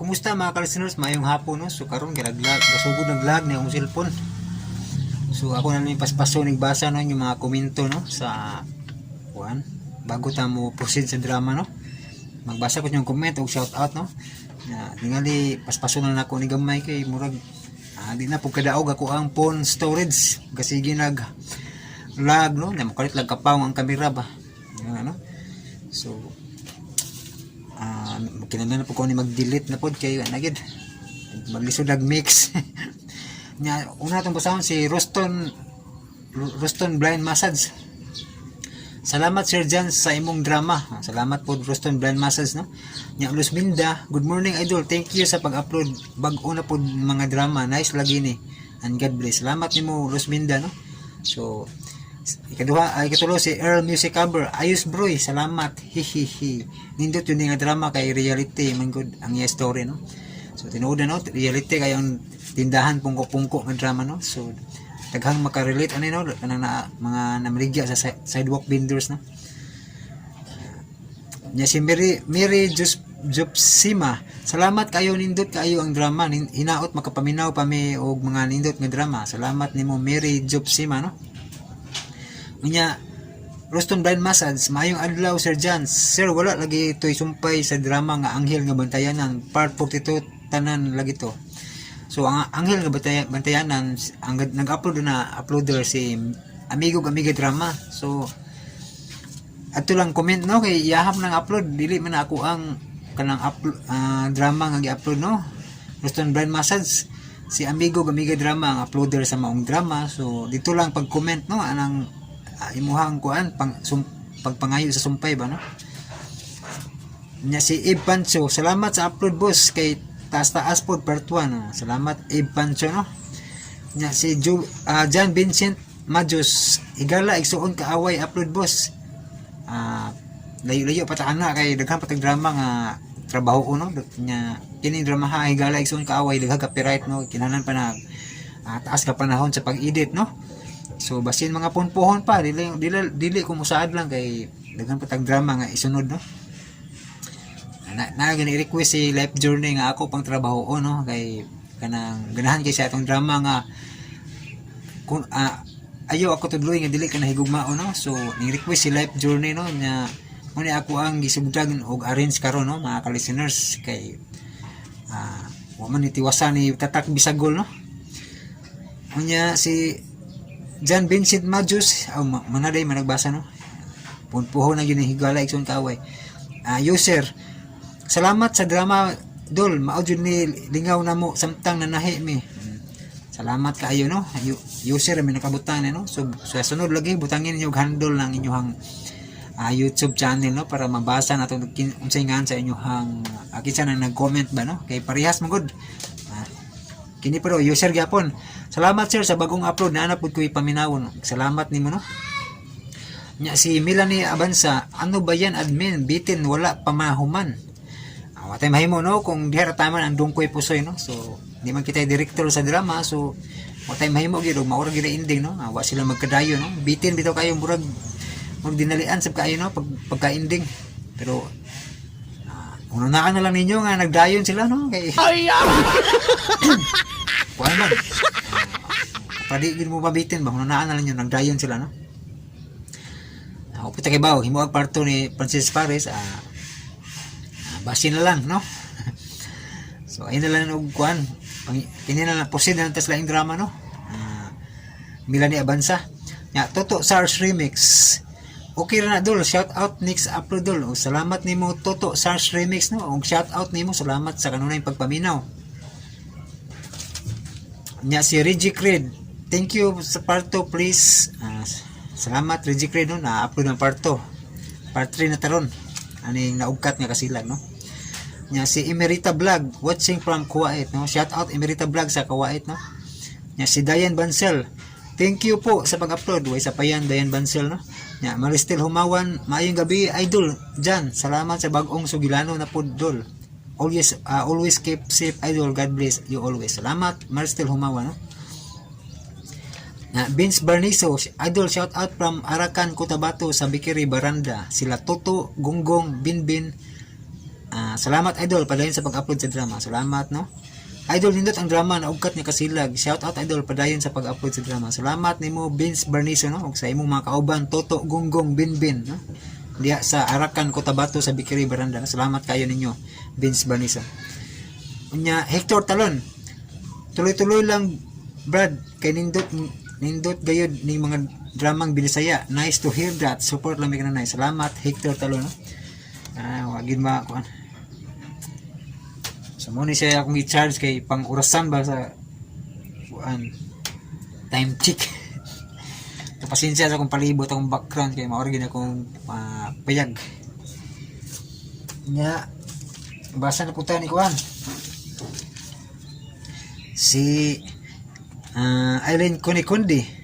kumusta mga ka-listeners? Mayong hapon, no? So karon galaglag, gasugod naglag na yung cellphone. So ako na ni paspaso nagbasa no yung mga komento no sa kuan bago ta mo proceed sa drama no. Magbasa ko yung comment og shout out no. Na ningali paspaso na nako ni gamay kay murag di na pug kadaog ako ang phone storage kasi ginag lag no, na makalit lag kapaw ang kamera ba. Ano? So kinahanglan na po ko ni mag-delete na pod kay na gid maglisod ag mix. Nya una tong basahon si Ruston Blind Massage. Salamat Sir Jan sa imong drama. Salamat po Ruston Blind Massage no. Nya Luz Minda, good morning idol. Thank you sa pag-upload bag-o na pod mga drama. Nice lagi ni. And God bless. Salamat nimo Luz Minda no. So ikatulo si Earl Music Cover. Ayos bro, salamat. Hihihi. Nindot yun nga drama kay reality man good ang iya story no. So tinuod no, reality kay ang tindahan pungko-pungko nga drama no. So daghang makarelate ani no kanang mga namaligya sa sidewalk vendors no. Nya si Mary Jupsima. Salamat kayo nindot kayo ang drama. Hinaot makapaminaw pa mi og mga nindot nga drama. Salamat nimo Mary Jupsima no. Nya Ruston Blind Massage, mayong adlaw Sir Jan. Sir, wala lagi ito'y sumpay sa drama nga Anghel nga Bantayanan part 42 tanan lagi to. So ang Anghel nga Bantayanan ang nag-upload na uploader si Amiga Drama. So ato lang comment no kay iyaham nang upload dili man ako ang kanang drama nga gi-upload no. Ruston Blind Massage si Amiga Drama ang uploader sa maong drama. So dito lang pag-comment no anang imuhang kuan pagpangayo sa sumpay ba no. Nya si Eve Pancho, salamat sa upload boss kay taas pod part 1 no? Salamat Eve Pancho no. Nya si John Vincent Majos, igala igsuon kaaway upload boss. Layo-layo patana kay daghang patag drama nga trabaho no. Nya kini drama ha igala igsuon kaaway daghang copyright no, kinahanglan pa na taas ka panahon sa pag-edit no. So basin mga punpuhon pa dili ko musaad lang kay daghang patag drama nga isunod no. Na gani request si Life Journey nga ako pang trabaho no kay kanang ganahan kay sa atong drama nga kun ayo ako tudloy nga dili ka nahigugmao no. So ni request si Life Journey no nya mo ni ako ang gisugdag og arrange karon no mga ka-listeners kay wa man itiwasan ni tatak bisagol no. Unya si John Vincent Majus, manaday managbasa no. Punpuho na yun higala ikson kaaway. User, salamat sa drama dol, mao jud ni lingaw na mo samtang nanahi mi. Salamat kaayo no. User may nakabutan no. So sa sunod lagi butangin niyo og handle ng inyong YouTube channel no para mabasa nato unsay ngan sa inyong kinsa nang nag-comment ba no. Kay parehas magud. Kini pero user gyapon. Salamat sir sa bagong upload na pud ko ipaminawon. Salamat nimo no. Nya si Melanie Abansa, ano ba yan admin? Bitin wala pamahuman. Watay mahimo no kung diha taman ang dungkoy pusoy no. So di man kita director sa drama so watay mahimo gyud maura gyud ending no. Wa sila magkadayo no. Bitin bitaw kayo murag dinalian sab kayo no pagka-ending. Pero unaan na lang ninyo nga nagdayon sila no kay kuan man. Pwede gid mo mabitin ba unaan na lang yun nagdayon sila no. Upita kay bawo himuag parto ni Francis Pares basin na lang no. So ayun na lang og kuan kini na lang proceed na tas laing drama no. Melanie Abansa nya Toto SARS Remix. Okay ra na dol, shout out next upload dol. O, salamat nimo Toto SARS Remix no. Og shout out nimo salamat sa kanunay pagpaminaw. Nya si Reggie Creed, thank you sa part 2 please. Salamat Reggie Creed no na-upload ng part 2. Part 3 na taron. Aning naugkat nga kasilag no. Nya si Emerita Vlog watching from Kuwait no. Shout out Emerita Vlog sa Kuwait no. Nya si Dayan Bansel, thank you po sa pag-upload. Way sa payan Dayan Bansel no. Nya Maristel Humawan, maayong gabi idol Jan. Salamat sa bag-ong sugilano na pod dol. Always keep safe idol, God bless you always. Salamat Maristel Humawan no. Na Vince Barniso, idol shout out from Arakan, Cotabato sa Bikiri Baranda. Sila Toto, Gonggong, Binbin, salamat idol padayon sa pag-upload sa drama. Salamat no. Idol nindot ang drama na ugkat niya kasilag. Shout out idol padayon sa pag-upload sa drama. Salamat nimo Vince Barniso no ug sa imong mga kauban Toto Gunggong Binbin no. Diya sa Arakan Cotabato sa Bikiri Baranda. Salamat kayo ninyo Vince Barniso. Unya Hector Talon. Tuloy-tuloy lang Brad kay nindot gayud ning mga dramang Binisaya. Nice to hear that. Support lang mi kanay. Salamat Hector Talon no. Wagin ba kuan. So mo ni siya akong i-charge kay pang orasan ba sa kuan time check. Pasensya sa akong palibot akong background kay maorigin akong payag. Nya basa na punta ni kuan. Si Aileen Kunikundi.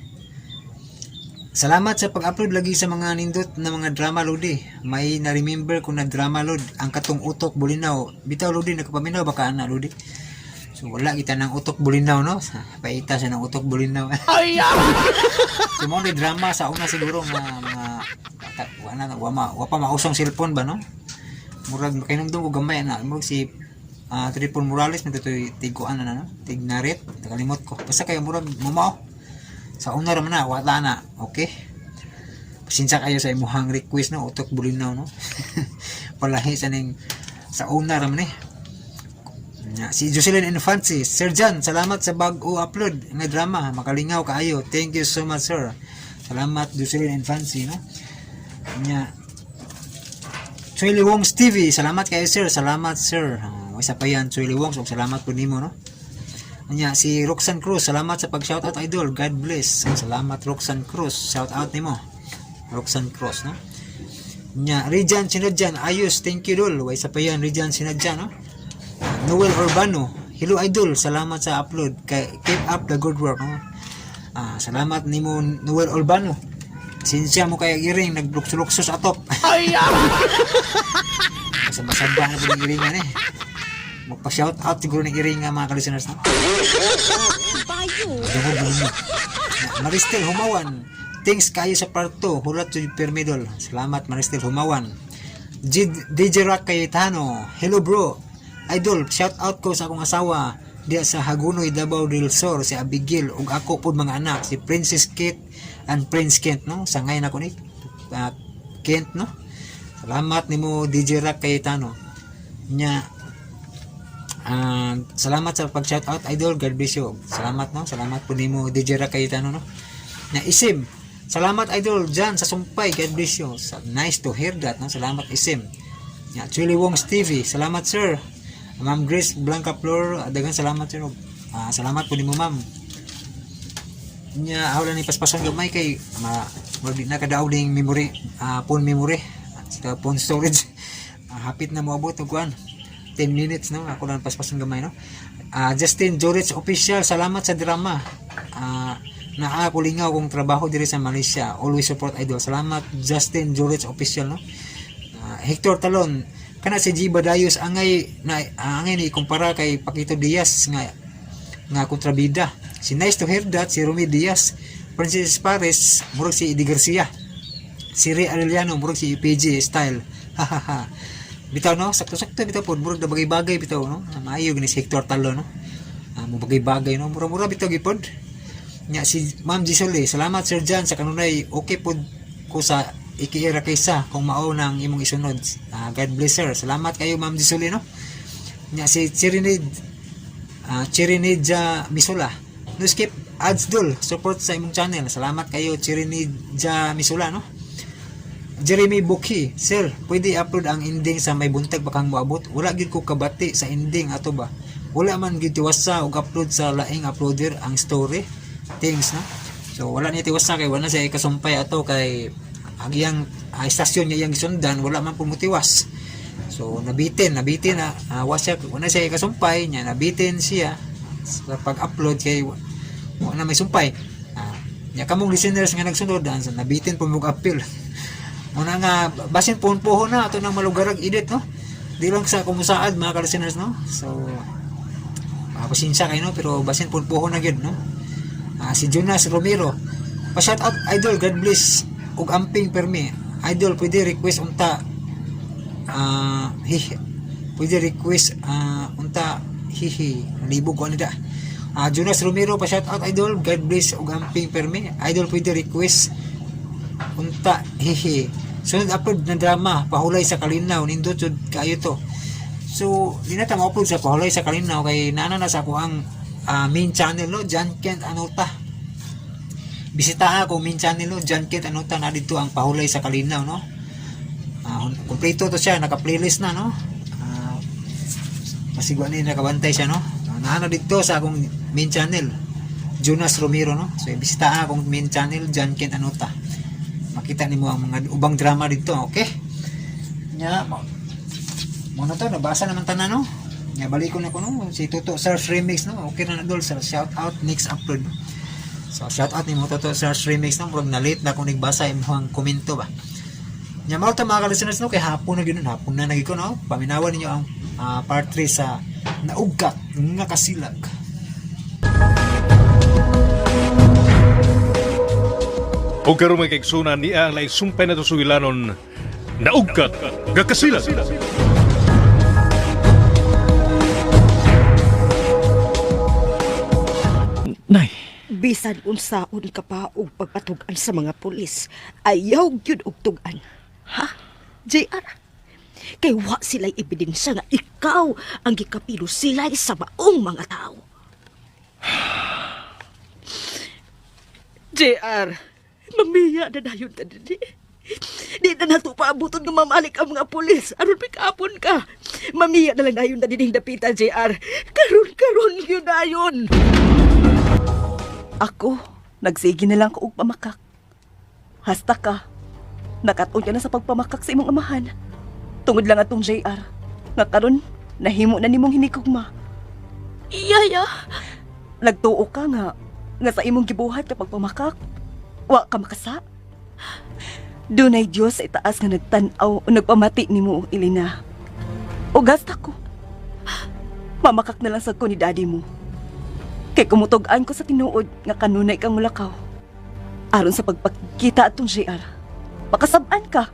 Salamat sa pag-upload lagi sa mga nindot na mga drama lodi. May na-remember ko na drama lod ang katong utok bulinaw. Bitaw lodi nakapaminaw baka ana lodi. So wala kita ng utok bulinaw no. Paita siya ng utok bulinaw. Ay. So mo ni drama sa una siguro nga mga wa pa mausong cellphone ba no. Murag makinomdom ko gamay na murag si Triple Morales nagtutoy tiguan na no. Tignarit, nakalimot ko. Basta kayo murag mumao. Sa una raman na, wala na. Okay? Pasensya kayo sa imuhang request no, utok bulinaw no. Palahi sa ning sa una raman eh. Si Jocelyn Infancy, Sir Jan, salamat sa bag-o upload nga drama, makalingaw kaayo. Thank you so much sir. Salamat Jocelyn Infancy no. Nya Choyli Wongs TV, salamat kayo sir. Salamat sir. Isa pa yan Choyli Wongs, salamat po nimo no. Nya si Roxanne Cruz, salamat sa pag-shoutout idol. God bless. Salamat Roxanne Cruz. Shoutout nimo. Roxanne Cruz no. Nya Rijan Sinadjan, ayos, thank you dol. Way sa pa yan Rijan Sinadjan no. Noel Urbano, hello idol. Salamat sa upload. Keep up the good work no. Salamat nimo Noel Urbano. Sinsya mo kay iring naglukso-luksos atop. Ay. Sa masaba na pud iringan eh. Magpa-shout out siguro ng iring nga mga ka-listeners no? Maristel Humawan, thanks kayo sa part 2. Hulat to Permidol. Salamat Maristel Humawan. DJ Rock Cayetano, hello bro idol, shout out ko sa akong asawa diya sa Hagunoy, Davao del Sur, si Abigail ug ako pod mga anak, si Princess Kate and Prince Kent no. Sa ngayon ako ni Kent no. Salamat nimo DJ Rock Cayetano. Nya salamat sa pag-shoutout idol, God bless you. Salamat no, salamat po nimo DJ Rock Cayetano no. Na Isim, salamat idol dyan sa Sumpay, God bless you. Nice to hear that no, salamat Isim. Na Chili Wongs TV, salamat sir. Ma'am Grace Blanca Flor, daghang salamat sir. Salamat po nimo ma'am. Nya hawla ni paspason gamay kay wala na kadaw ding memory, phone memory sa phone storage. Hapit na moabot og kuan 10 minutes no, ako lang paspason gamay no. Justin Jorich official, salamat sa drama. Naa ko lingaw kong trabaho diri sa Malaysia. Always support idol. Salamat Justin Jorich official no. Hector Talon, kana si G Badayos angay ni kumpara kay Paquito Diaz nga kontrabida. Si Nice to hear that si Romy Diaz, Princess Paris murag si Eddie Garcia. Si Ray Arellano murag si PG style. Hahaha. Bitaw no, sakto-sakto bitaw pod, murag na bagay-bagay bitaw no. Maayo gani si Hector Talon no. Mo bagay-bagay no, mura-mura bitaw gipod. Nya si Ma'am Gisole, salamat Sir Jan sa kanunay. Okay pod ko sa ikiira kaysa kung mao nang imong isunod. God bless sir. Salamat kayo Ma'am Gisole no. Nya si Chirinidja Misula. No skip ads dul, support sa imong channel. Salamat kayo Chirinidja Misula no. Jeremy Bukhi, sir, pwede upload ang ending sa may buntag bakang moabot. Wala gid ko kabati sa ending ato ba. Wala man gid tiwasa og upload sa laing uploader ang story. Thanks no. So wala ni tiwasa kay wala siya ikasumpay ato kay ang iyang istasyon niya iyang gisundan, wala man pumutiwas. So nabitin na wala siya ikasumpay niya, nabitin siya sa pag-upload kay wala may sumpay. Nya kamong listeners nga nagsunod nabitin po mo appeal. Muna nga basin puhon na ato nang malugarag edit no. Di lang sa kumusaad mga ka-listeners no. So pasensya kayo no, pero basin puhon na gyud no. Si Jonas Romero, pa-shout out idol, God bless ug amping permi. Idol pwede request unta pwede request unta hihi nalibog ko nida. Jonas Romero pa shout out idol, God bless ug amping permi. Idol pwede request unta hihi. Sunod upload na drama Pahulay sa Kalinaw nindot jud kaayo to. So di na ta ma-upload sa Pahulay sa Kalinaw kay naana na sa ako ang main channel no, John Kent Anota. Bisita ako main channel no, John Kent Anota, na dito ang Pahulay sa Kalinaw no. Kompleto to siya, naka-playlist na no. Masigwa ni nakabantay siya no. Naano dito sa akong main channel, Jonas Romero no. So bisita akong main channel, John Kent Anota. Makita nimo ang mga ubang drama dito, okay? Nya mo na to, nabasa naman tanan no. Nya balik ko na ko no, si Toto Search Remix no. Okay na dol sa shout out next upload. So shout out nimo Toto Search Remix no, pag na late na ko nagbasa imong komento ba. Nya mao ta mga listeners no, kay hapon na gyud, hapon na nagiko no. Paminawan ninyo ang part 3 sa Naugkat nga Kasilag. O karon may kaigsunan niya ang naisumpay na to sugilanon, Naugkat nga Kasilag. Nay, Bisan unsaon ka pa og pagpatugan sa mga pulis, ayaw gyud og tugan. Ha? JR? Kay wa sila'y ebidensya nga ikaw ang gikapilo sila'y sa maong mga tao. JR, mamiya na dayon ta dili. Di na nato paabuton nga mamalik ang mga pulis. Aron pikapon ka. Mamiya na lang dayon ta dining dapita, JR. Karon yun dayon. Ako, nagsige na lang ko og pamakak. Hasta ka, nakatun ka na sa pagpamakak sa imong amahan. Tungod lang atong JR, nga karon nahimo na nimong hinikugma. Iyaya, nagtuo ka nga sa imong gibuhat kapag pamakak, wa ka makasa. Dunay Diyos sa itaas nga nagtanaw o nagpamati nimo, Elena. O gasta ko, mamakak na lang sa ko ni daddy mo. Kay kumutugaan ko sa tinuod nga kanunay kang mulakaw. Aron sa pagpakita atong JR, makasabaan ka.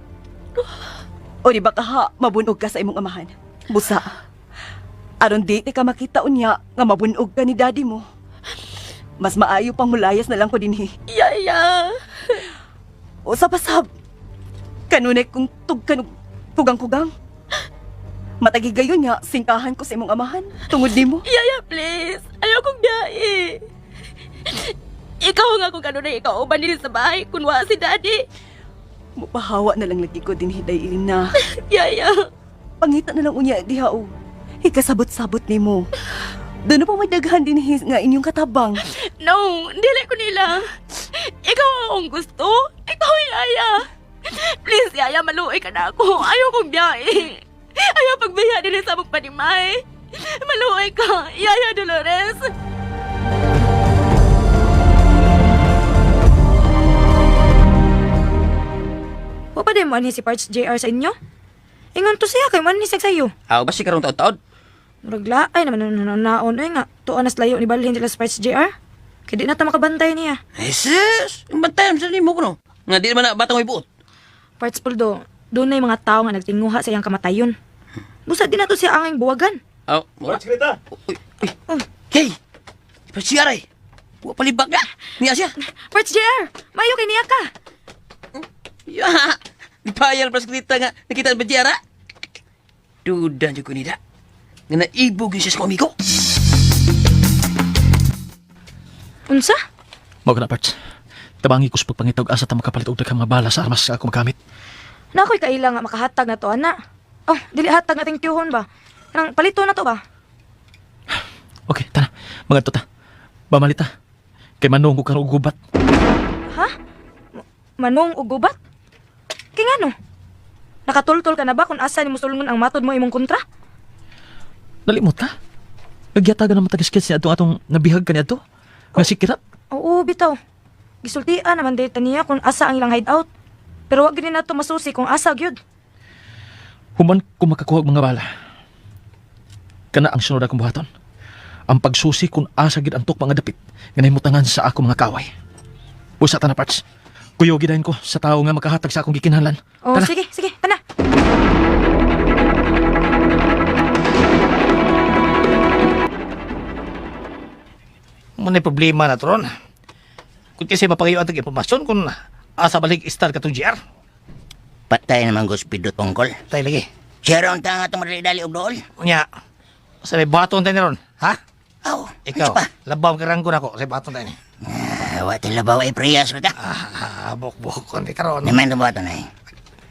O di ba kaha, mabunog ka sa imong amahan? Busa, aron di ka makita unya nga mabunog ka ni daddy mo. Mas maayo pang mulayas na lang ko dinhi. Yaya! O sa pasab, kanunay kong kugang-kugang. Matagi gayon nga, singkahan ko sa imong amahan. Tungod di mo. Yaya, please. Ayaw kong dai. Ikaw nga kung kanunay ikaw uban din sa bahay kung wa si daddy. Mupahawa na lang lagi ko din hiday Elena. Yaya. Pangita na lang unya diha o. Ikasabot-sabot ni mo. Doon na pa may daghan din nga inyong katabang. No, dili ko nila. Ikaw ang gusto. Ikaw, Yaya. Please, Yaya, maluoy ka na ako. Ayaw kong biyahe. Ayaw pagbiya din sa mong panimay. Maluoy ka, Yaya Dolores. Wa pa din mo ani si Parts JR sa inyo? Ingon to siya kay man ni sa'yo. aw ba si karong taon-taon? Muraglaay naman naon ay nga. Tuon nas layo ni balhin sila sa Parts JR. Kaya di na ta makabantay niya. Jesus, ang bantayan sa nimo ko no. Nga di naman na batang may buot. Parts Puldo, doon na yung mga tao nga nagtinguha sa iyang kamatayon. Busa din na to siya anging buwagan. Aw, mo. Uy. Hey. Pa siya ray. Wa palibak na. Niya siya. Parts JR, mayo kay niya ka. Ya. Dipayal pas kita nga nakita ba diara? Dudan jud ko nida. Nga naibog yung siya sa komiko. Unsa? Mao na parts. Tabangi ko sa pagpangitag asa ta makapalit og daghang mga bala sa armas sa ako magamit. Na ako'y kaila nga makahatag na to, ana. Oh, dili hatag nating tiyuhon ba? Kanang palito na to ba? Okay, tara. Mga ta. Bamalita. Kay manong ko kang ugubat. Ha? Manong ug gubat? Kay ngano? Nakatultol ka na ba kung asa ni musulungon ang matod mo imong kontra? Nalimot ka? Nagyatagan naman tagiskits niya atong nabihag ka niya to. Nga sikirat. Oo, bitaw. Gisultian naman dito niya kung asa ang ilang hideout. Pero wag gini nato masusi kung asa gyud. Human ko makakuha og mga bala. Kana ang sunod akong buhaton. Ang pagsusi kung asa gid antok mga dapit nga nahimutangan sa ako mga kaway. Busa ta na parts. Kuyo gidayon ko sa tao nga makahatag sa akong gikinahanglan. Oh, Tara. sige, tana. Muna problema na to ron. Kung kasi mapagayo ang impormasyon kung asa balik star ka itong GR. Patay naman guspido tungkol. Tayo lagi. Siya ron ta nga itong dali og dool. Unya, sa may baton tayo na ron, ha? Aw, Ikaw, ano pa? labaw ka ranggo na ko sa baton tayo ni. Wati labaw ay priyas ko ta. Buk-buk, konti ka ron. Naman na ba ito na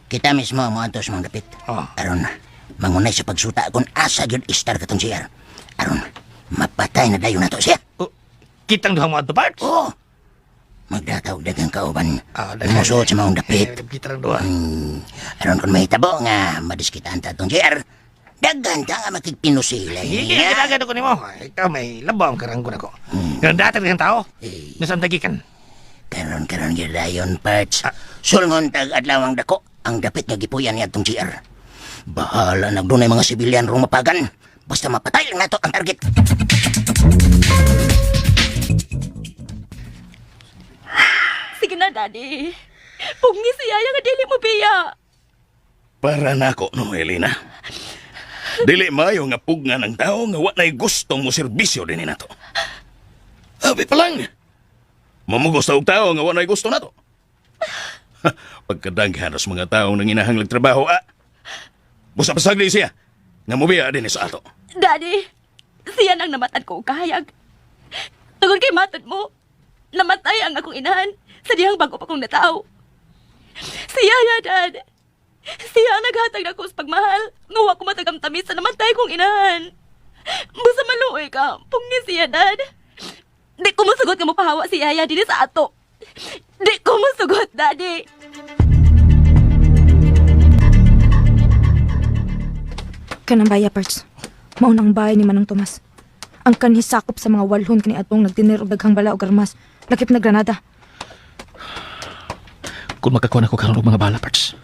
Kita mismo mo antos mga dapit. Oh. Aron, mangunay sa pagsuta kung asa yun istar ka itong siya. Aron, mapatay na dayo na to siya. Kitang duhang mga parts. Oo. Magdataw dagang kauban. Dagang. Musuot sa mga dapit. Kita lang duha. Aron kung may tabo nga, madiskitaan ta itong siya. Dagan ta nga makikpinusila. Ginagano ko ni mo. Ikaw may labaw ka ranggo na ko. Ganun dati rin tao. Nasaan tagikan? Karon girayon parts. Sulngon tag adlawang dako ang dapit nga gipuyan niya itong GR. Bahala nagdunay mga sibilyan rong mapagan. Basta mapatay lang nato ang target. Sige na, Daddy. Pungi si Yaya nga dili mo biya. Para nako no, Elena. Dili mayo nga pugna ng tao nga wa nay gustong mo serbisyo din nato. Abi pa lang. Mamugos ta og tao nga wa nay gusto nato. Pagkadaghan sa mga tao nang inahanglag trabaho, busa pasagli siya nga mobiya din sa ato. Daddy, siya nang namatad ko og kahayag. Tungod kay matod mo, namatay ang akong inahan sa dihang bago pa kong natao. Siya, Dad. Siya ang naghatag na ko sa pagmahal. Ngawa ko matagamtamis sa namatay kong inahan. Busa maluoy ka, pungi siya, Dad. Di ko masugot nga mapahawa si Yaya din sa ato. Di ko masugot, Daddy. Kanang baya, Parts. Maunang bahay ni Manong Tomas. Ang kanhisakop sa mga walhon kani atong nagtinir og daghang bala og armas. Lakip na granada. Kung magkakuha na ko karon og mga bala parts,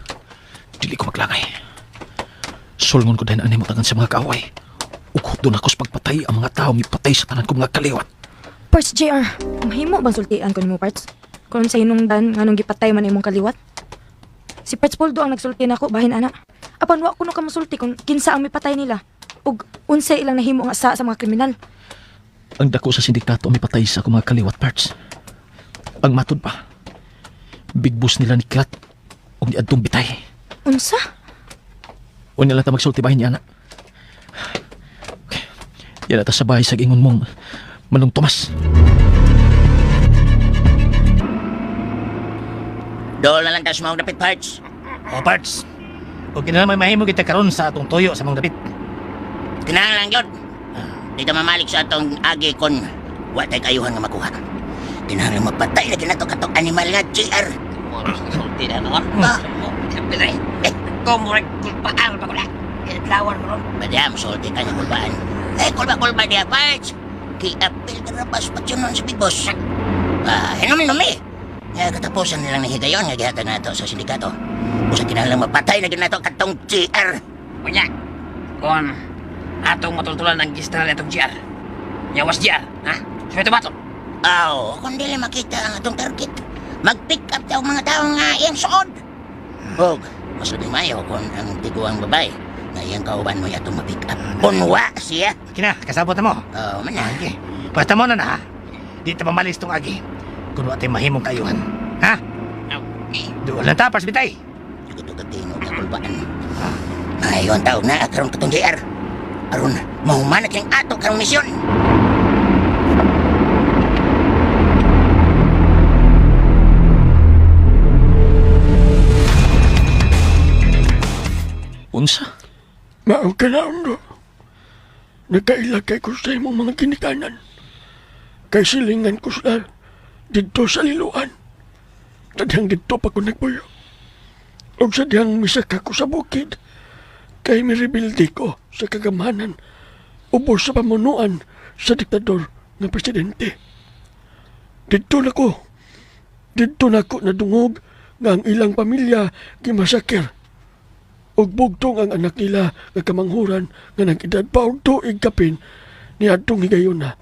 dili ko maglangay. Sulngon ko din ani mo tangan sa mga kaaway. Ug doon ako sa pagpatay ang mga tao mipatay sa tanan kong mga kaliwat. Parts, JR. Mahimo bang sultian ko nimo, Parts? Kung sa hinungdan nganong gipatay man imong kaliwat? Si Parts Poldo ang nagsulti nako bahin ana. Apan wa kuno ka mosulti kung kinsa ang mipatay nila. Ug unsay ilang nahimo nga sa mga kriminal. Ang dako sa sindikato ang mipatay sa akong mga kaliwat parts. Ang matod pa, big boss nila ni Krat o ni Adtong Bitay. Unsa? O nila ta magsulti bahin niya na. Yan ata sa bahay sa ingon mong Manong Tomas. Dool na lang ta sa mga dapit parts. O parts, o kinala may mahimo kita karon sa atong toyo sa mga dapit. Kinahanglan lang yun. Di ka mamalik sa atong agi kon wa tay kayuhan nga makuha. Kinahanglan mapatay na ginato katong animal nga GR. Sulti na noon. Pilay. Kumurek kulpaan pa ko na. Lawan mo ron. Madam, sulti ka niya kulbaan. Kulba niya, parts. Kiapil ka na pas patsunon sa big boss. Hinumi. Nga katapusan nilang nahigayon nga gihatag na ito sa sindikato. Busa kinahanglan mapatay na ginato katong GR. Unya. Kon atong matultulan ng gistral atong GR. Nyawas GR, ha? Sa ito bato. Kung dili makita ang atong target, mag-pick up daw mga tao nga iyang suod. Og, mas di mayo kung ang tiguang babae na iyang kauban mo atong ma-pick up. Punwa siya. Kina, kasabot na mo. Mana. Okay. Basta mo na na ha. Di ta mamalis tong agi. Kung wate mahimong kayuhan. Ha? Doon lang tapas bitay. Ito ka kulbaan. Ngayon taon na karon katong JR. Aron, mahumanat yung ato karong misyon. Unsa? Mao ka na undo. Nagkailagay ko sa imong mga ginikanan. Kay silingan ko sa dito sa liluan. Tadyang dito pa ko nagpuyo. O sa diyang misaka ko sa bukid. Kay miribildi ko sa kagamanan. Ubos sa pamunuan sa diktador ng presidente. Dito na ko nadungog nga ang ilang pamilya gimasakir. Ug bugtong ang anak nila nga kamanghuran nga nag-edad pa og tuig kapin ni adtong higayon na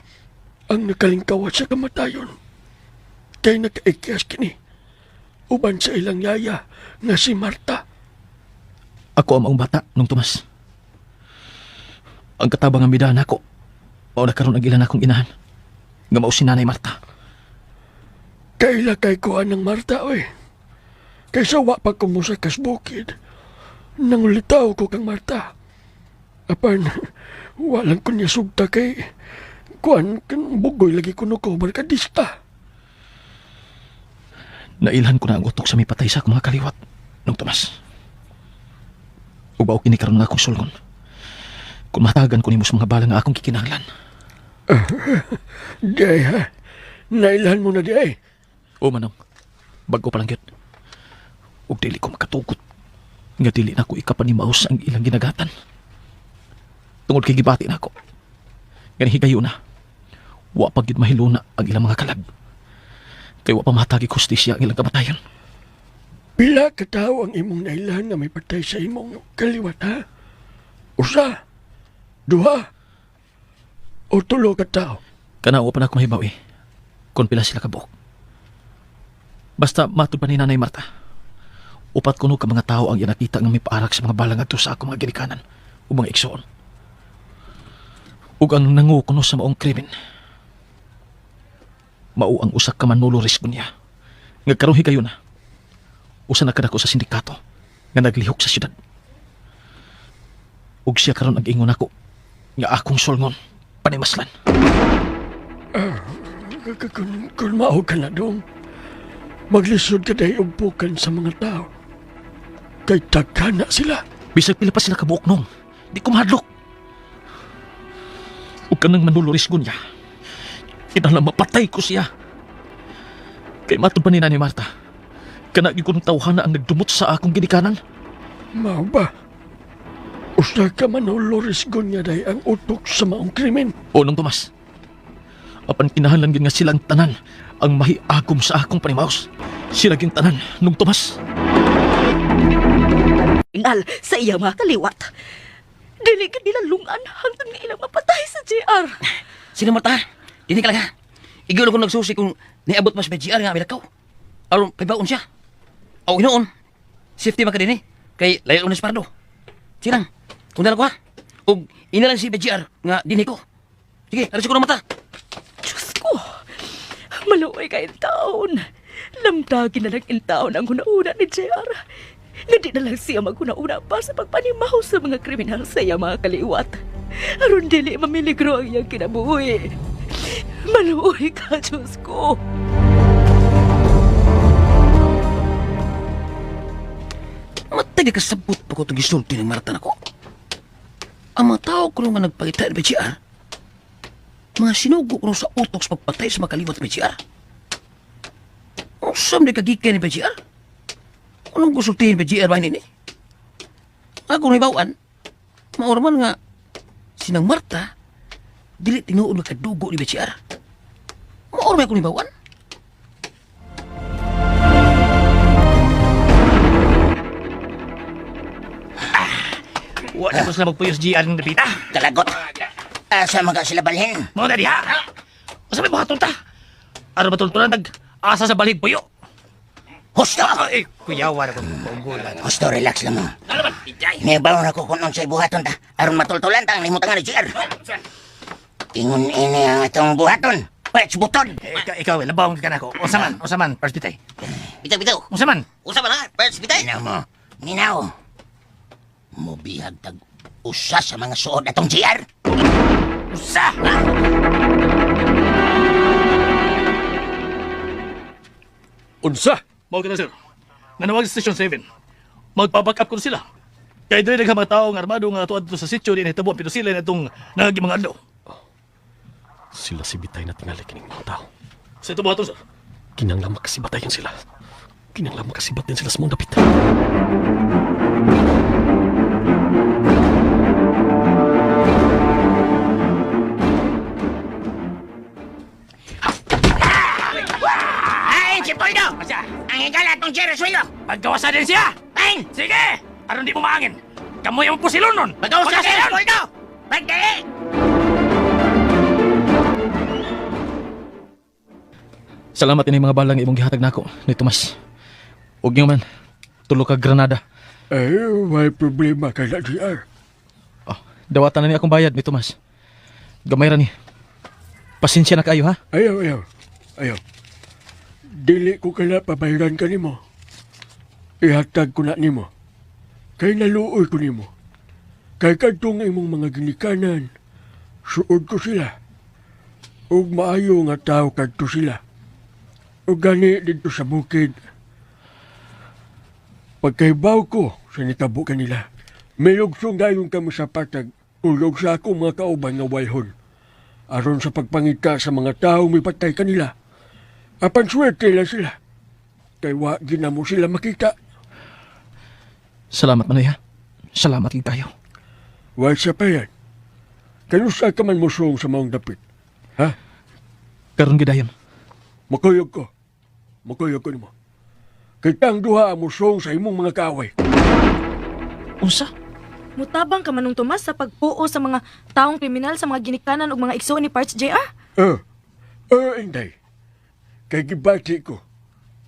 ang nakalingkawat sa kamatayon. Kay nakaikyas kini uban sa ilang yaya nga si Marta. Ako ang bata nung Tomas. Ang katabang ang midahan ako. O nakaroon ang ilan akong inahan. nga mao si Nanay Marta. Kaila kay kuha ng Marta, oy. Kaysa wa pa ko mo sa kasbukid. Nangulitaw ko kang Marta. Apan, walang ko niya sugta kay kuan kan bugoy lagi ko no ko barkadista. Nailhan ko na ang utok sa may patay sa akong mga kaliwat, Nung Tomas. Ubaw kini karon nga akong sulgon. Kung matagan ko nimo sa mga bala nga akong kikinahanglan. Di ha? Nailhan mo na di ay. O manong, bago pa lang yun. Ug dili ko makatugot. Nga dili na ako ikapanimaos ang ilang ginagatan. Tungod kay gibati na ako. Nga higayo na. Wa pag gid mahiluna ang ilang mga kalag. Kay wa pa matagi justisya ang ilang kamatayon. Pila ka tao ang imong nailhan nga may patay sa imong kaliwat, ha? Usa, duha, o tulo ka tao. Kanawa pa na ako mahibaw eh. Kung pila sila kabuok. Basta matud pa ni Nanay Marta. Upat kuno ka mga tao ang yanakita nga may paarak sa mga balang ato sa akong mga ginikanan o mga iksoon. Ug ang nangu kuno sa maong krimen. Mao ang usak ka Manolo Risgonia. Nga karon higayon na. Usa na kadako sa sindikato nga naglihok sa syudad. Ug siya karon ang ingon ako nga akong sulngon panimaslan. Kung mao ka na dong, maglisod ka dahi ugpukan sa mga tao. Kay tagkana sila. Bisag pila pa sila kabuok nung. Di ko mahadlok. Ug kanang Manolo Risgonia. Kinahanglan mapatay ko siya. Kay matud pa ni Nanay Marta. Kana gyud tawhana ang nagdumot sa akong ginikanan. Mao ba? Usa ka Manolo Risgonia dahi ang utok sa maong krimen. O Nung Tomas. Apan kinahanglan gyud nga silang tanan ang mahiagom sa akong panimaos. Sila gyud tanan Nung Tomas. Inal sa iya mga kaliwat. Dili ka nila lungan hangtod nga ilang mapatay sa JR. Sino Marta? Dini ka lang ha. Igul ko nagsusi kung niabot mas may GR nga milakaw. Aron paibaon siya. Aw inoon. Safety man ka din eh. Kay layo unas pardo. Silang. Kung dala ko ha. Ug ina lang si BGR nga dini ko. Sige, aras ko na mata. Diyos ko, maluoy ka in taon. Lamdagi na lang in taon ang hunauna ni JR. Nga di na lang siya maghuna-una pa sa pagpanimaw sa mga kriminal sa iya mga kaliwat. Aron dili mamiligro ang iyang kinabuhi. Maluoy ka, Diyos ko. Matay ka sabot pa ko itong gisulti ng Marta na ko. Ang mga tao ko naman nagpakita ng BGR. Mga sinugo ko sa utok sa pagpatay sa makaliwat ng BGR. Usam na kagikay ni BGR. Anong gusulti ng BGR ba ini? Ako na ibawaan, mauraman nga sinang Marta, dili tinuod nga kadugo ni BGR. Mauraman ako na ibawaan. Wala ko sila magpuyos GR ng dapita. Kalagot. Asa mga sila balhin? Mga na diha. Asa may buhaton ta? Ano matultulan asa sa balig puyo? Husto! Kuyawa na kong panggulan. Husto, relax lang mo. Ano ba? Ijay. May baon ako kung sa'y buhaton ta. Aron matultulan ta ang limutangan ni JR. Ingon ini ang atong buhaton. Pets buton. Ikaw, labawang ka na ako. Usaman, first bitay. Bitaw. Usaman. Usaman ha, pets bitay. Minaw mo. Minaw. Mubihag tag usa sa mga suod atong JR. Usa! Unsa? Mao ka na, sir. Nanawag sa Station 7. Magpaback up ko na sila. Kaya doon mga tao ng armado nga tuwa dito sa sityo din itabo pero sila na itong nangagi mga adlaw. Sila si Bitay na tingali kining mga tao. Sa ito buhaton, sir. Kinanglang makasibatayan sila. Kinanglang makasibat din sila sa mong dapit. Ay, si Poldo! Ang higala atong JR sweldo. Pagkawasan din siya! Ay! Sige! Aron di mo maangin! Kamu yung pusilon nun! Mag-ausap ka, Poldo! Magdali! Salamat ini mga balang imong gihatag nako ni Tomas. Ug nga man, tulo ka granada. Ay, may problema kay na JR. Oh, dawatan na ni akong bayad ni Tomas. Gamay ra ni. Pasensya na kayo ha. Ayaw. Dili ko kala pabayran ka nimo. Ihatag ko na nimo. Kay naluoy ko nimo. Kay kadtong imong mga ginikanan, suod ko sila. Ug maayo nga tao kadto sila. Ug gani dito sa bukid. Pagkaibaw ko sa nitabo kanila, may lugsong gayon kamo sa patag, ulog sa akong mga kauban nga walhon. Aron sa pagpangita sa mga tao may patay kanila. Apan swerte lang sila. Kay wa ginamo sila makita. Salamat Manoy ha. Salamat kay kayo. Wa sa pa yan. Kanusa ka man musong sa maong dapit. Ha? Karon gidayon. Makuyog ko nimo. Kitang duha ang musong sa imong mga kaaway. Unsa? Mutabang ka manong Tomas sa pagpuo sa mga taong kriminal sa mga ginikanan ug mga igsoon ni Parts JR? Inday. Kay gibati ko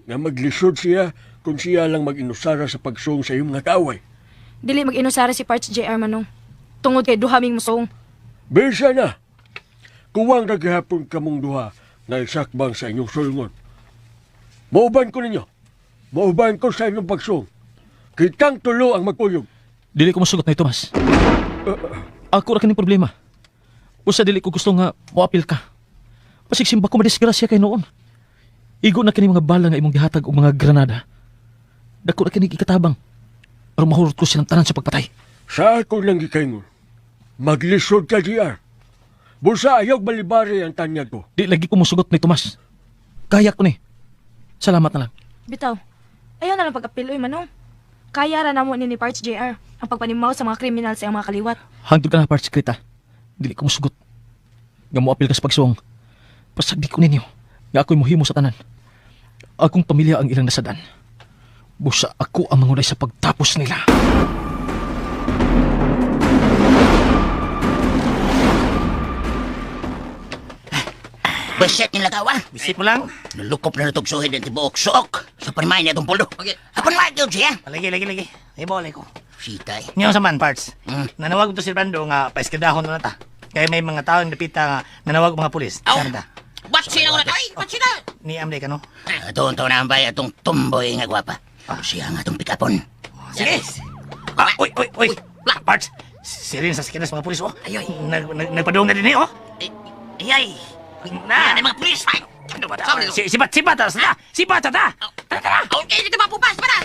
nga maglisod siya kung siya lang mag-inusara sa pagsong sa iyong mga kaaway. Dili mag-inusara si Parts JR manong. Tungod kay duhaming musong. Bisa na. Kuwang naghapon kamong duha na isakbang sa inyong sulngon. Mauban ko ninyo. Mauban ko sa inyong pagsong. Kitang tulo ang magkuyog. Dili ko masugot na Tomas. Ako ra kining problema. Usa dili ko gusto nga moapil ka. Pasig simba ko madisgrasya kay noon. Igo na kini mga bala nga imong gihatag og mga granada. Dako na kini ikatabang. Aron mahurot ko silang tanan sa pagpatay. Sa ako lang gikaingon. Maglisod ka, GR. Busa ayaw balibari ang tanya ko. Di lagi ko musugot ni Tomas. Kaya ko ni. Salamat na lang. Bitaw, ayaw na lang pag-apil, manong. Kaya ra namo ni Parts JR ang pagpanimaw sa mga kriminal sa iyang mga kaliwat. Hangtod ka na Parts Krita. Dili ko musugot. Nga mo apil ka sa pagsuong. Pasagdi ko ninyo. Nga ako'y muhimo sa tanan. Akong pamilya ang ilang nasadan. Busa ako ang mangunay sa pagtapos nila. Beset nila kawa. Bisip mo lang. Nalukop na natog suhid ng tibuok suok. Sa panimay niya itong puldo. Okay. Apan mahal yun siya. Lagi. Ibole ko. Sitay. Niyo sa man, Parts. Mm. Nanawag to si Brando nga paiskadahon na nata. Kaya may mga tao nga napita nga nanawag mga pulis. Aw! Sarda. Ba't sila ko na kay? Ba't sila? Ni Amde ka no? Atong to na ang bay atong tumboy nga gwapa. Siya nga atong pikapon. Sige. Uy. Parts. Sirin sa skinas mga pulis oh. Ayoy. Nagpadung na din eh oh. Ayay. Na. Yan ang mga pulis. Ano ba ta? Sibat ta. Sibat ta. Tara. Okay, dito mapupas para.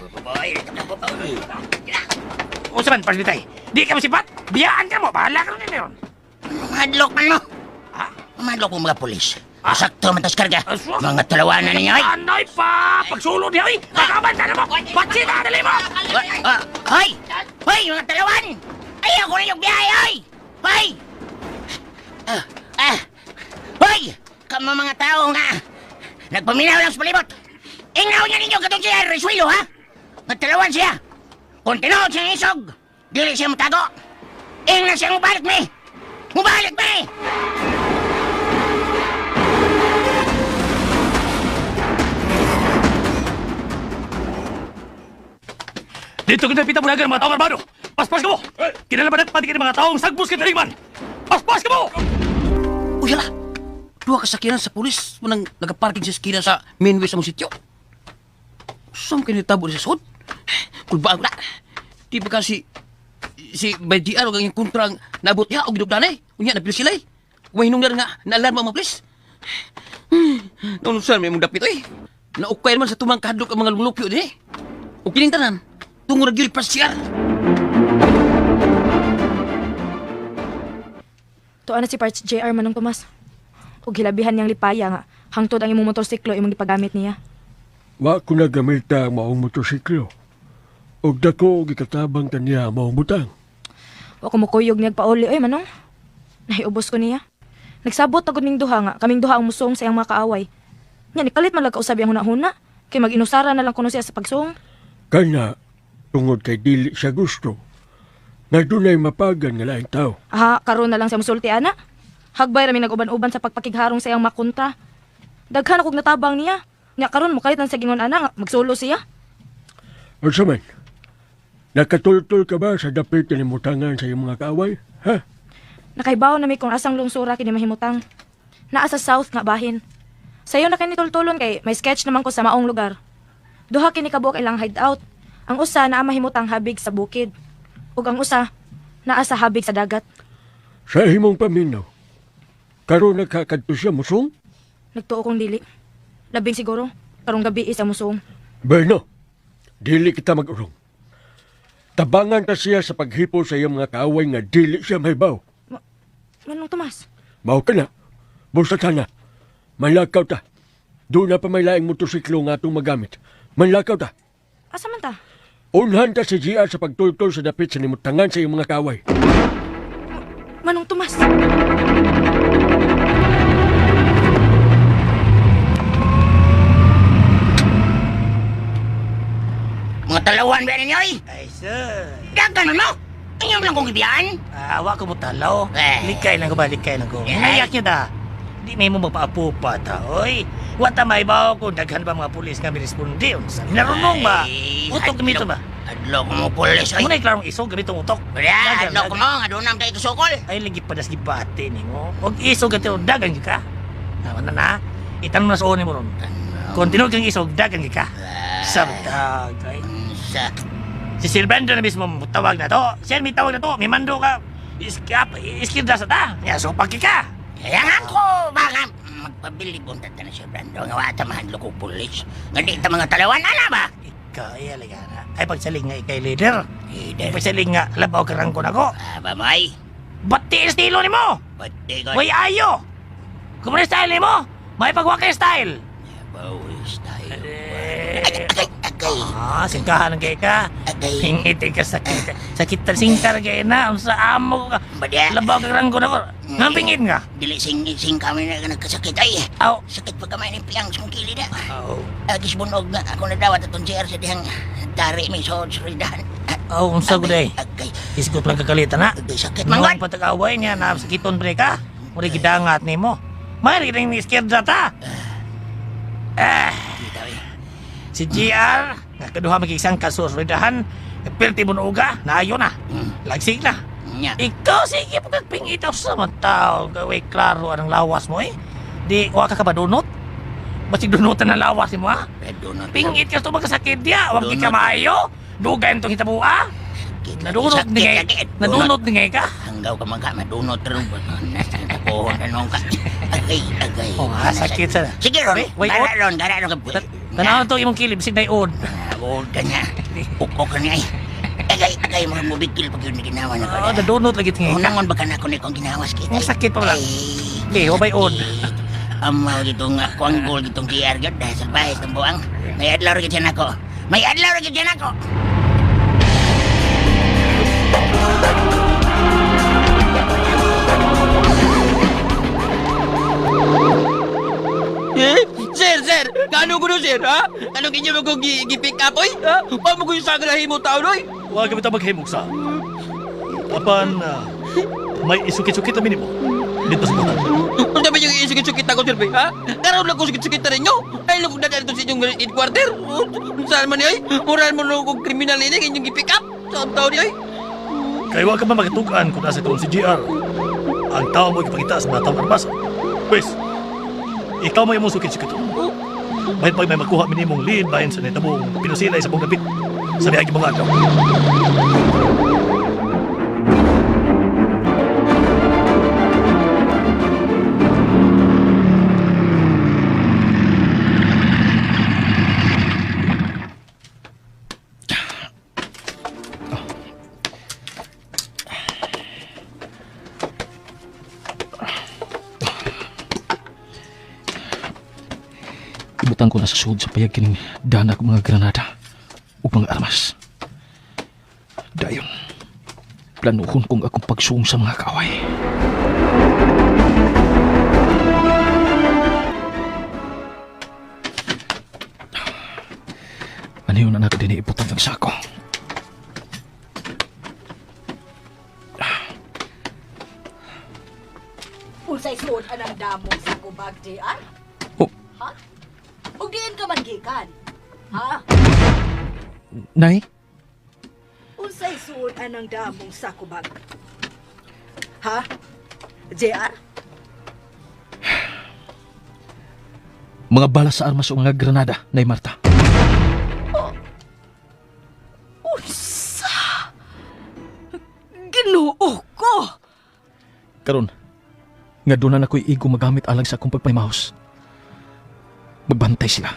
Usapan, Parts Bitay. Di ka masipat. Biyaan ka mo. Bahala ka rin yun. Madlok man mo. Ha? Madlok mo mga pulis. Sakto man tas karga. Mga talawanan ninyo ay. Anay pa! Pagsulo niya, oy! Kakaban ka na mo! Patsita, dali mo! Hoy! Hoy, mga talawan! Ayaw ko na yung biyahe, hoy! Hoy! Hoy! Kamu mga tao nga! Nagpaminaw lang sa palibot! Ingaw niya ninyo katong siya Risuelo, ha? Nagtalawan siya! Kung tinood siya ng isog, dili siya matago! Ingna siya mubalik me! Mubalik me! Dito kita pita munagan mga taong armado! Paspas ka mo! Kinalabanan pati ka ng mga taong sagbos ka taligman! Paspas ka mo! Uy, hala! Dua kasakinan sa pulis munang nagaparking sa skina sa mainway sa mong sityo. Saan kinitabo sa sud? Kulbaan ko na. Di ba kasi si BDR o ang kontra ang nabot niya o ginugdanay? Unya, napil sila eh. Umahinong na rin nga na-alarma ang mga pulis. Noon saan may mong dapit eh. Naukay naman sa tumang kahadlok ang mga lumulupyo din eh. O kining tanan, tungo na gili pasyar. Tuan na si Parts JR manong Tomas. Ug hilabihan niyang lipaya nga hangtod ang imong motorsiklo imong gipagamit niya. Wa ko na gamita maong motorsiklo. Og dako gikatabang kaniya maong butang. Wa ko mukuyog niya pauli oy manong. Nahiubos ko niya. Nagsabot agud ning duha nga kaming duha ang musong sa iyang mga kaaway. Nya nikalit man lang kausab ang hunahuna kay mag-inusara na lang kuno siya sa pagsong. Kana tungod kay dili siya gusto. Na dunay mapagan nga laing tao. Aha, karon na lang siya musulti ana. Hagbay rami nag-uban-uban sa pagpakigharong sa iyang makontra. Daghan akong natabang niya. Nya karon mukalit ang sa gingon ana nga magsulo siya. Unsa man? Nakatultol ka ba sa dapit kanimutangan sa iyong mga kaaway? Ha? Nakaibaw na mi kung asang lungsura kini mahimutang. naa sa south nga bahin. Sayo na kini tultulon kay may sketch naman ko sa maong lugar. Duha kini kabuok ilang hideout. Ang usa naa mahimutang habig sa bukid. Ug ang usa naa sa habig sa dagat. Sa imong paminaw, karon nagkakadto siya musong? Nagtuo kong dili. Labing siguro karong gabi isa musong. Bueno, dili kita mag-urong. Tabangan ta siya sa paghipo sa iyong mga kaaway nga dili siya mahibaw. Manong Tomas? Mao ka na. Busa ka na. Manlakaw ta. Doon na pa may laing motosiklo nga itong magamit. Manlakaw ta. Asa man ta? Unhan ta si GR sa pagtultol sa dapit sa nimutangan sa iyong mga kaaway. Manong Tomas? Mga talawan ba ninyo eh? Ay, sir. Dagan mo! Ang lang kong ibiyaan? Awa ko mo talaw. Eh. Likay lang ko ba, likay lang ko. Eh. Ngayak niya da. Di may mo magpaapo pa ta, oy. Wata may bawa ko, daghan ba mga pulis nga miresponde. Unsa, narunong ba? Ay, Utok gamito ba? Adlo ko mo pulis. Ay, muna iklarong isog, gamitong utok. Wala, adlo ko dagan. mo. Adunam kayo kusukol. Ay, lagi padas gibate ni mo. Huwag isog ganito, dagan ka. Naman na. Itanong na sa unin mo ron. Kung tinuod kang isog, dagan ka. Sabtag. Ay. Sa... Si Silvendo na mismo tawag na to. Siya may tawag na to. May mando ka. Iskirda sa ta. Ya, so pagki ka. Kaya nga ko, baka magpabili punta na siya, Brando. Nga wata mahadlo ko pulis. Nga di ta mga talawan, ana ba? Ikaw, ay aligana. Ay, pagsaling nga ikay leader. Leader. Pagsaling nga, labaw karang ko na ko. Ba, may? Ba't ti estilo ni mo? Pati ko. Way ayo! Kung style ni mo, may pagwakay style. Bawis tayo. Eh, Agay. singkahan ng gay ka. Agay. Hingiti ka sakit. Sakit na singkar gay na. Ang sa amo ka. Badya. Labaw karang ko na ko. Ngampingin nga. Dili sing kami na nagkasakit. Ay, Aw. sakit pa kamay ni Piyang sa mong kilid. Aw. Agis bunog na ako nadawat atong JR sa dihang dari may sod sa ridahan. Aw, unsa ko day. Agay. Iskot lang kakalitan na. Agay sakit. Mangwan Mangwan. patag-away niya na sakiton pre ka. Muli gidangat ni mo. May rin ni izquierda ta. Kita eh. Si GR, nga kaduha mag-isang kaso sa ridahan, perti mo uga, naayo na. Lagsig na. Nya. Ikaw, sige, pagpingitaw sa mga tao. Gawin klaro anong lawas mo eh. Di, waka ka ba dunot? Basig dunutan ng lawas mo ha? Pedunot. Pingit ka ito magkasakit diya. Huwag di ka Dunot. maayo. Dugayan itong hitabua. Nadunot ni ngay. Nadunot ni ngay ka. Hanggaw ka magka madunot rin. Nasa tapuhon na nung ka. Agay, agay. Oh, sakit sana. Sige ron. Wait, Gara ron ka. Tanaw to imong kilib, bisig na iod. Huwag ka niya. Ukok ka niya eh. Agay, mga mubigil pag yun na ginawa na ko. Nadunot lagi ngay ka. Unangon ba ka na kung ikong ginawas kita? Ang sakit pa lang. Ay, Wabay od. Amaw gitong kuanggol gitong GR gud dahil sa bahay ng buwang. May adlaw rin dyan ako. May adlaw rin dyan ako. Sir! Kano ko no, sir, ha? Kano kinyo mo kong gi-pick up, oy? Ha? Paano mo ko yung sagalahin mo tao, oy? Huwag kami maghimog sa. Apan, may isukit-sukit na minimo. Dito sa butan. Kung sabi niyo isukit-sukit ako, sir, ha? Karoon lang ko sukit-sukit na rin nyo. Ay, lang kong dadaan ito sa inyong headquarter. Saan man niyo, moral mo nung kong kriminal ini, inyong gi-pick up. Saan tao niyo, Kaya huwag ka magatukan kung nasa itoon si GR. Ang tao mo ipakita sa mga taong armas. Pwes, ikaw may imong sukit-sukit. May pag may makuha minimong lead bahin sa nitabong pinusilay sa buong gabit. Sa biyagi mga adlaw. Ibutang ko na sa sud sa payag kining danak mga granada o mga armas. Dayon, planuhon kong akong pagsuong sa mga kaway. Ano yun na nakadini ibutang ng sako? Unsay suod anang damo sa kubag diyan? Oh, Ha? Ug diin ka man gikan? Ha? Nay? Unsay suod anang damong sa kubag? Ha? JR? Mga bala sa armas o mga granada na Marta. Unsa? Ginoo ko! Karon, nga doon na ako'y igo magamit alang sa akong pagpaymahos. Magbantay sila.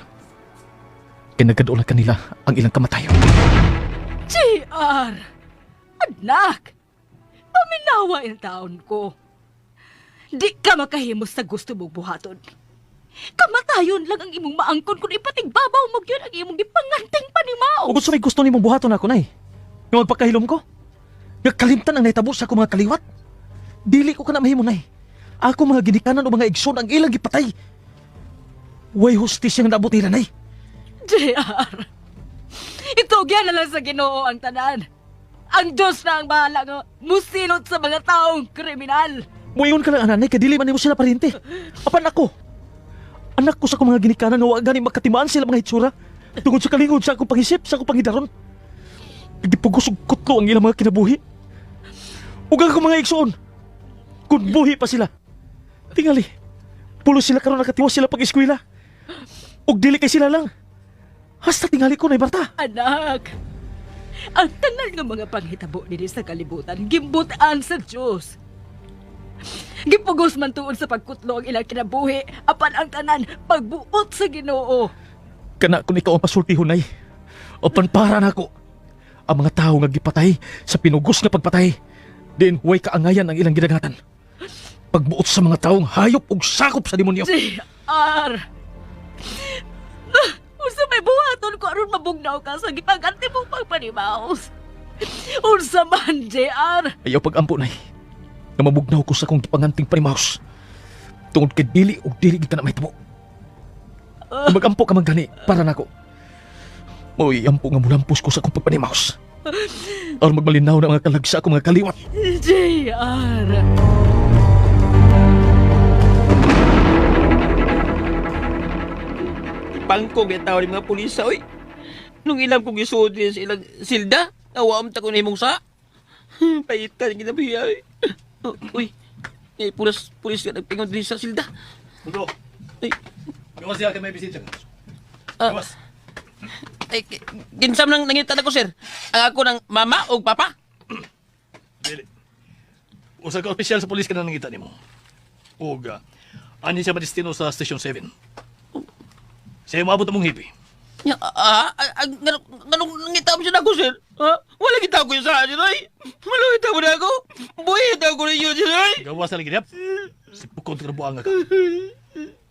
Kaya nagadoon kanila ang ilang kamatayon. JR! Anak! Paminawa ang taon ko. Di ka makahimos sa gusto mong buhaton. Kamatayon lang ang imong maangkon kung ipatigbabaw mo yun ang imong gipanganting panimaw. O gusto may gusto ni mong buhaton ako, nay. Nga magpakahilom ko. Nga kalimtan ang naitabo sa akong mga kaliwat. Dili ko ka na mahimo, nay. Ako mga ginikanan o mga igsoon ang ilang gipatay. Way hustisya nga naabot nila, nay. JR! Itugyan na lang sa Ginoo ang tanan. Ang Diyos na ang bahala nga musilot sa mga taong kriminal. Muyon ka lang, ananay, kadili man mo sila parinti. Apan ako. Anak ko sa akong mga ginikanan nga wa gani makatimaan sila mga hitsura. Tungod sa kalingod sa akong pangisip, sa akong pangidaron. Nagipugos og kutlo ang ilang mga kinabuhi. Ugang ko mga igsoon. Kung buhi pa sila. Tingali, pulo sila karon nakatiwas sila pag-eskwela. Og dili kay sila lang. Hasta tingali ko na Marta. Anak, ang tanan nga mga panghitabo nini sa kalibutan, gimbutan sa Diyos. Gipugos man tuon sa pagkutlo ang ilang kinabuhi, apan ang tanan pagbuot sa Ginoo. Kana kung ikaw ang pasultihon, nay. Apan para na ako. Ang mga tao nga gipatay sa pinugos nga pagpatay. Din huway kaangayan ang ilang ginagatan. Pagbuot sa mga taong hayop ug sakop sa demonyo. JR! Unsa may buhaton ko aron mabugnaw ka sa gipaganti mong pagpanimaos? Unsa man, JR? Ayaw pag-ampo, nay. Na mabugnaw ko sa akong gipanganting panimahos. Tungod kay dili o dili kita na mahitabo. Mag-ampo ka magdani para nako. Mo'y ampo nga mulampos ko sa akong pagpanimahos. Aron magmalinaw na mga kalagsa akong mga kaliwat. JR! Pangkog yung tao ng mga pulisa, oy. Nung ilang kong isuod din sa ilang silda, awam ta ko na imong sa. Payitan, ginabiya, oy. Uy, pulis ka nagpingon din sa silda. Pundo, Ay, gawas siya ka may bisita. ah, Gawas. ay, ginsam nang nangitan ako, sir. Ang ako ng mama o papa. Dili. Usa ka opisyal sa pulis ka na nangita nimo. Ug ani siya madestino sa Station 7. Siya maabot mong hipi. Ganong nangita mo siya na ako, sir. Ha? Wala kita ko yung sa akin, oy. Malawita mo na ako. Buhit ako na yun, sir, oy. Gawas na lagi niyap. Si Pukon ka buang ka.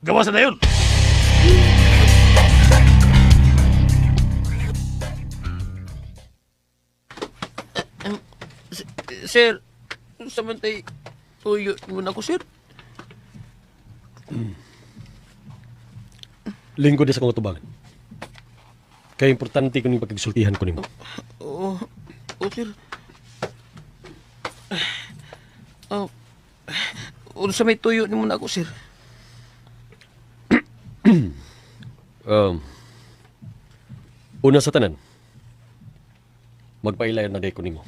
Gawas na yun. Sir, samantay, tuyo mo na ako, sir. Lingkod sa kong tubangan. Kaya importante ko ning pagkagsultihan ko nimo. Oo, sir. Unsa may tuyo ni mo na ako, sir? Una sa tanan, magpailayan na day ko nimo.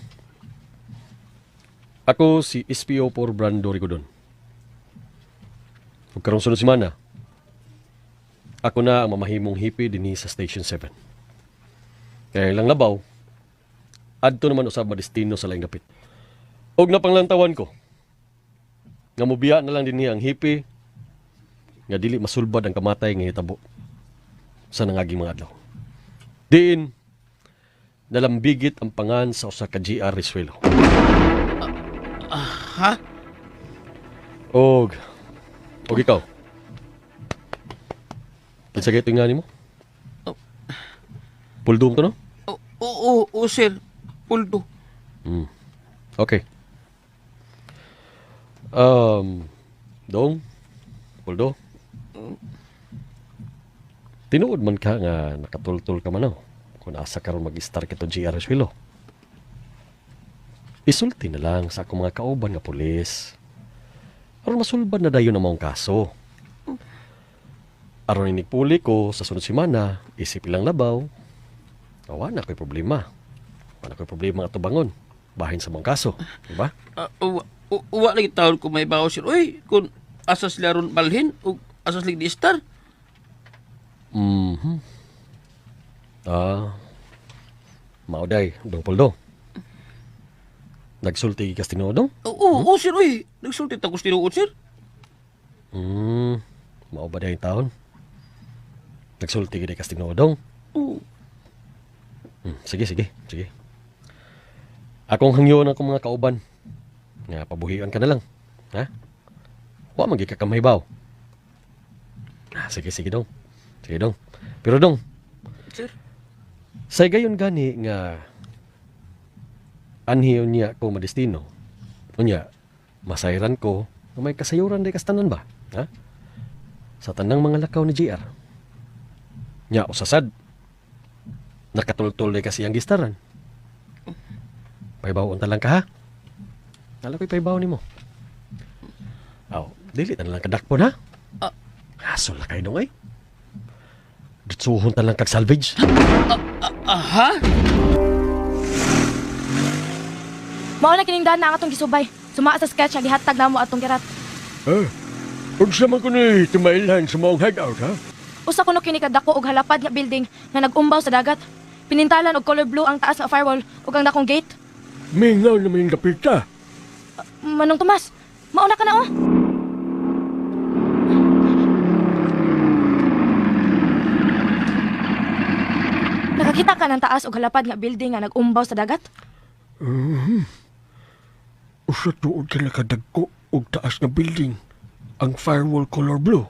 Ako si SPO4 Brando Rigodon. Ug karong sunod semana, ako na ang mamahimong hipi dinhi sa Station 7. Kaya ilang labaw, adto naman usab madestino sa laing dapit. Og napanglantawan ko, nga mubiya na lang dinhi ang hipi, nga dili masulbad ang kamatay nga hitabo sa nangaging mga adlaw. Diin, nalambigit ang pangan sa usa ka GR Risuelo. Ha? Og ikaw. Kinsa kay tingani mo? Puldum to no? Oo, sir. Puldo. Okay. Dong, Puldo. Tinuod man ka nga nakatultul ka man kung asa karon mag-start kito GR Risuelo. Isulti na lang sa akong mga kauban nga pulis. Aron masulbad na dayon ang mong kaso. Aron inigpuli ko sa sunod semana, isip ilang labaw. Wala ko'y problema. Wala ko'y problema nga tubangon. Bahin sa mong kaso. Diba? Uwa lagi taon ko may bawo, sir. Uy, kung asas sila ron balhin o asas lagi di-star. Mauday, Dong Poldo. Nagsulti ka tinodong? Oo, sir, uy. Nagsulti ako sa tinuod, sir. Mao ba dahil taon? Nagsulti ka tinodong? Oo. Sige. Akong hangyon ako mga kauban. Nga, pabuhian ka na lang. Ha? Wa magi ka kamahaybaw. Sige dong. Pero dong, Sir. say gayon gani nga anhiyon niya ko madestino. Unya, masayran ko na may kasayuran day kastanan ba? Ha? Sa tanang mga lakaw ni JR. Nya, usasad. Nakatultol day kasi ang gistaran. Paibawon ta lang ka ha? Nala ko'y paibaw ni mo. Dili na lang kadakpon ha? Hasol na kayo dong ay. Ditsuhon ta lang kag salvage. Ha? Mao na kining daan na ang atong gisubay. Sumaa sa sketch nga gihatag namo atong kirat. Unsa man ko ni tumailhan sa maong hideout ha? Usa kuno kini kadako og halapad nga building nga nag-umbaw sa dagat. Pinintalan og color blue ang taas nga firewall ug ang dakong gate. Mingaw naman yung kapita. Manong Tomas, mauna ka na oh. Nakakita ka ng taas og halapad nga building nga nag-umbaw sa dagat? Usa tuod ka nakadagko og taas nga building. Ang firewall color blue.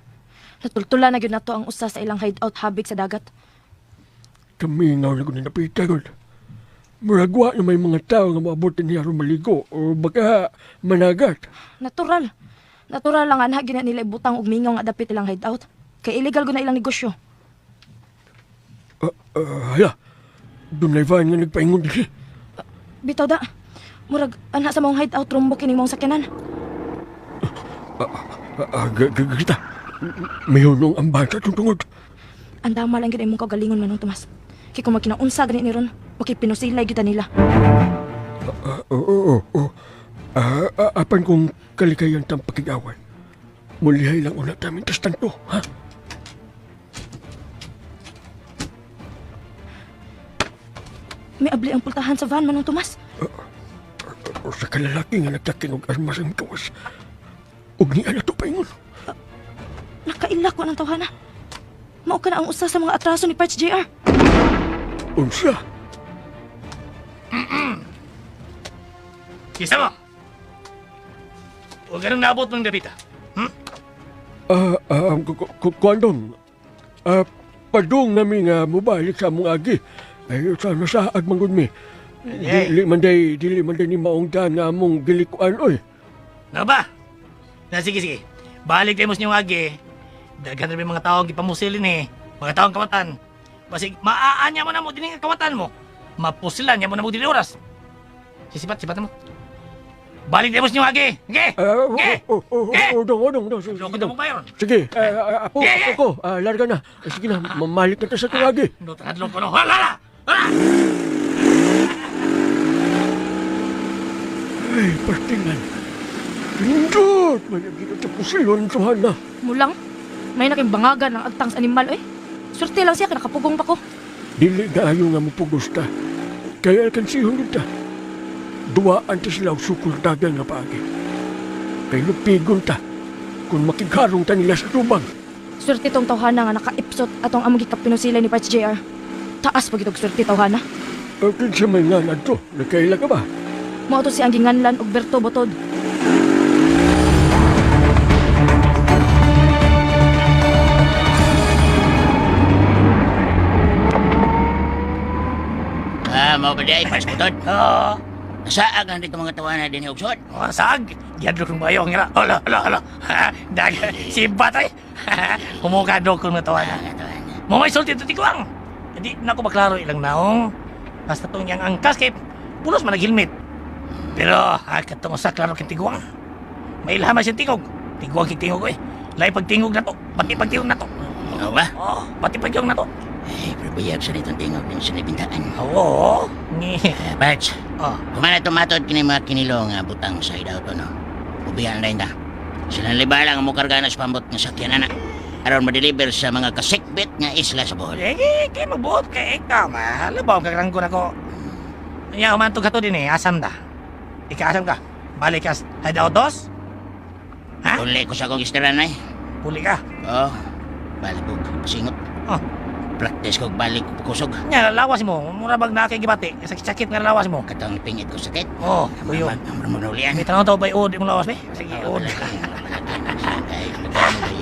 Natultula na gyud nato ang usa sa ilang hideout habig sa dagat. Kamingaw na ko ni napita ko. Muragwa na may mga tao nga maabot niya ron maligo o baka managat. Natural. Natural lang anha gina nila ibutang og mingaw nga dapit ilang hideout. Kay illegal gud na ilang negosyo. Hala, doon na iban nga nagpaingon din. Bitaw da. Murag anha sa mong hideout rumbo kining mong sakyanan. Gagita, may hunong ang bata tungtungod. Ang dama lang gid imong kagalingon Manong Tomas. Kay kung magkinaunsa gani ni ron, makipinusilay gyud nila. Oo. Apan kung kalikayan tang pakigawan. Mulihay lang ulat namin tas tanto, ha? May abli ang pultahan sa van Manong Tomas. O sa kalalaki nga nagtakin og armas ang kawas. Ug ni ana to paingon. Nakailak ko ng tawhana. Mao ka na ang usa sa mga atraso ni Parts JR. Unsa? Kisa mo! Huwag ka nang naabot ng gabita. Kuandong. Padung nami nga mubalik sa mong agi. Ay, sana sa agmangod mi. Dili man day ni maong daan nga among gilikuan, oy. Ano ba? Sige. Balik tayo mo sa inyong agi. Daghan na may mga taong ipamusilin eh. Mga taong kawatan. Basig, maaanya mo na mo din ang kawatan mo. Mapusilan niya mo na mo din oras. Sisipat mo. Balik tayo mo sa inyong agi. Okay? Odong. Loko na mo ba yun? Sige, ako ko. Larga na. Sige na, mamalik na tayo sa itong agi. Hadlong ko no. Hala! Ay, pastingan. Lindot! May nagigit sa pusilon sa hana. Mulang, may naking bangagan ng agtang sa animal, eh. Swerte lang siya, nakapugong pa ko. Dili na ayaw nga mapugos ta. Kaya alkansihon nita. Duwaan ta sila og sukul dagan nga paagi. Kaya lupigon ta kung makigharong ta nila sa tubang. Swerte tong tawhana nga naka-ipsot atong among gikapinusilay ni Parts JR. Taas pag itong swerte tawhana. Akin sa may nganad to, nakaila ka ba? Mao to si ang ginganlan og Berto Botod. Mau ba di Parts Butod? Oo. Nasaag lang dito mga tawanan din ni Ugsod. Sag! Yadlo kong bayo. Ang ira. Hala. Daga. Si Batay. Humukado kong natawa na. Mamay sulti ito tikuang. Hindi na ako maklaro ilang naong. Basta itong yang angkas kay pulos man nag-helmet. Pero katong sa klaro kay tiguang. May ilhaman siyang tingog. Tiguang kay tingog eh. Lai pagtingog na to. Pati pagtingog na to. Ano ba? Oo. Pati pagtingog na to. Ay, perbayab sa ditong tingog din sa nabintaan. Oo. Parts, Oh. kumana tumatod kini mga kinilo nga butang sa hideout to, no? Ubihan na rin ta. Sila libala nga mukarga na sa pambot nga sakyan, anak. aron ma-deliver sa mga kasikbit nga isla sa Bohol. Kaya mabuot kay ikaw, ma. Labaw ka ranggo na ko. Kaya umantog ka to din asam na. Ika-asam ka. Balik ka, hideout dos? Ha? Uli ko sa akong istaran ay. Puli ka. Oh, balik ko singot. Oh. Practice ko balik ko kusog. Nya, lawas mo. Mura bag na kay gibati. Sakit-sakit nga lawas mo. Katong pingit ko sakit. Oh, tuyo. Amang manulian. May tanong to ba iod yung lawas, be? Sige, iod. Ay, magkano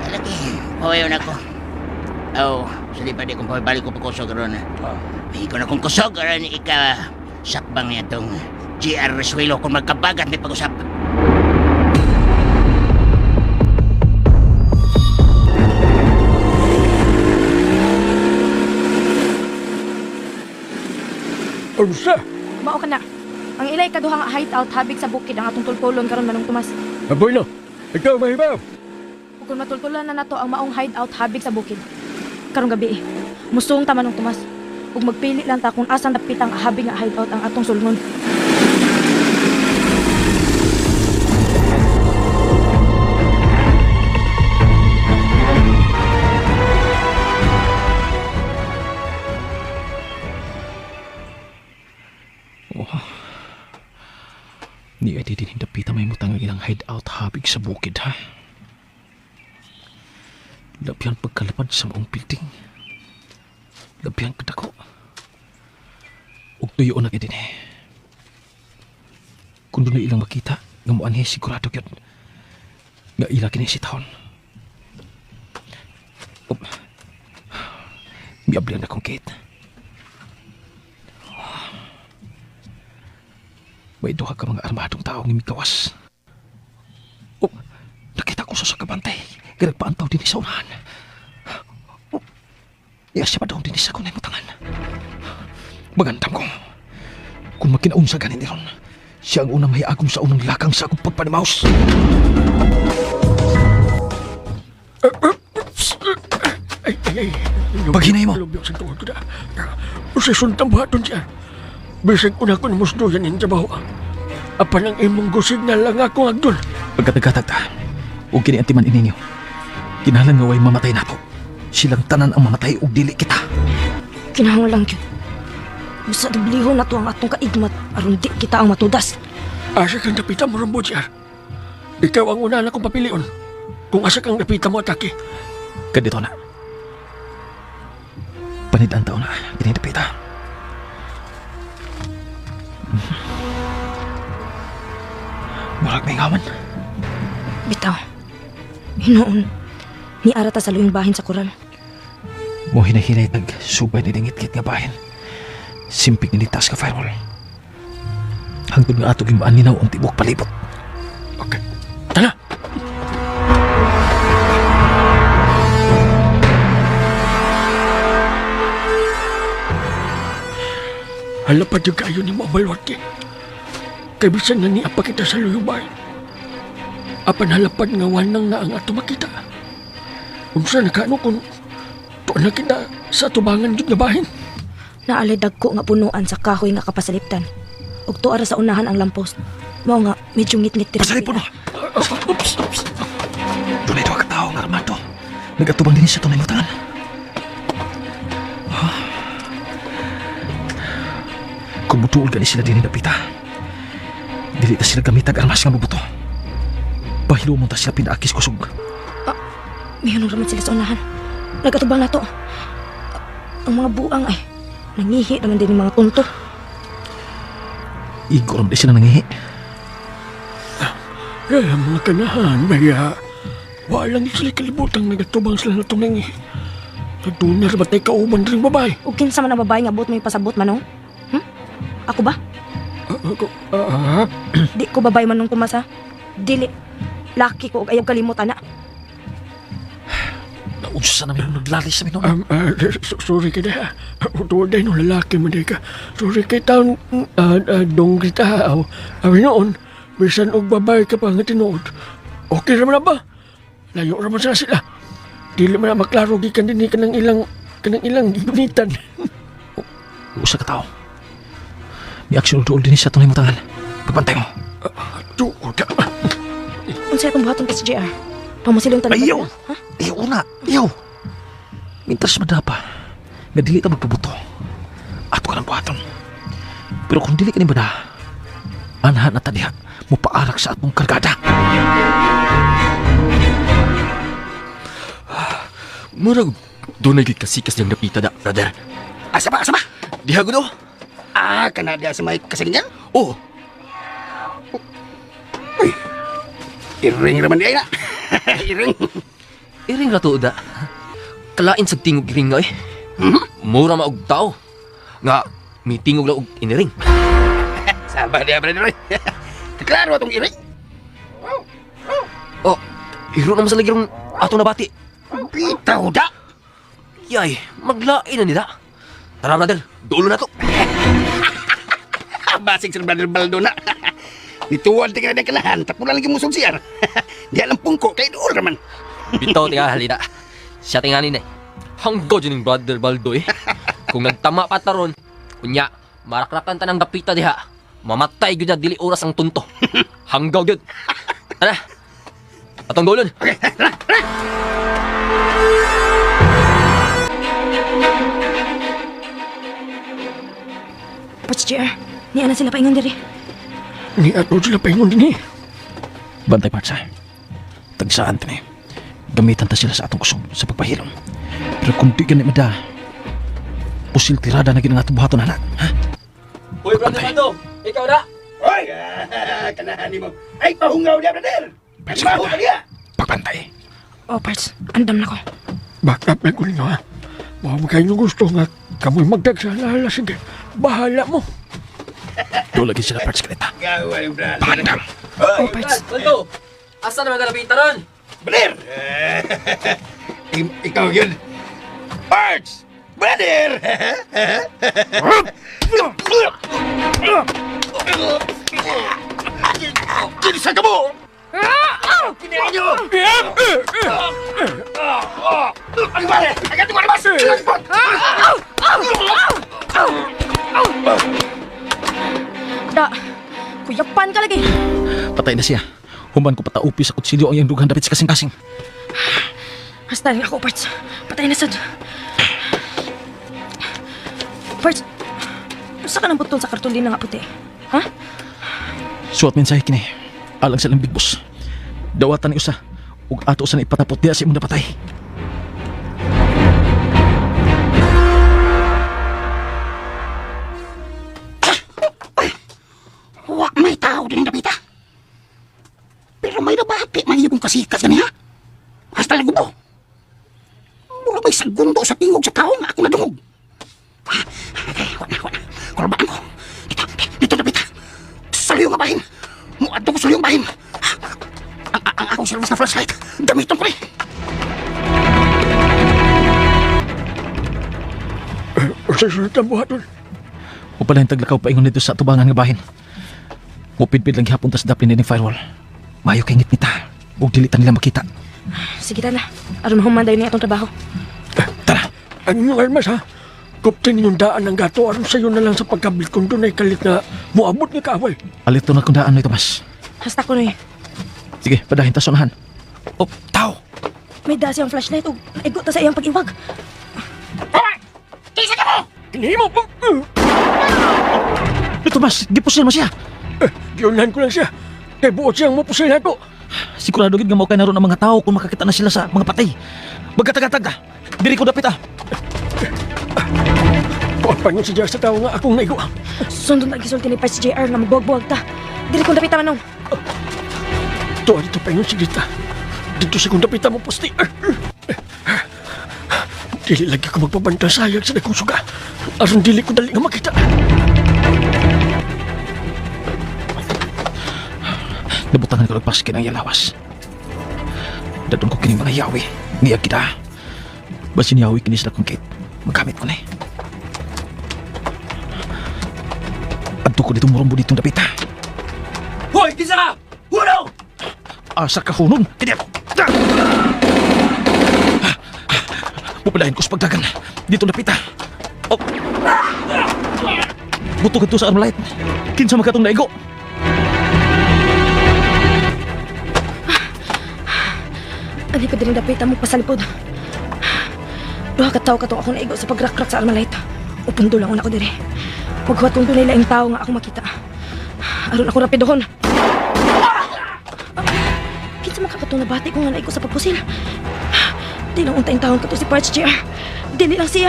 Lagi, huwayo na ko. Oh, sali pa di kung balik ko pa kusog ron. May ko na kung kusog ron ika sakbang niya itong GR Resuelo kung magkabagat may pag-usap. Unsa? Mao ka na. Ang ilay kaduhang hideout habig sa bukid ang atong tultulon karon Manong Tomas. Aboy no. Ikaw mahibaw. Ug kung matultulan na nato ang maong hideout habig sa bukid. Karong gabi musung ta Manong Tomas. Ug magpili lang ta kung asan dapit ang habig nga hideout ang atong sulngon. Ni ay din hindapita may mutang ang ilang hideout habig sa bukid, ha? Labihan pagkalapad sa maong building. Labihan kadako. Ug tuyo na din eh. Kung doon na ilang makita, nga mo anhe sigurado yun. Nga ila kini si taon. Miablihan akong Kate. May duha ka mga armadong tao ng mikawas. Nakita ko sa kabantay. Ganagpaantaw din sa unahan. Iya siya pa daw din sa kunay mutangan. Magandam ko. Kung magkinaunsa ganin ni Ron, siya ang unang may agom sa unang lakang sa akong pagpanimaos. Ay. Paghinay mo. Lubyo sa tungkol ko na. Usay suntang buhaton siya. Bisig una ko na musdo yan yung trabaho. Apa nang imong gusignal lang ako agdon. Pagkatagkatag ta, huwag kini antiman ininyo. Kinahalan nga way mamatay nato. Silang tanan ang mamatay ug dili kita. Kinahanglan gyud. Busa dubliho na to ang atong kaigmat aron di kita ang matudas. Asa kang napita mo ron, Bojar. Ikaw ang una na kong papilion. Kung asa kang napita mo atake. Kadito na. Panidaan taon na, kinidapita. Murag may ngawan. Bitaw. Hinoon. Ni arata sa luyong bahin sa koral. Mo hinahinay tag subay ni dingit-git nga bahin. Simpik ni litas ka firewall. Hangtod nga ato gimbaan ninaw ang tibok palibot. Okay. Tala! Halapad yung kayo ni Mabalwati. Kay bisan na ni apa kita sa luyubay. Apan halapad nga wanang na ang ato makita. Unsa na kano kung tuan na kita sa tubangan yun nga bahin. Naalay dagko nga punuan sa kahoy nga kapasaliptan. Ug tuara sa unahan ang lampos. Mao nga medyo ngit-ngit diri. Pasalip po no! Doon ito ang tao nga armado. Nagatubang din sa tunay mo tangan. Kung butuol gani sila din napita. Dili ta sila gamitag armas nga bubuto. Bahilo mo ta sila pinaakis kusog. Mayroon raman sila sa unahan. Nagatubang na to. Ang mga buang ay nangihi naman din yung mga tunto. Igoram din sila nangihi. Mga kanahan, baya. Walang sila kalibutang nagatubang sila na tumingi. Nadunar ba tayo kauban rin babae? Ug kinsa man ang babae nga buot may pasabot manong? Ako ba? Di ko babae manong Tomasa. Dili. Laki ko ug ayaw kalimutan na. Naunsa na may naglalis sa minun. Sorry ka na. Tuwag dahil nung lalaki mo ka. Sorry kay taon dong kita. Awi noon, bisan og babae ka pa nga tinuod. Okay naman na ba? Layo naman sana sila. Dili man na maklaro gikan din ka ng ilang gunitan. Usa ka tao. May aksyon utuol din sa tunay mo tangan. Pagpantay mo. Tuod ka. Unsay atong buhaton ka sa JR? Pamusilong talaga. Ayaw! Ha? Ayaw na! Ayaw! Mintas madapa. Nga dili ta magpabuto. Ato ka ng buhaton. Pero kung dili ka ni bada, anha na tadiha, mupaarak sa atong kargada. Murag, doon naging kasikas niyang napita da, brother. Asa ba? Diha ko do? Kana dia sa may kasalingan? Oh, Iring raman di ay na. Iring. Iring ra to da. Kalain sa tingog iring nga eh. Mura maog tao. Nga, may tingog lang og iniring. Sabar dia, brother. Klaro atong iring. Oh, iro naman sa lagirong ato na bati. Bitaw da. Yay, maglain na nila. Tara brother, dulo na to. Basig sa brother Baldo na. Nituwan tingnan na kalahan, tapo na lagi mo siyar. Di alam pungko, kay doon raman. Bitaw tinga halina. Siya tinganin eh. Hanggaw dyan yung brother Baldo eh. Kung nagtama pa taron, kunya, marakrakan ta ng dapita diha. Mamatay gyud na dili oras ang tunto. Hanggaw gyud. Tara. Atong dulon. Parts JR, niya na sila paingon diri. ni ato sila paingon din eh. Bantay Parts ha. Tagsaan ta ni. Gamitan ta sila sa atong kusog sa pagpahilom. Pero kung di ganit mada, pusil tirada na gid ang atong buhaton anak. Ha? Hoy brother Baldo, ikaw na. Hoy! Kanahan mo. Ay, pahungaw dia, brother. Mahu ka dia. Pagbantay. Oh, Parts, andam na ko. Back up na ko ninyo ha. Baka kayo gusto nga kamoy magdagsalala. Sige, bahala mo. Do lagi sila Parts kanita. Gaway, brother. Pangandam. Oh, Parts. Baldo, asa naman ka napita ron? Brother! Ikaw yun. Parts! Brother! Kinisa ka mo! Kinihan nyo! Ano ba? Agad mo naman! Da, kuyapan ka lagi. Patay na siya. Human ko pataupi sa kutsilyo ang iyang dugang dapit sa kasing-kasing. Hasta rin ako, Parts. Patay na sad. Parts, saan ka nang putol sa kartulina nga puti? Ha? Suot mensahe kini. Alang sa lang big boss. Dawatan ni usa. Ug ato sa ipatapot diya sa imong napatay. Wa may tao din napita. Pero may nabati may ibong kasikas ganiha. Hasta lang mo. Mula may segundo sa tingog sa tao nga ako nadungog. Wala. Kurbaan ko. Dito napita. Saliw nga bahin. Muadto ko saliw nga bahin. Ang akong service na flashlight. Gamiton ko rin. Sa sulit ang buhaton. O pala yung taglakaw paingon nito sa tubangan nga bahin. Mupidpid lang gihapon tas daplin ni firewall. Mayo kay ngit nita. Ug dili ta nila makita. Sige na. Aron mahuman dayon ni atong trabaho. Tara. Ang inyong almas ha. Kuptin ninyong daan ng gato aron sa'yo na lang sa pagkabil kung doon ay kalit na muabot ni kaaway. Alito na kundaan ni Tomas. Hasta ko na eh. Sige, padahin ta sunahan. Oh, tao. May da siyang flashlight ug naigot ta sa iyang pag-iwag. Kisa ka mo! Kinihimo po! Ni Tomas, gipusil mo siya. Giunahan ko lang siya. Kay buot siyang mapusil na to. Sigurado gid nga mao kay naroon ang mga tao kung makakita na sila sa mga patay. Magkatagatag ka. Diri ko dapit ah. Kuwapan yung sadya sa tao nga akong naigo. Sundon na gisulti ni Parts JR nga magbuwag-buwag ta. Dili ko dapita manong. Tuwa dito pa yung sigrita. Dito sa kong dapita mo posti. Dili lagi ko magpabantasayag sa dakong suga. Aron dili ko dali nga makita. Nabutangan ko nagpas kinang yalawas. Dadon ko kining mga yawi. Niyag kita. Basin yawi kini sila kong kate. Magamit ko na eh. Adto ko dito murumbo ditong dapita. Hoy, kisa ka! Huno! Asa ka hunong? Kanya! Pupalahin ko sa pagdagan. Dito dapita. Oh. Buto ka to sa armlight. Kinsa makatong naigo. Ali ka din dapita mo pasalipod. Duha ka tao ka to ako naigo sa pagrakrak sa Armalite. Upundo lang ako dire. Paghuwat kong tunay laing tao nga ako makita. Aron ako rapidohon. Kinsa man kakatong nabati ko nga naigo sa pagpusil. Di lang untayong taon ka to si Parts JR. Dili lang siya.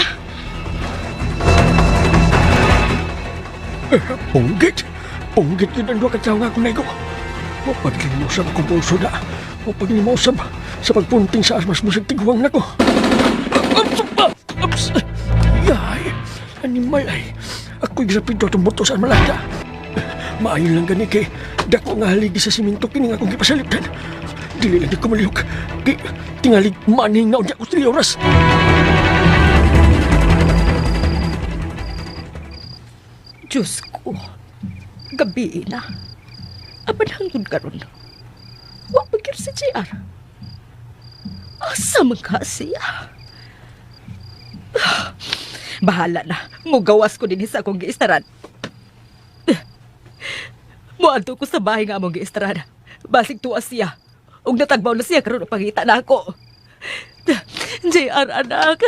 Punggit! Punggit yun ang duwa ka tao nga akong naigo. Mapaglimosab akong puso na. Mapaglimosab sa pagpunting sa armas musig tiguang na ko. Yay! Animal ay. Ako'y gisapinto itong buto sa Armalada. Maayon lang gani kay dako nga haligi sa siminto kini nga akong gipasaliptan. Dili lang di ko malihok. Kay tingalig maning na unya ko 3 oras. Diyos ko, gabi na. Apan hangtod karon. Wa pagkir si JR. Asa man ka siya? Bahala na. Mugawas ko din sa akong giistaran. Muadto ko sa bahay nga among giistaran. Basig tuwa siya. Ug natagbaw na siya karon pangita na ako. JR anak.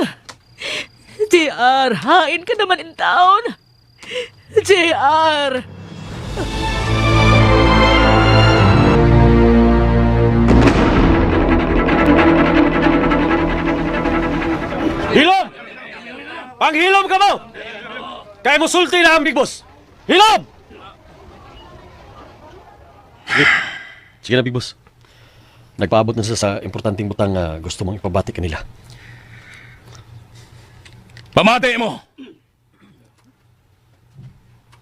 JR, hain ka naman in town. JR. Hilom! Panghilom ka mo! Kaya mo sulti na ang Big Boss! Hilom! Sige na, Big Boss. Nagpaabot na sila sa importanteng butang nga gusto mong ipabati kanila. Pamati mo!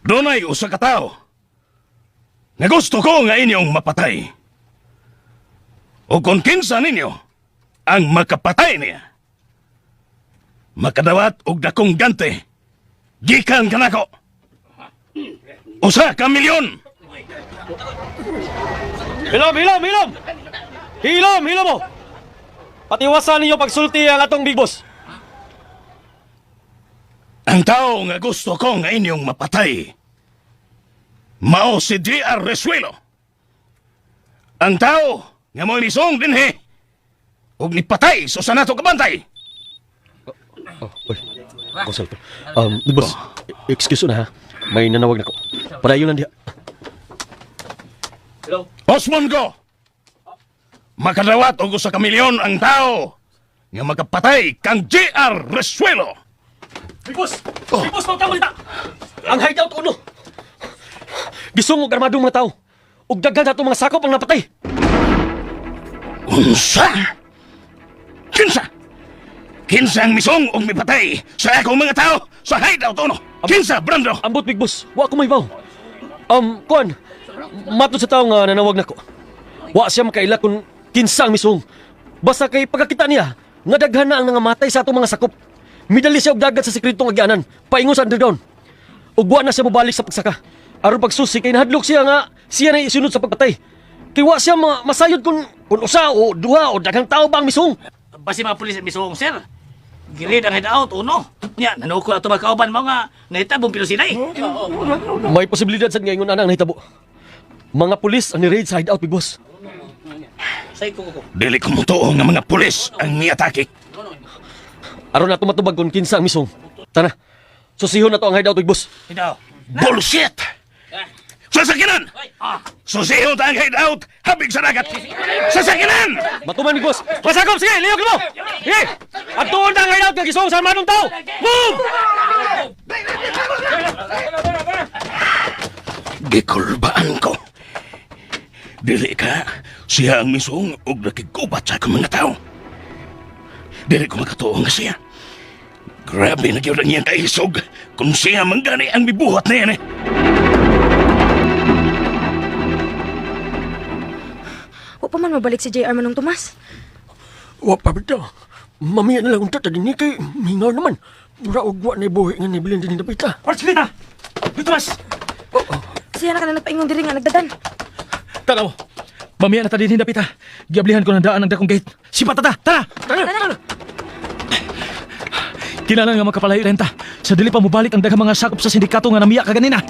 Doon ay usa ka tao na gusto ko nga inyong mapatay. O kung kinsa ninyo ang makapatay niya, makadawat og dakong gante, gikan ka nako. Usa ka milyon! Hilom! Hilom! Hilom! Hilom! Hilom mo! Patiwasan ninyo pagsulti ang atong Big Boss. Ang tao nga gusto ko nga inyong mapatay, mao si JR Resuelo. Ang tao nga mo inisong dinhi ug nipatay so sa nato kabantay. Oy, Gonzalo. Big Boss, excuse na ha. May nanawag na ko. Padayon lang diha. Osmond ko! Makadawat og usa ka milyon ang tao nga makapatay kang JR Resuelo. Big Boss! Big Boss, magtamo nita! Ang hideout uno! Gisungog armadong mga tao. Ug daghan ato mga sakop ang napatay. Unsa? Kinsa? Kinsa ang misong og mipatay sa akong mga tao sa hideout uno? Kinsa, Brando? Ambot, Big Boss. Wa ko may baw. Kuan. Matod sa tao nga nanawag na ko. Wa siya makaila kung kinsa ang misong. Basta kay pagkakita niya, nga daghan na ang nangamatay sa atong mga sakop. Midali siya og dagat sa sekretong agyanan, paingon sa underground. Ug wa na siya mobalik sa pagsaka. Aron pagsusi kay nahadlok siya nga siya na isunod sa pagpatay. Kay wa siya masayod kung usa o duha o daghang tao ba ang misong. Basi mga pulis at misong, sir. Girid ang hideout, uno. Nya, nanukol ato magkauban mga nahitabong pilusinay. May posibilidad sa ngayon anang nahitabo. Mga pulis ang ni-raid sa hideout, Big Boss. Dili ko mutuo nga mga pulis ang niatake. Aron na tumatubag kung kinsa ang misong. Tara, susihon na to ang hideout, Big Boss. Hideout. Bullshit! Sasakinan! Susihon ta ang hideout, habig sa dagat! Sasakinan! Matuman, Big Boss. Pasakop! Sige! Liyok mo! Sige! At tuon na ang hideout nga gisong sa armadong tao! Move! Gikulbaan ko. Dili ka, siya ang misong og nakigubat sa akong mga tao. Dili ko makatuo nga siya. Grabe na gyud ang iyang kaisog kung siya manggani ang mibuhat na yan eh. Wa pa man mabalik si JR Manong Tomas. Wa pa bitaw. Mamiya na lang unta tadi ni kay mingaw naman. Mura og wa na buhi nga nibilin din dapita. Parcilita! Bitumas! Siya na ka na nagpaingong diri nga nagdadan. Tanaw. Mamiya na ta din hindapita. Giablihan ko ng daan ng dakong gate. Sipa tata! Tara! Tara! Kinahanglan nga makapalayo renta. Sa dili pa mobalik ang daghang mga sakop sa sindikato nga namiya kaganina.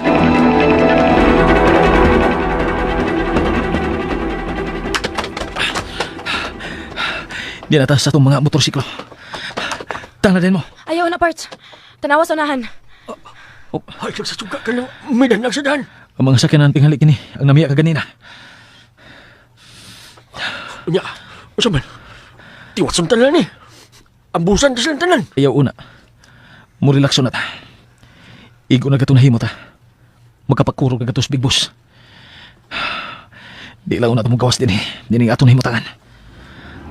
Di na ta sa itong mga motorsiklo. Tanga din mo. Ayaw na, Parts. Tanawas unahan. Ay, nagsasuga ka ng midan ng sadahan. Ang mga sakyanan tinghali kini, ang namiya ka ganina. Unya, usa man. Tiwatson tanan ni. Ambusan ta silang tanan. Ayaw una. Murelakso na ta. Igo na gatong nahimo ta. Magkapakuro ka gatos Big Boss. Di lang una itong gawas din eh. Dining ato nahimutangan.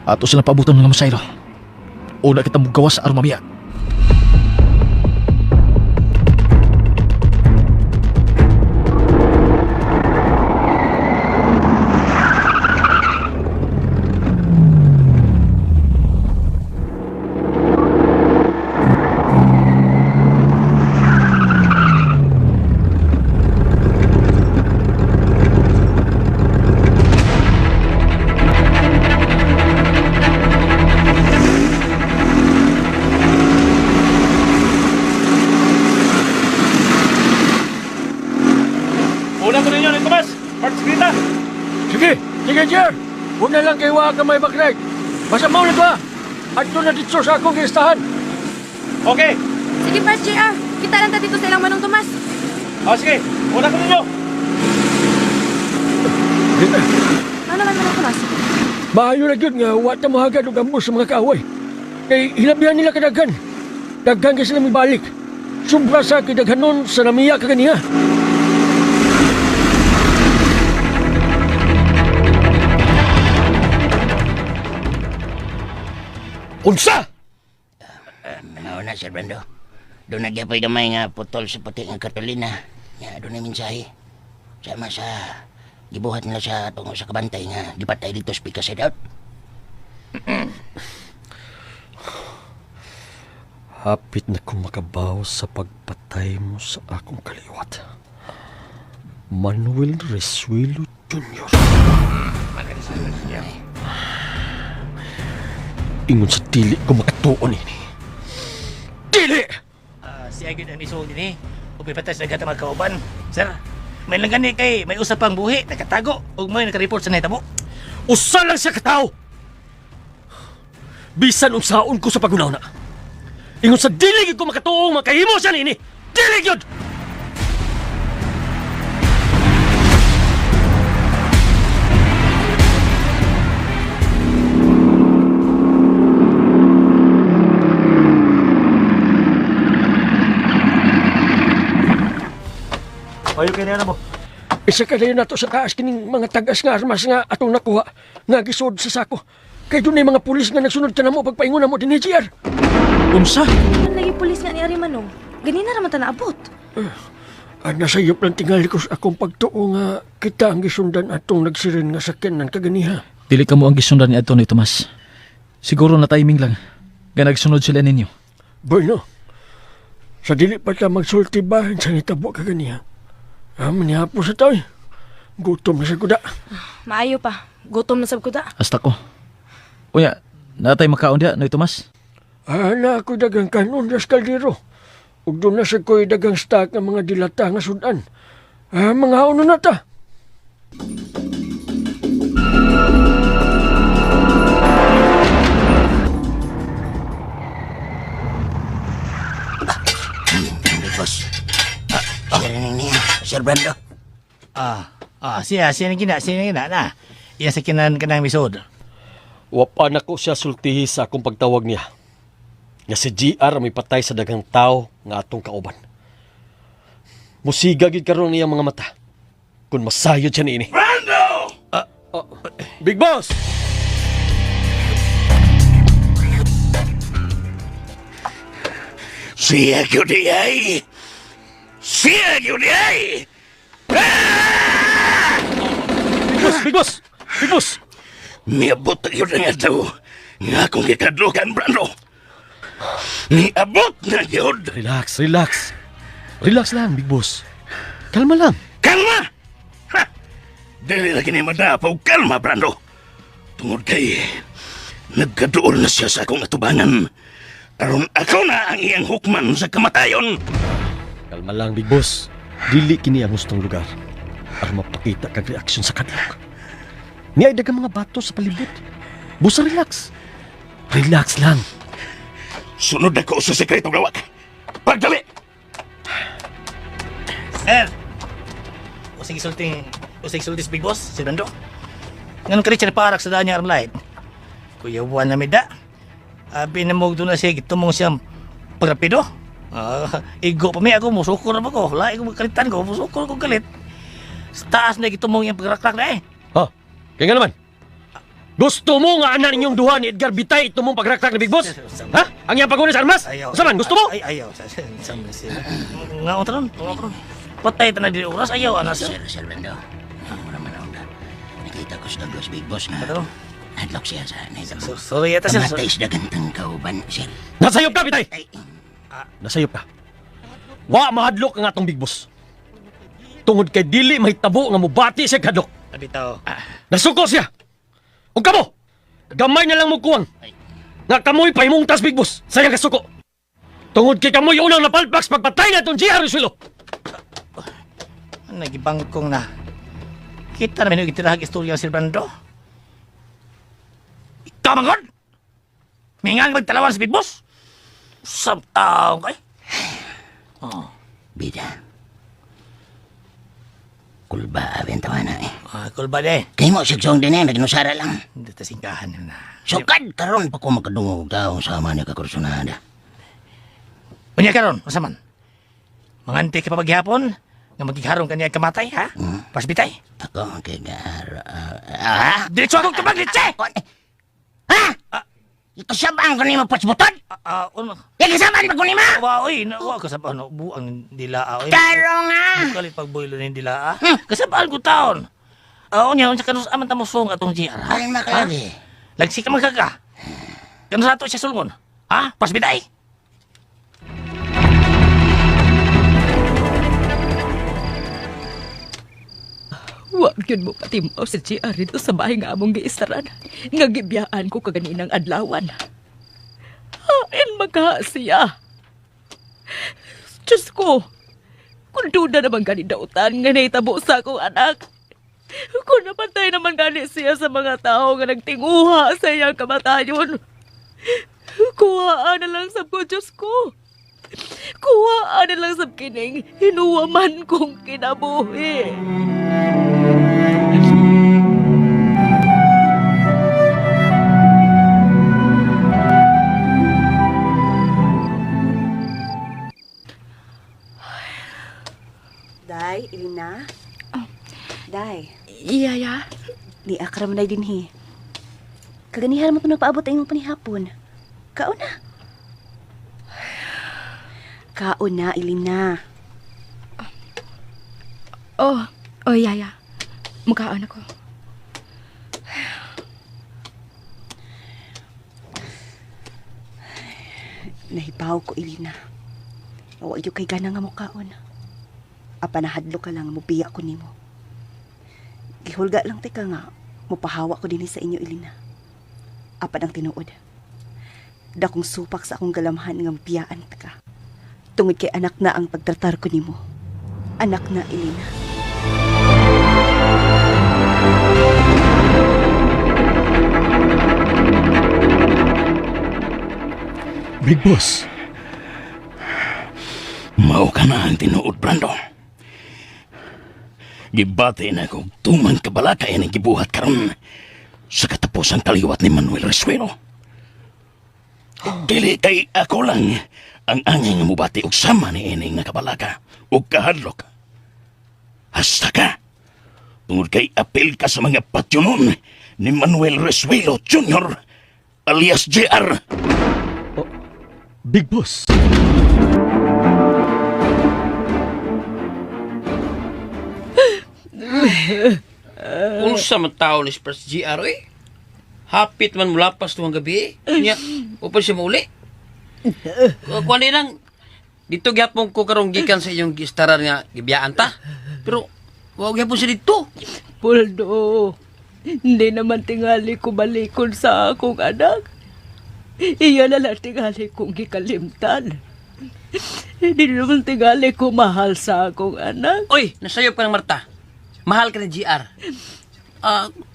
Ato silang paabutan ng masayro. Una kita gawas aron mamiya. Una ko ninyo, Nito Mas! Parts kita! Sige, sige, Jer. Huwag na lang kayo ka may mag-ride. Basta mo na to ha. At doon na dito sa akong listahan. Okay! Sige, Parts JR. Kita lang ta dito sa ilang Manong Tomas. Sige! Una ko ninyo! Ano naman Manong Tomas? Maayo na yun nga, wata mo hagad o gambos sa mga kaaway. Kay hinabihan nila kadaghan. Daghan ka sila may balik. Sumbra sa kidaghanon sa namiya ka ganiha. Unsa? Manaw na, Sir Brando. Doon nagyapoy gamay nga putol sa puti nga Carolina. Nga, doon na mensahe. Sama sa gibuhat nila sa tungo sa kabantay nga gipatay dito sa Picasso out. Hapit na kong makabaw sa pagpatay mo sa akong kaliwat. Manuel Resuelo Jr. Ingon sa dili ko makatuon ini. Dili! Si Agid ang iso din eh. Upipatas na gata mga kauban. Sir, may lang gani kay may usapang buhi, nakatago, ug may naka-report sa nahitabo. Usa lang siya katao! Bisan unsaon ko sa pagunaw na. Ingon sa dili gid ko makatuong makahimo siya nini. Dili gyud! Ayo kay na mo. Isa ka na to sa taas kining mga tagas nga armas nga atong nakuha nga gisod sa sako. Kay doon ay mga pulis nga nagsunod ka na mo pagpaingon na mo din ni JR. Unsa? Ang lagi pulis nga ni Ari Manong. Ganina raman ta naabot. Nasayop lang tingali ko sa akong pagtuo nga kita ang gisundan atong nagsirin nga sakyanan kaganiha. Dili ka mo ang gisundan ni Ato ni Tomas. Siguro na timing lang. Nga nagsunod sila ninyo. Bueno, sa dili pa ta magsulti bahin sa nitabo kaganiha. Manihapo sa tao eh. Gutom na sa kuda. Maayo pa. Gutom na sab ko da. Hasta ko. Unya, natay makaon dia, Noy Tomas? Na ako dagang kanon sa kaldero. Ug doon na sa ko'y dagang stock ng mga dilata nga sudan. Mga ano na ta. Boss. Sir Brando. Siya na na. Iya sa kinan kanang misod. Wapan ako siya sultihi sa akong pagtawag niya. Nga si GR may patay sa daghang tao nga atong kauban. Musiga gid karon niyang mga mata. Kung masayod siya niini. Brando! Big Boss! Siya yun ay! Siya yun ay! Big Boss! Big Boss! Miabot na yun nga daw. Nga akong ikadlukan, Brando. Miabot na yun. Relax, relax. Relax lang, Big Boss. Kalma lang. Kalma! Ha! Dili na kini madapaw. Kalma, Brando. Tungod kay nagkaduol na siya sa akong atubangan. Aron ako na ang iyang hukman sa kamatayon. Kalma lang, Big Boss. Dili kini ang gustong lugar para mapakita kag reaksyon sa kadlok. Ni ay dagang mga bato sa palibot. Busa relax. Relax lang. Sunod ako sa sekretong lawak. Pagdali! Sir! Usig sultis Big Boss, si Brando. Ngayon ka rin siya parak sa daan niya Armlight. Kuya buwan na mida. Abi na mo doon na siya, gitumong siyang pagrapido. Igo pa may ako, musukor na ako. Lai ko magkalitan ko, musukor ko galit. Sa taas na gitumong yung pagrakrak na eh. Ha? Kaya nga naman. Gusto mo nga anak ninyong duha ni Edgar Bitay ito mong pagrakrak na Big Boss? Ha? Ang iyang pagkunin sa armas? Saman, gusto mo? Ayaw. Nga otron. Patay ta na di oras, ayaw anas. Sir Brando, ang naman ako na. Nakita ko sa Douglas Big Boss nga. Ano? Hadlok siya sa nito. Sorry yata sir. Kamatay sa gantang kauban, sir. Nasayop ka, Bitay! Ay, Nasayop ka. Wa mahadlok ang atong Big Boss. Tungod kay dili mahitabo nga mubati siya kadlok. Abitaw. Nasuko siya! O kamo! Gamay na lang mo kuwang. Nga kamoy pa imong tas Big Boss. Sayang kasuko. Tungod kay kamoy unang napalpax pagpatay na itong GR Suelo. Nagibangkong na. Kita namin yung itirahag istorya si Brando. Ikaw mangon! Mingang magtalawan sa Big Boss? Usap tao kay. bida. Kulba, bentawa na eh. Kulba de. Kaya mo, sigsong din eh, naginusara lang. Hindi ta singkahan na. Sukad, karon pa ko makadungog taong sama niya kakursunada. Unya karon, masaman. Mangante ka pa paghihapon, nga magkiharong kaniya kamatay, ha? Pasbitay. Ako, kay garo... Diretso akong kabaglit, Ha? Ikasabaan ko ni mo patsbuton? Ikasabaan pa ko ni mo? Oy, nawa kasabaan no buang dilaa. Karo nga! Kalit pagboylo ni dilaa. Kasabaan ko taon. Unya, unsa kanus aman ta mo song atong GR, ha? Ay, makalagi. Lagsi ka magkaga. Kanus ato siya sulngon. Ha? Pasbitay. Wag yun mo patimaw sa GR dito sa bahay nga among giistaran. Nga gibiyaan ko kaganinang adlawan. Hain magka siya. Diyos ko, kung duda naman gani dautan nga naitabo sa akong anak. Kung napatay naman gani siya sa mga tao nga nagtinguha sa iyang kamatayon. Kuhaan na lang sa ko, Diyos ko. Kuhaan na lang sa kining hinuwaman kong kinabuhi. Day, Ilina? Day, Iyaya? ni akram na din hi. Kaganihan mo pa nagpaabot ay mo panihapon. Kauna. Kauna, Ilina. Oh, Yaya. Mukhaan ako. Nahibaw ko, Ilina. Huwag yung kay gana nga mukaon. Apa nahadlo ka lang, mubiya ko nimo. Gihulga lang tika nga, mupahawa ko din sa inyo, Ilina. Apa ang tinuod. Dakong supak sa akong galamhan nga mubiyaan ka. Tungod kay anak na ang pagtratar ko nimo. Anak na, Ilina. Big Boss. Mao ka na ang tinuod, Brando. Gibati na kong tumang kabalaka yan ang gibuhat karon sa katapos ang kaliwat ni Manuel Resuelo. Dili kay ako lang ang angay nga mubati og sama ni ining nga kabalaka ug kahadlok. Hasta ka. Tungod kay apel ka sa mga patyonon ni Manuel Resuelo Jr. alias JR. Big Boss. Unsa man tao ni Spurs GR eh? Hapit man mulapas tuwang gabi. Nya, upan siya mauli. Kuan din lang. Dito gyapon ko karong gikan sa iyong gistaran nga gibiyaan ta. Pero wag gyapon siya dito. Puldo, hindi naman tingali ko balikon sa akong anak. Iyan na lang tingali kong gikalimtan. Hindi naman tingali ko mahal sa akong anak. Oy, nasayop ka ng Marta. Mahal ka ng GR.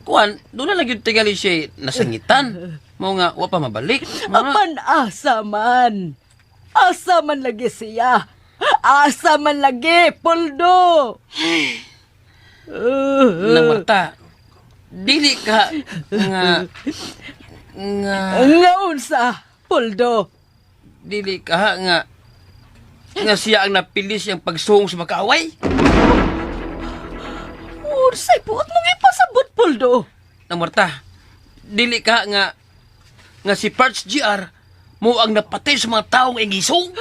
Kuan, doon na lang yung tigali siya nasangitan. Mao nga wa pa mabalik. Apan asa man. Asa man lagi siya. Asa man lagi, Poldo. Nang Marta. Dili ka nga Nga unsa, Poldo. dili ka nga siya ang napilis ang pagsuong sa makaaway. Ursay puot mong ipasabot, Poldo. Nang Marta. Dili ka nga si Parts GR mo ang napatay sa mga taong ingisong.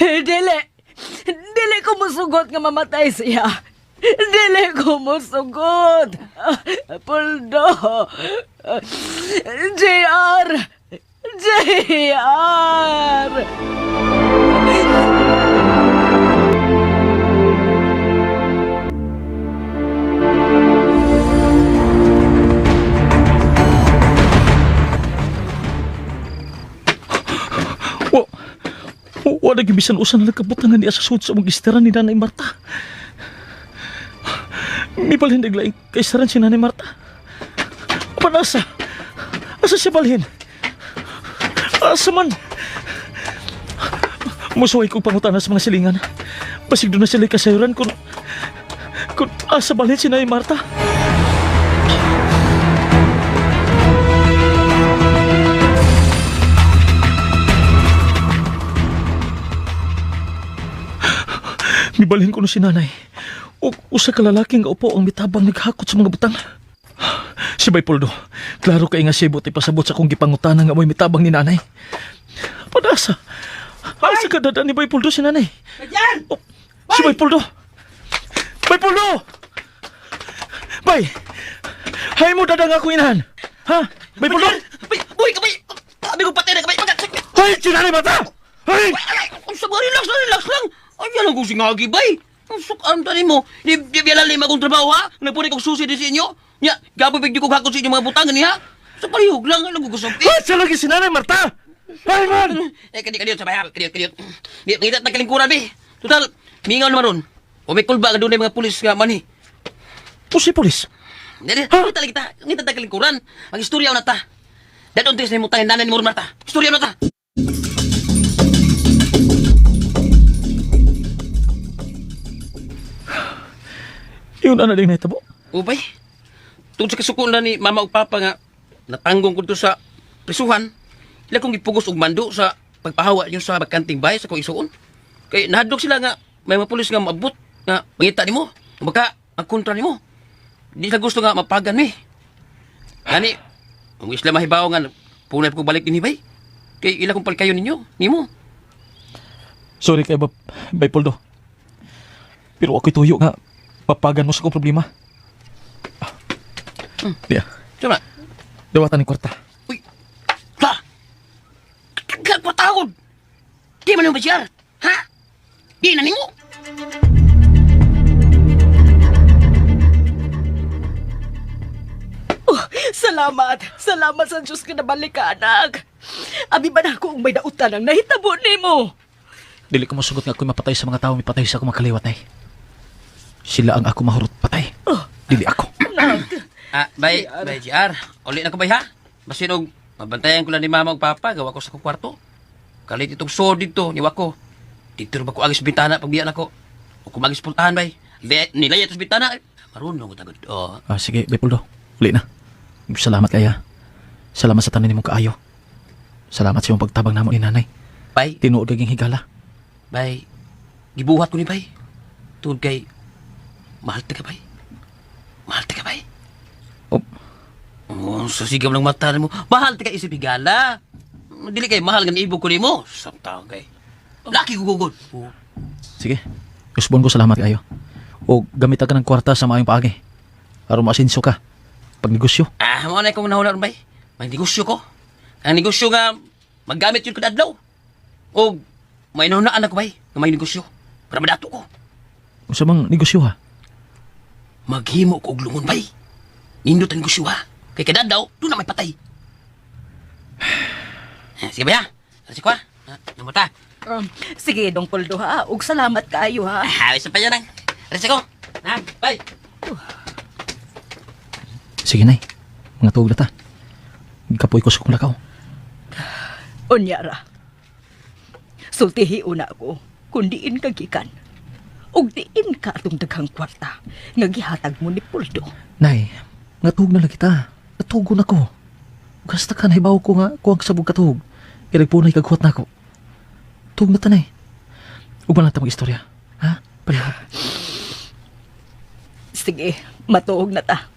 Dili. Dili ko musugot nga mamatay siya. Dili ko musugot. Poldo. JR. JR. Wala gibisan usan na nagkabutangan di asasud sa mong istaran ni Nanay Marta. May balhin naglaing kaistaran si Nanay Marta. Panasa? Asa siya balhin? Asa man? Musuhay kong pangutana sa mga silingan. Basig doon na sila kasayuran kung asa balhin si Nanay Marta. Mibalhin ko no si nanay. O usa ka lalaking nga upo ang mitabang naghakot sa mga butang. Si Bay Poldo, klaro kay nga sibot ipasabot sa kong gipangutana nga mo'y mitabang ni nanay. Padasa. Asa ka dada ni Bay Poldo si nanay? O, si Bay Poldo. Bay Poldo! Bay! Hay mo dadang ako inahan. Ha? Bay Poldo? Uy, kabay! Abi ko patay na kabay! Hay! Si Nanay Marta! Hay! Relax lang! Ay, yan ang kong singagi, bay! Ang sukaan tani mo! Di bialalim akong trabaho, ha? Nagpuni kong susi din sa inyo! Nya, gapapig di ko hakot sa inyo mga butangan niya! Sa palihog lang, alam ko gusto. Hay! Siya lagi si Nanay Marta! Hay man! Kadiyot, sabay, kadiyot. Ngita na kalingkuran, be! Total, mingaw naman ron. O may kulba ka doon mga pulis nga man, O si polis? Ngita na kalingkuran. Ang istorya na ta. Dadon tis na yung mutangin nanay ni Murmar ta. Istorya na ta. Yun ana ding nahitabo. Ubay, tungkol sa kasukon na ni mama ug papa nga natanggong ko to sa prisuhan, ila kong gipugos og mando sa pagpahawa niyo sa bakanting bahay sa kong isuon. Kay nahadlok sila nga may mga pulis nga maabot nga mangita nimo, baka ang kontra nimo. Di sa gusto nga mapagan mi. Ani, kung isla mahibaw nga punay ko balik dinhi bay. Kay ila kong palikayon nimo. Sorry kay Bay Poldo. Pero ako'y tuyo nga papagan mo sa kong problema. Diya. Suma. Dawatan ni kwarta. Ha? Kagpatawad! Di man yung basyar? Ha? Di na nimo? Salamat. Salamat sa Diyos ka nabalik ka, anak. Abi ba na ako may dautan ang nahitabo ni mo? Dili ko masugot nga ako'y mapatay sa mga tao mipatay sa akong makaliwat ay. Sila ang ako mahurot patay. Dili ako. Bay GR. Uli na ko bay ha? Basin og mabantayan ko lang ni mama ug papa, gawa ko sa kong kwarto. Kalit itong sword dito, niwa ko. Dito ba ko agis bintana pag biyan ako? O kung agis puntahan bay. Nilay ito sa bintana. Marunong ko tagod. Oh. Sige, Bay Poldo. Uli na. Salamat kaya. Salamat sa tanan nimong kaayo. Salamat sa iyong pagtabang namo ni nanay. Bay. Tinuod naging higala. Bay. Gibuhat ko ni bay. Tungod kay mahal ta ka bay. Mahal ta ka bay. Oh, sa sigam ng mata mo. Mahal ta ka isip higala. Dili kay mahal nga ibog ko nimo. Samtang kay. Laki gugugod. Sige. Usbon ko salamat kayo. O gamitan ka ng kwarta sa maayong paagi. Aron maasinso ka. Pagnegosyo. Mo na kung nahuna ron bay. May negosyo ko. Ang negosyo nga maggamit yun ko adlaw. O may nahunaan ako bay. Nga may negosyo. Para madato ko. Unsa mang negosyo ha? Maghimo ko og lungon bay. Nindot ang negosyo ha. Kay kada daw, doon na may patay. Sige ba ya? Kasi ko ha? Namuta. Sige, Dong Poldo ha. Ug salamat kaayo ha. Isa pa yan ang. Kasi ko. Ha? Bay. Sige, Nay. Mga tuog na ta. Kapoy ko sa kong lakaw. Onyara. Sultihi una ko, kung diin kagikan. Og diin ka atong daghang kwarta nga gihatag mo ni Puldo. Nay, nga tuog na lang kita. Natugon ako. Gasta ka, nahibaw ko nga kuwag sabog katuog. Kaya nagpunay kagkuhat na ako. Tuog na ta, Nay. Huwag man lang mag-istorya. Ha? Palihog. Sige, matuog na ta.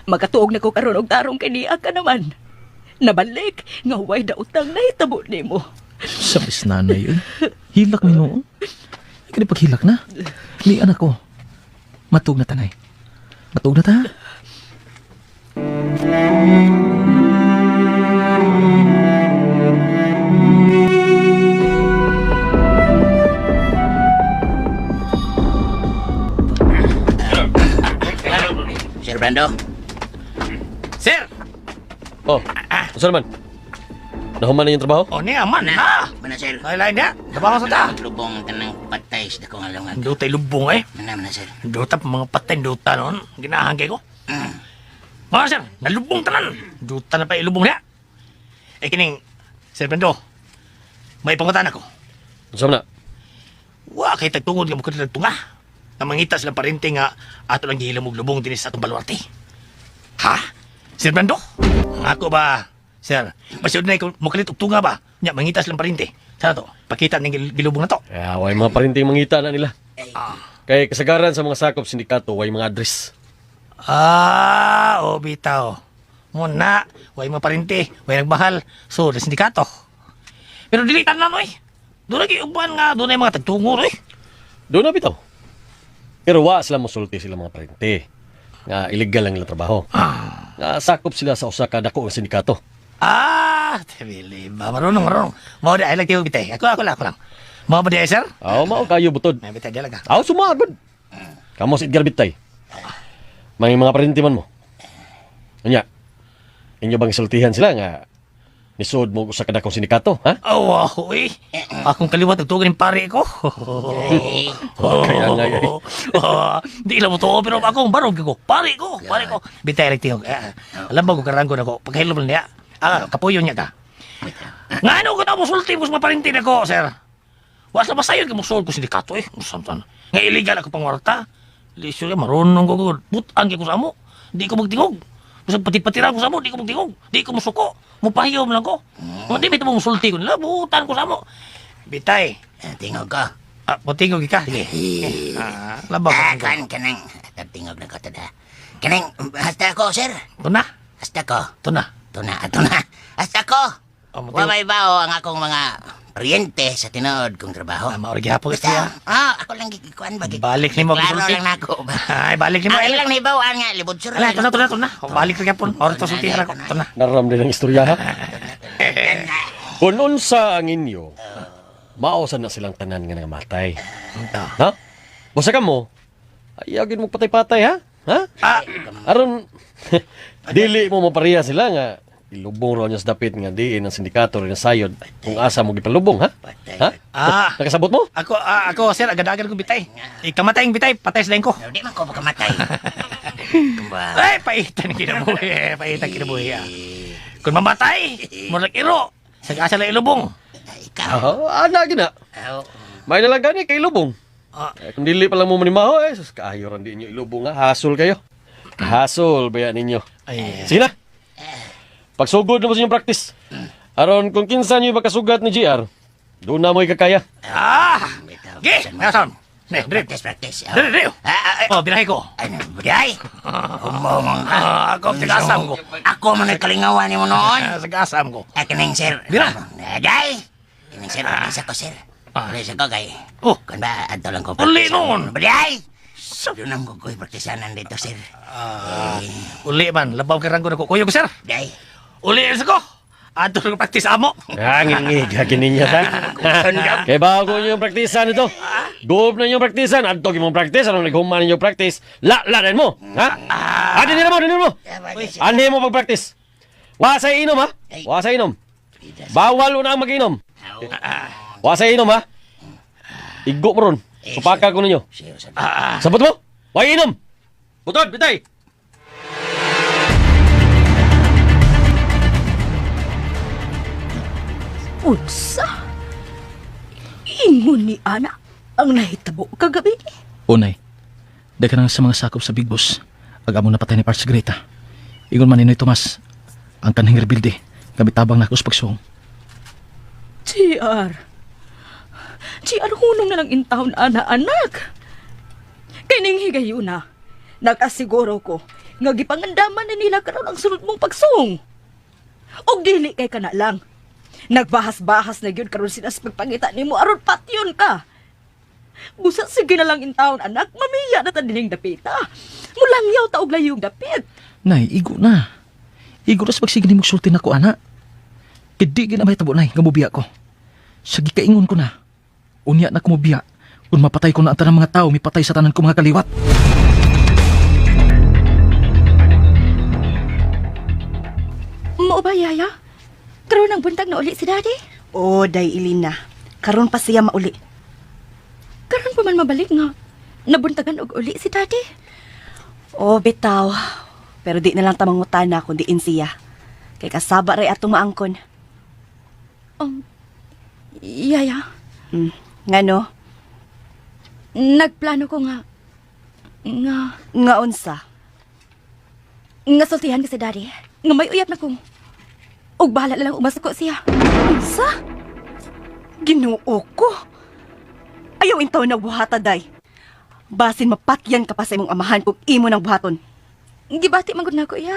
Magatuog na ko karon og tarong kay niya ka naman. Nabalik nga way da utang na hitabo nimo. Sabis nanay yun. Hilak mi noon. Kaya paghilak na. Ni anak ko. Matug na tanay. Matug na ta. Sir Brando. Sir! Oh, asa naman? Nahuman na yung trabaho? O niya, man na! Mana sir? Lain niya, trabaho sa ta. Lubong tanang patay sa dakong alangan. Dutay lubong eh. Mana sir? Duta pa mga patay, duta noon. Ginahangkay ko. Mga sir, nalubong tanan. Duta na pa ilubong niya. Eh kining, Sir Brando, may pangutan ako. Asa na? Wa kay tagtungod nga mo kanila tunga. Nga mangita silang parente nga ato lang gihilamog lubong dinis sa atong baluarte. Ha? Sir Brando? Ako ba, sir? Masyod na ikaw mo kalit og tunga ba? Nya mangita silang parente. Sana to? Pakita ng gilubong na to. Kaya way mga parinting mangita na nila. Kay kasagaran sa mga sakop sindikato, way mga address. O bitaw. Muna, way maparente, way nagbahal. So, na sindikato. Pero dilitan na no eh. Doon lagi uban nga, doon ay mga tagtungo eh. Doon na bitaw. Pero wa sila mosulti sila mga parente. Nga illegal lang nila trabaho. Nga sakop sila sa usa ka dako nga sindikato. Tabili ba? Marunong. Mau di ay lang tiyo bitay. Ako lang. Mau ba di ay, sir? Mao kayo butod. May bitay di lang ka. Sumagod. Kamo si Edgar Bitay. May mga parente man mo. Anya, inyo bang isultihan sila nga nisod mo sa kadakong sindikato, ha? Uy. Akong kaliwat, nagtugan yung pare ko. Kaya nga yan. Di lang mo to, pero akong barog ko. Pare ko. Bitay lang tiyo. Alam ba ko karanggo na ko. Pagkahilo mo niya. Kapuyo niya ka. Nga ano ko na musulti mo sa maparintin ako, sir? Wasa ba sa'yo ka musul ko sindikato eh? Musamsan. Nga illegal ako pang warta. Lisyo ka, marunong ko. Butan ko sa mo. Di ko magtingog. Basta pati-patira ko sa mo, di ko magtingog. Di ko musuko. Mupahiyom lang ko. Hindi may ito musulti ko nila. Butan ko sa mo. Bitay. Tingog ka. Tingog ka. Sige. Labag ko. Kanang. Tingog na ko tada. Kanang, hasta ko, sir. Tuna. Hasta ko. Tuna. Hasta ko. Wamay bao ang akong mga oriente sa tinood kong trabaho. Maurag hapon Basta, ako lang gikuan ba? Balik ni mo. Klaro lang na ako ba? Ay, balik ni mo. Ay, lang ni bawaan nga, libod sur. Ala, tuna. Balik rin hapon. Oras to sultihan ako. Tuna. Naram din ang istorya, ha? Kung unsa ang inyo, maosan na silang tanan nga nangamatay. Ha? Basta ka mo, ayagin mo patay-patay, ha? Ha? Aron, dili mo mapariya sila nga ilubong ro niya sa dapit nga diin ang sindikato rin sayod kung asa mo gipalubong, ha? Ha? Nakasabot mo? Ako, sir, agad-agad ko bitay. Ikamatay ang bitay, patay sa ko. Di man ko makamatay. Ay, paitan kinabuhi. Kung mamatay, murag iro. Sag-asa lang ilubong. Ana gina. May nalaga ni kay ilubong. Kung dili pa lang mo manimaho, sus, kaayo ran di inyo ilubong, ha? Hasol kayo. Hasol, bayan ninyo. Sige na. Pagsugod na mo sa inyong practice. Aron kung kinsa nyo makasugat ni GR, doon na mo ikakaya. Okay, nasan? Practice. Dili. Binahe ko. Ano, buday? Ako, sagasam ko. Ako man nagkalingawan ni mo noon. Sagasam ko. Kining sir. Bira. Buday? Kining sir, isa ko sir. Isa ko kay. Kung ba, adto lang ko. Uli noon. Buday! Doon ang kukoy praktisanan dito, sir. Uli man, labaw kay ranggo na ko. Kuya ko, sir. Buday. Uli sa ko. Ato na practice amo. Ngingig, hakin ninyo, ha? Kaya bago nyo yung praktisan ito. Goob na nyo praktisan. Adto yung practice. Anong naghuman ninyo practice? Laden mo, ha? Dinira mo. Anhin mo pag-practice. Wasay inom, ha? Wasay inom. Bawal na ang mag-inom. Wasay inom, ha? Igo mo ron. Supaka ko ninyo. Sabot mo? Way inom. Butod, bitay. Unsa? Ingon ni Ana ang nahitabo kagabi. Unay, dagan sa mga sakop sa Big Boss. Agamo napatay ni Parts Greta. Ingon man ni Tomas, ang kanhing rebilde, gamit tabang na pagsong. JR, hunong na lang intawon, Ana, anak. Kay ning higayon na, nag-asiguro ko, nga gipangandaman na nila karon ang sunod mong pagsung. Og dili kay kana lang. Nagbahas-bahas na gyud karon sila sa pagpangita nimo aron patyon ka. Busa sige na lang intawon, anak, mamiya na ta dining dapita. Mulangyaw ta og layong dapit. Nay, igo na. Igo na sa pagsige ni sulti na ko, ana. Kidi gina may tabo, nay, nga mubiya ko. Sa gikaingon ko na. Unya na ko mubiya. Kung mapatay ko na ang tanang mga tao, may patay sa tanan ko mga kaliwat. Mo ba, Yaya? Karoon ng buntag na uli si Daddy? Oo, Day Ilina. Karon pa siya mauli. Karoon pa man mabalik nga. Nabuntagan og uli si Daddy? Oo, bitaw. Pero di na lang tamangutan na kundi siya. Kay kasaba ray atong maangkon. Yaya? Ngano? Nagplano ko nga. Nga unsa? Nga sultihan ka si Daddy. Nga may uyap na ko. Og bahala na lang umasuko siya. Unsa? Ginoo ko. Ayaw intaw na buhata, Day. Basin mapatyan ka pa sa imong amahan kung imo ng buhaton. Gibati man gud nako iya.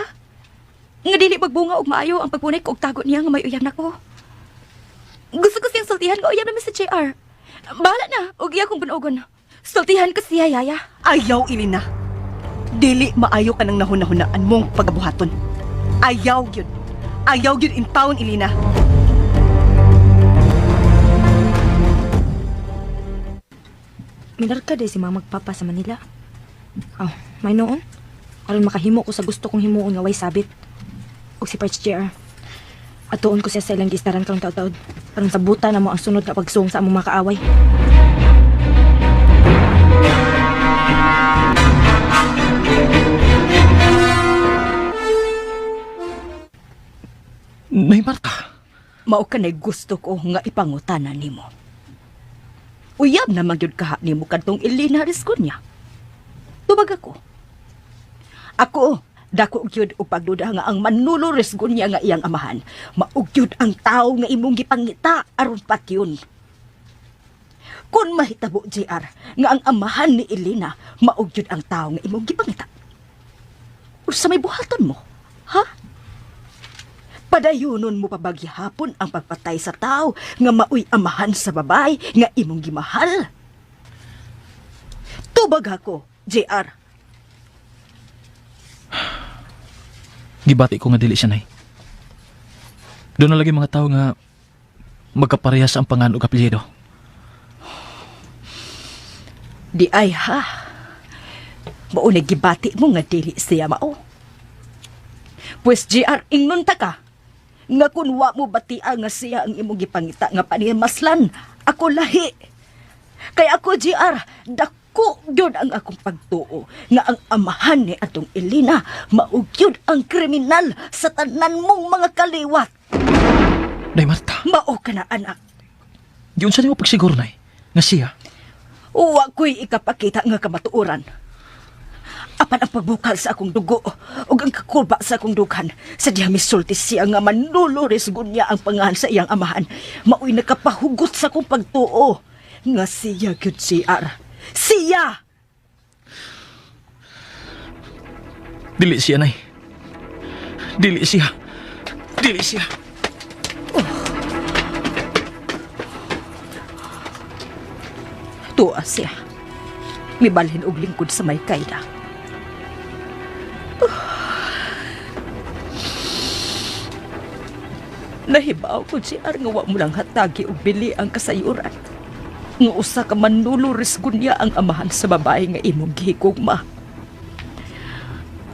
Nga dili magbunga og maayo ang pagpunay ko og tago niya nga may uyab nako. Gusto ko siyang sultihan nga uyab na si JR. Bahala na og iya kong bunogon. Sultihan ko siya, Yaya. Ayaw, Ilina. Dili maayo ka ng nahunahunaan mong pagabuhaton. Ayaw yun. Ayaw yun in town, Ilina. Minarka day si mga magpapa sa Manila. May noon. Aron makahimo ko sa gusto kong himuon nga way sabit. Og si Parts JR. Atuon ko siya sa ilang gistaran karong taud-taud. Aron sabuta na mo ang sunod na pagsung sa among mga kaaway. Nay Marta. Mao ka na gusto ko nga ipangutanan nimo. Uyab na magyud kaha nimo kadtong Ilina Risconia. Tubag ako. Ako, dako gyud og pagduda nga ang Manolo Risconia nga iyang amahan, maugyud ang tao nga imong gipangita aron patyon. Kung mahitabo, JR, nga ang amahan ni Elena maugyud ang tao nga imong gipangita. Usa may buhaton mo, ha? Padayunon mo pabagyahapon ang pagpatay sa tao nga maoy amahan sa babay nga imong gimahal. Tubag ako, JR. Gibati ko nga dili siya, nay. Doon na lagi mga tao nga magkaparehas ang pangan o apelyido. Di ay ha. Maunay gibati mo nga dili siya mao. Pues JR, ingnon ta ka. Nga kunwa mo batia nga siya ang imong gipangita nga panimaslan. Ako lahi. Kay ako, JR, dako yun ang akong pagtuo nga ang amahan ni atong Elena maugyod ang kriminal sa tanan mong mga kaliwat. Nay Marta. Mao ka na, anak. Diyon sa niyo pagsiguro, nay, nga siya. Wa ko'y ikapakita nga kamatuoran. Apan ang pagbukal sa akong dugo o ang kakulba sa akong dughan, sadya misulti siya nga Manolo Risconia ang pangahan sa iyang amahan. Mao'y nakapahugot sa akong pagtuo nga siya gyud JR. Siya! Dili siya, nay. Dili siya. Dili siya. Tuwa siya. Mibalhin og lingkod sa may kayda. Nahibaw ko JR nga wa mo lang hatagi og bili ang kasayuran. Nga usa ka Manolo Risconia ang amahan sa babae nga imong gihigugma.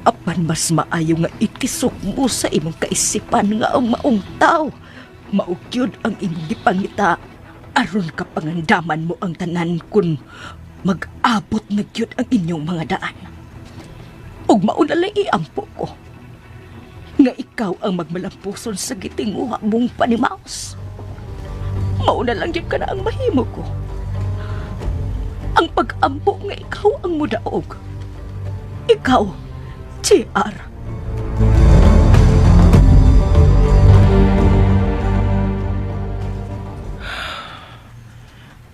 Apan mas maayo nga itisok mo sa imong kaisipan nga ang maong tao maugyod ang imong gipangita aron ka pangandaman mo ang tanan kun mag-abot na gyud ang inyong mga daan. Ug mauna lang iampo ko nga ikaw ang magmalampuson sa gitinguha mong panimaos. mauna lang gyud ka na ang mahimo ko. Ang pag-ampo nga ikaw ang mudaog. Ikaw, JR.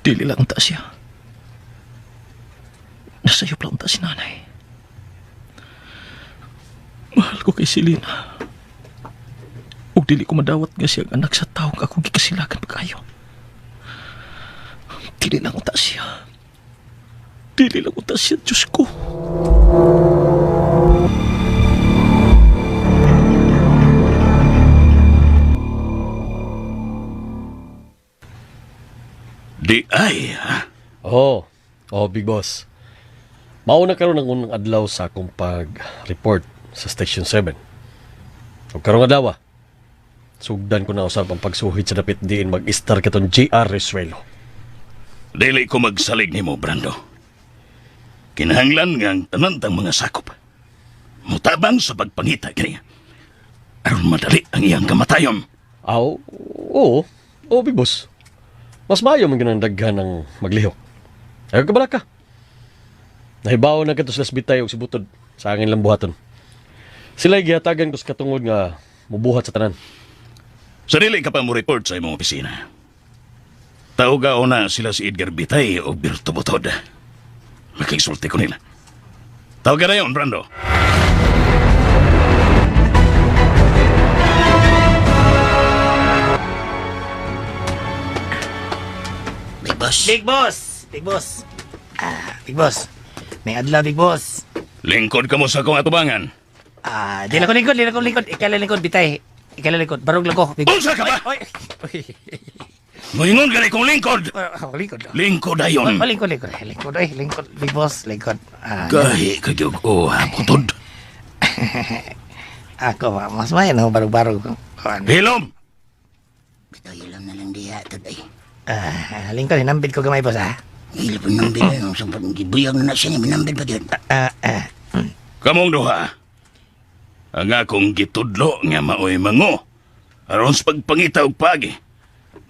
Dili lang ta siya. Nasayop lang ta si nanay. Mahal ko kay Selena. Ug dili ko madawat nga siya anak sa taong akong gikasilagan pagkayo. Dili lang ta siya. Dili lang ta siya, Diyos ko. Di ay, ha? Oh, Big Boss. Mauna karon ng unang adlaw sa akong pag-report sa Station 7. O karong adlaw, sugdan ko na usab ang pagsuhid sa dapit diin mag-star katon JR Resuelo. Dili ko magsalig nimo, Brando. Kinahanglan nga ang tanantang mga sakop. Mutabang sa pagpangita kaya. Aron madali ang iyang kamatayon. Oo, Big Boss. Mas maayo man ganang daghan ng maglihok. Ayaw ka bala ka. Nahibaw na kato sila bitay og sibutod sa angin lang buhaton. Sila'y gihatagan ko sa katungod nga mubuhat sa tanan. Sa dili ka pa mo report sa imong opisina. Tauga na sila si Edgar Bitay o Birto Butod. Makiksulti ko nila. Tauga na yun, Brando. Big Boss. Big Boss! Big Boss! Big Boss. May adlaw, Big Boss. Lingkod ka mo sa kong atubangan. Di lang ko lingkod. Ikala lingkod, bitay. Ikala lingkod. Barog lang ko, Big Boss. Unsa ka ba? Oy! Moingon ka na kong lingkod. Lingkod. Lingkod ayon. Lingkod. Lingkod, Big Boss. Lingkod. Gahi ka gyud ko, ha, Butod. Ako, mas mayan ako, barog-barog. Hilom! Bitaw ilang na lang diha, taday. Lingkod, hinambid ko gamay, Boss, ha? Hili po nambid na yung sampag gibuyang na siya niya, minambid pa yun. Kamong duha. Ang akong gitudlo nga maoy mango. Aron sa pagpangita og pagi.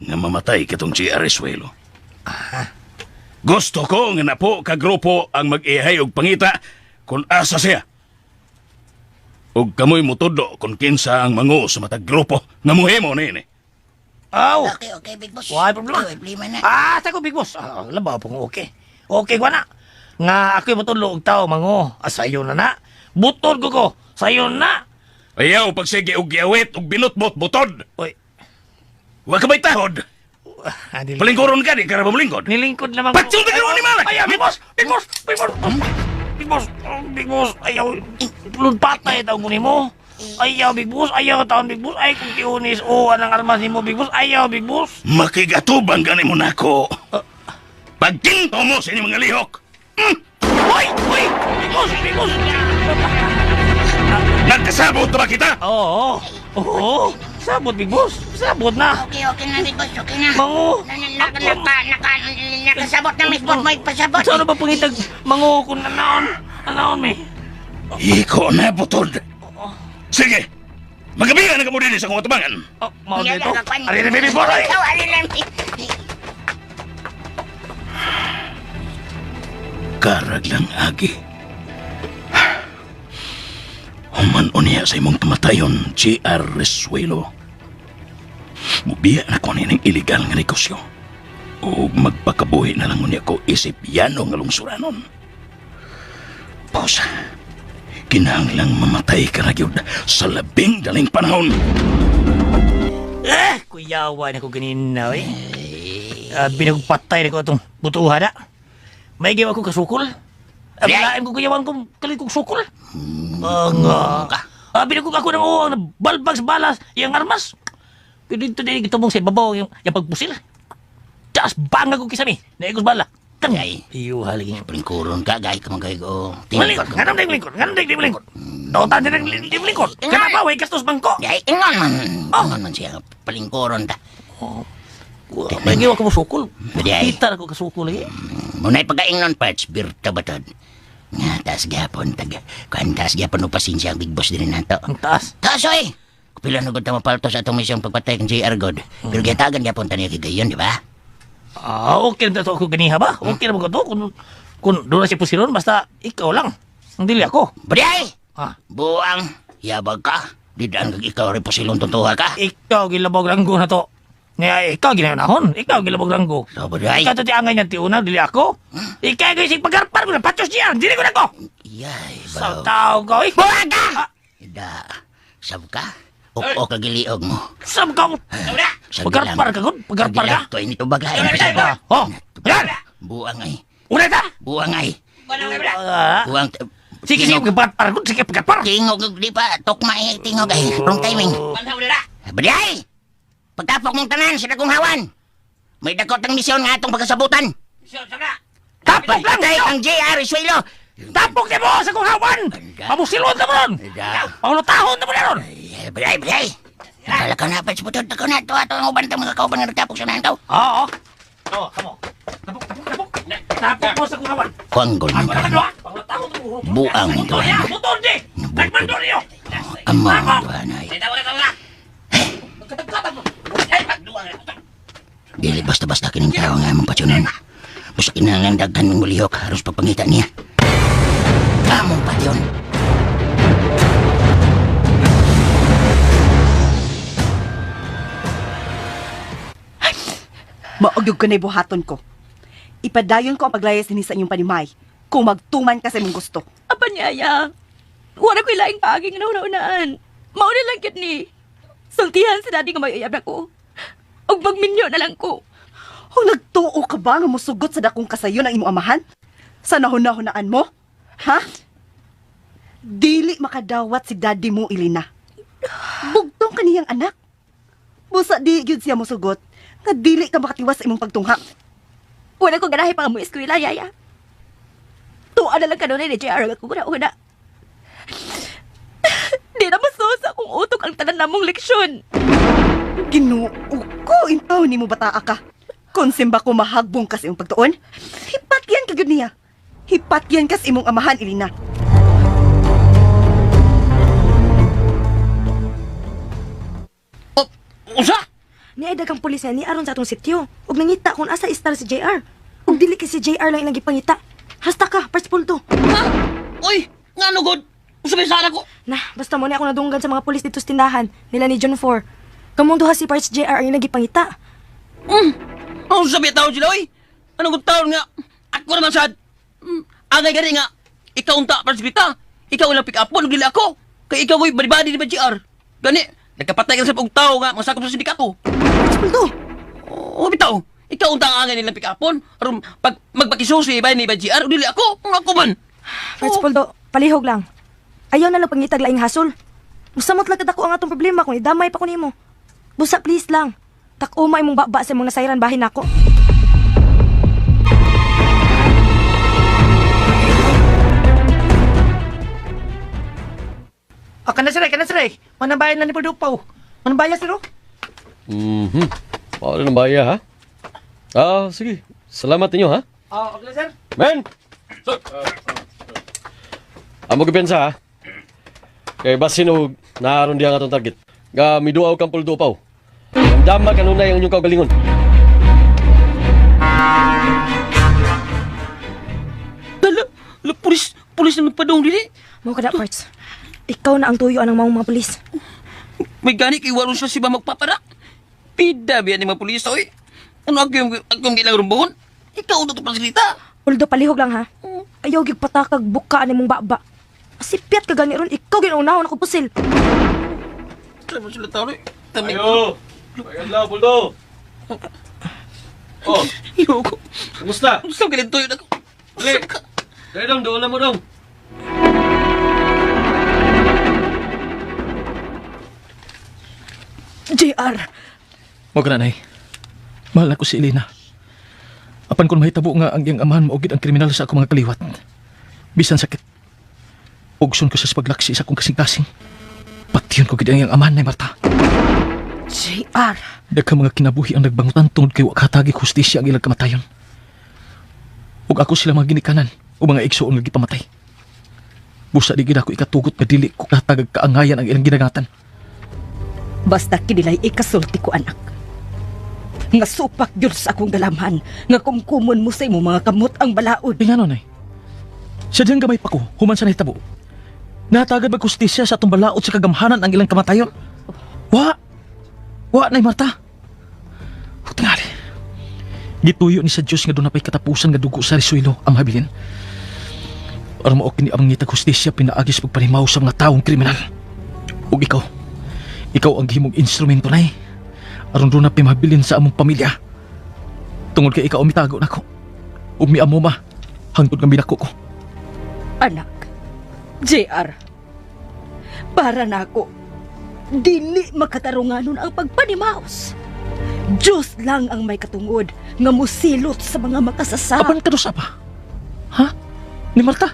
Nga mamatay katong JR Resuelo. Gusto ko nga napo ka grupo ang mag-ihay og pangita kung asa siya. Ug kamoy mutudlo kung kinsa ang mango sa matag grupo nga muhimo nini. Aw! Okay, Big Boss. Why problema? Problema na. Tako, Big Boss. Labaw pong okay. Okay, ko na. Nga ako'y matulog tao, mango. Sayo na. Butod ko. Sayo na. Ayaw pagsige og giawit og binutbot butod. Oy. Wa ka ba'y tahod? Palingkoron ka, di ka na mamulingkod. Nilingkod lamang Patsong ka ni Malak! Ayaw, Big Boss! Big Boss! Big Boss! Ayaw. Tulod patay taong kunin mo. Ayaw, Big Boss. Ayaw taon, Big Boss. Ay, kung tiunis. Anong armas ni mo, Big Boss. Ayaw, Big Boss. Makigatubang ka ni mo na ako. Pagkinto mo sa inyong mga lihok. Hoy! Big Boss! Nagkasabot na ba kita? Oo. Sabot, Big Boss. Sabot na. Okay na, Big Boss. Okay na. Mango. Nakasabot na, Big Boss. May pasabot. Saan ba pangitag mango kung nanaon? Nanaon, me? Iko na, Butod. Sige, magabihan na ka mo din sa kong atubangan. Mahal dito. Alin na, Big Boss. Karag lang, Agi. Human niya sa imong kamatayon, JR Resuelo. Mubiya na ko nining illegal nga negosyo. O magpakabuhi na lang niya ko isip yano nga lungsuranon. Pausa. Kinahanglang mamatay ka na yun sa labing daling panahon. Kuyawa na ko ganina, eh. Binagpatay na ko itong butuhan, May gawa ko kasukol. Abalain ko kuyawan kong kalit kong sukol. Binagkog ako ng balbag sa balas, yung armas. Dito din ito mong sa ibabaw yung pagpusil. Taas banga ko kisami, naigos bala. Gay. Iyo, haligin. Pelingkuron ka, gay ka magay ko. Malingkod, ganang di malingkod. Dautan din di malingkod. Kenapa, way kastos bangko? Gay, ingon man siya, pelingkuron ta. May gawa ko mo sukol. Gay. Kita ko kasukol lagi. Muna'y pagkaingnon, Parts, Birto Butod. Nga, taas gapon, taas gapon o pasensya ang Big Boss din nato. Ang taas. Taas, oy! pila na gud ta mapalto sa atong misyong pagpatay kang JR God. Pero gitagan gyapon ta niya kigayon, di ba? Okay na to ako ganiha ba? Okay na ba ko to? Kung doon na si Pusilon, basta ikaw lang. Ang dili ako. Bray! Ah. Buang, yabag ka. Di daan kag ikaw rin Pusilon tutuha ka. Ikaw gilabog ranggo na to. Nga, ikaw ginahon. Ikaw gilabog ranggo. So, Bray. Ikaw to ti angay niya tiuna, dili ako. Ikaw gising pagkarpar ko na patos niya. Dili ko na ko. Yay, Sa baw. tao ko. Buang ka! Da, sab ka? O kagiliog mo. Sab ka. Pagkarpar ka ko. Pagkarpar ka. To ini to bagay. Oh, yan. Buang ay. Una ta. Buang ay. Ah. Buang. Sige, sige, pagkarpar ko. Sige, pagkarpar. Tingog di pa. Tokma ay tingog ay. Wrong timing. Baday! Pagtapok mong tanan sa dagong hawan. May dakot ang misyon nga atong pagkasabutan. Tapok lang. Patay ang JR Isuelo. Tapok niya mo sa kong hawan. Pamusilon na mo ron. Pangulutahon na mo na ron. Baday! Nakala ka na pa sa putod. Ako na ito. Ato ang uban ito mga kauban na nagtapok sa nantaw. Oo. Oo, kamo. Tapok. Tapok mo sa kong hawan. Kuanggol mo ka. Pangulutahon na mo. Buang ito. Butol di. Nagmandol niyo. Amang duhanay. Dili basta-basta kining tao nga among patsunon. Busa kinahanglan daghan ng mulihok haros pagpangita niya. Among patyon. Maogyog ko na buhaton ko. Ipadayon ko ang paglayas din sa inyong panimay kung magtuman ka sa imong gusto. Apa niya? Wala ko'y laing paaging na unaan. Mauna lang yun ni. Sultihan si daddy nga mag-ayab na ko. Og magminyo na lang ko. Kung nagtuo ka ba nga musugot sa dakong kasayon ng imong amahan? Sa nahuna-hunaan mo? Ha? Dili makadawat si daddy mo, Ilina. Bugtong kaniyang anak. Busa di yun siya musugot nga dili ka makatiwas sa imong pagtungha. Wala ko ganahe pa mo eskwela, yaya. Tuwa na lang kanunay ni JR ako una-una. Di na masusa kung utok ang tanan namong leksyon. Ginoo ko, intaw ni mo bataa ka. Kung simba ko mahagbong ka sa imong pagtuon, hipat yan ka niya. Hipat yan ka sa imong amahan, Ilina. Usa? Ni ay dagang pulis niya ni aron sa atong sityo. Ug nangita kung asa istar si JR. Ug dili kay si JR lang ilang gipangita. Hasta ka, Parts Pulto. Ha? Uy, nga no god. Usabay sana ko. Nah, basta mo ni ako nadunggan sa mga pulis dito sa tindahan nila ni John 4. Kamong duha si Parts JR ang ilang gipangita. Ang sabi tao sila, oy. Anong kong taon nga? Ako naman sad. Angay gani nga. Ikaw unta para sa ikaw lang pick up mo, dili ako. Kay ikaw ko'y badi-badi ni ba JR. Gani, nagkapatay ka sa pag tao nga, masakop sa sindikato. Parts Pulto. Oo, bitaw. Ikaw unta ang angay nilang pick upon. Aron, pag magpakisusi ba ni ba JR, dili ako. Ako man. Parts Pulto, palihog lang. Ayaw na lang pangitag laing hasol. Musamot lang kadako ang atong problema kung idamay pa ko nimo. Busa please lang. Tak-uma imong baba sa imong nasayran bahin nako. Kanasiray. Manabayan lang ni Pudupaw. Manabaya sila. Paano ng baya, ha? Sige. Salamat ninyo, ha? Okay, sir. Men! Amo kapensa, ha? Kay basin og naaron diha nga atong target. Nga miduaw kang puldo paw. Ang dama kanunay ang inyong kaugalingon. Dala, pulis na magpadong dili. Mao kada Parts. Ikaw na ang tuyo ng mga pulis. May gani kay walong siya si ba magpapadak. Pida biya ni mga pulis, oy. Ano akong gilang rumbohon? Ikaw na ito pasalita. Puldo palihog lang ha. Ayaw gyud patakag bukaan imong baba. Asipyat ka gani ron ikaw ginunahon ako pusil. Tama sila tao, oy. Ayo! Ayan lang, puldo! Oh, Ayoko. kumusta? Gusto ka tuyo na ko. Dali! Dali dong, doon mo dong. JR, Mo ka nanay. Mahal ako si Elena. Apan kung mahitabo nga ang iyang amahan maugid ang kriminal sa akong mga kaliwat. Bisan sakit. Ugson ko sa paglaksi sa akong kasing-kasing. Patiyon ko gid ang iyang amahan na Marta. JR. Daghang mga kinabuhi ang nagbangutan tungod kay wakatagi hustisya ang ilang kamatayon. Ug ako sila mga ginikanan o mga igsoon nga gipamatay. Busa di gid ako ikatugot nga dili ko katagag kaangayan ang ilang ginagatan. Basta kinilay ikasulti ko, anak. Nga supak yun sa akong galamhan, nga kumkumon mo sa imo mga kamot ang balaod. Ingano, nay. Sa diyang gamay pa ko, human sa nahitabo. Natagad magkustisya sa atong balaod sa kagamhanan ang ilang kamatayon. Wa, nay Marta. O tingali. Gituyo ni sa Diyos nga doon na pa'y katapusan nga dugo sa risuelo ang habilin. Aram mo kini ang ngitag hustisya pinaagis pagpanimaw sa mga taong kriminal. Ug ikaw ang himong instrumento nay. Aron doon na pa'y mahabilin sa among pamilya. Tungod kay ikaw umitago na ko. Ug miamo ma, hangtod nga minako ko. Anak, JR, para na ako, dili makatarunganon ang pagpanimaos. Diyos lang ang may katungod nga musilot sa mga makasasama. Apan kadusa pa? Ha? Ni Marta?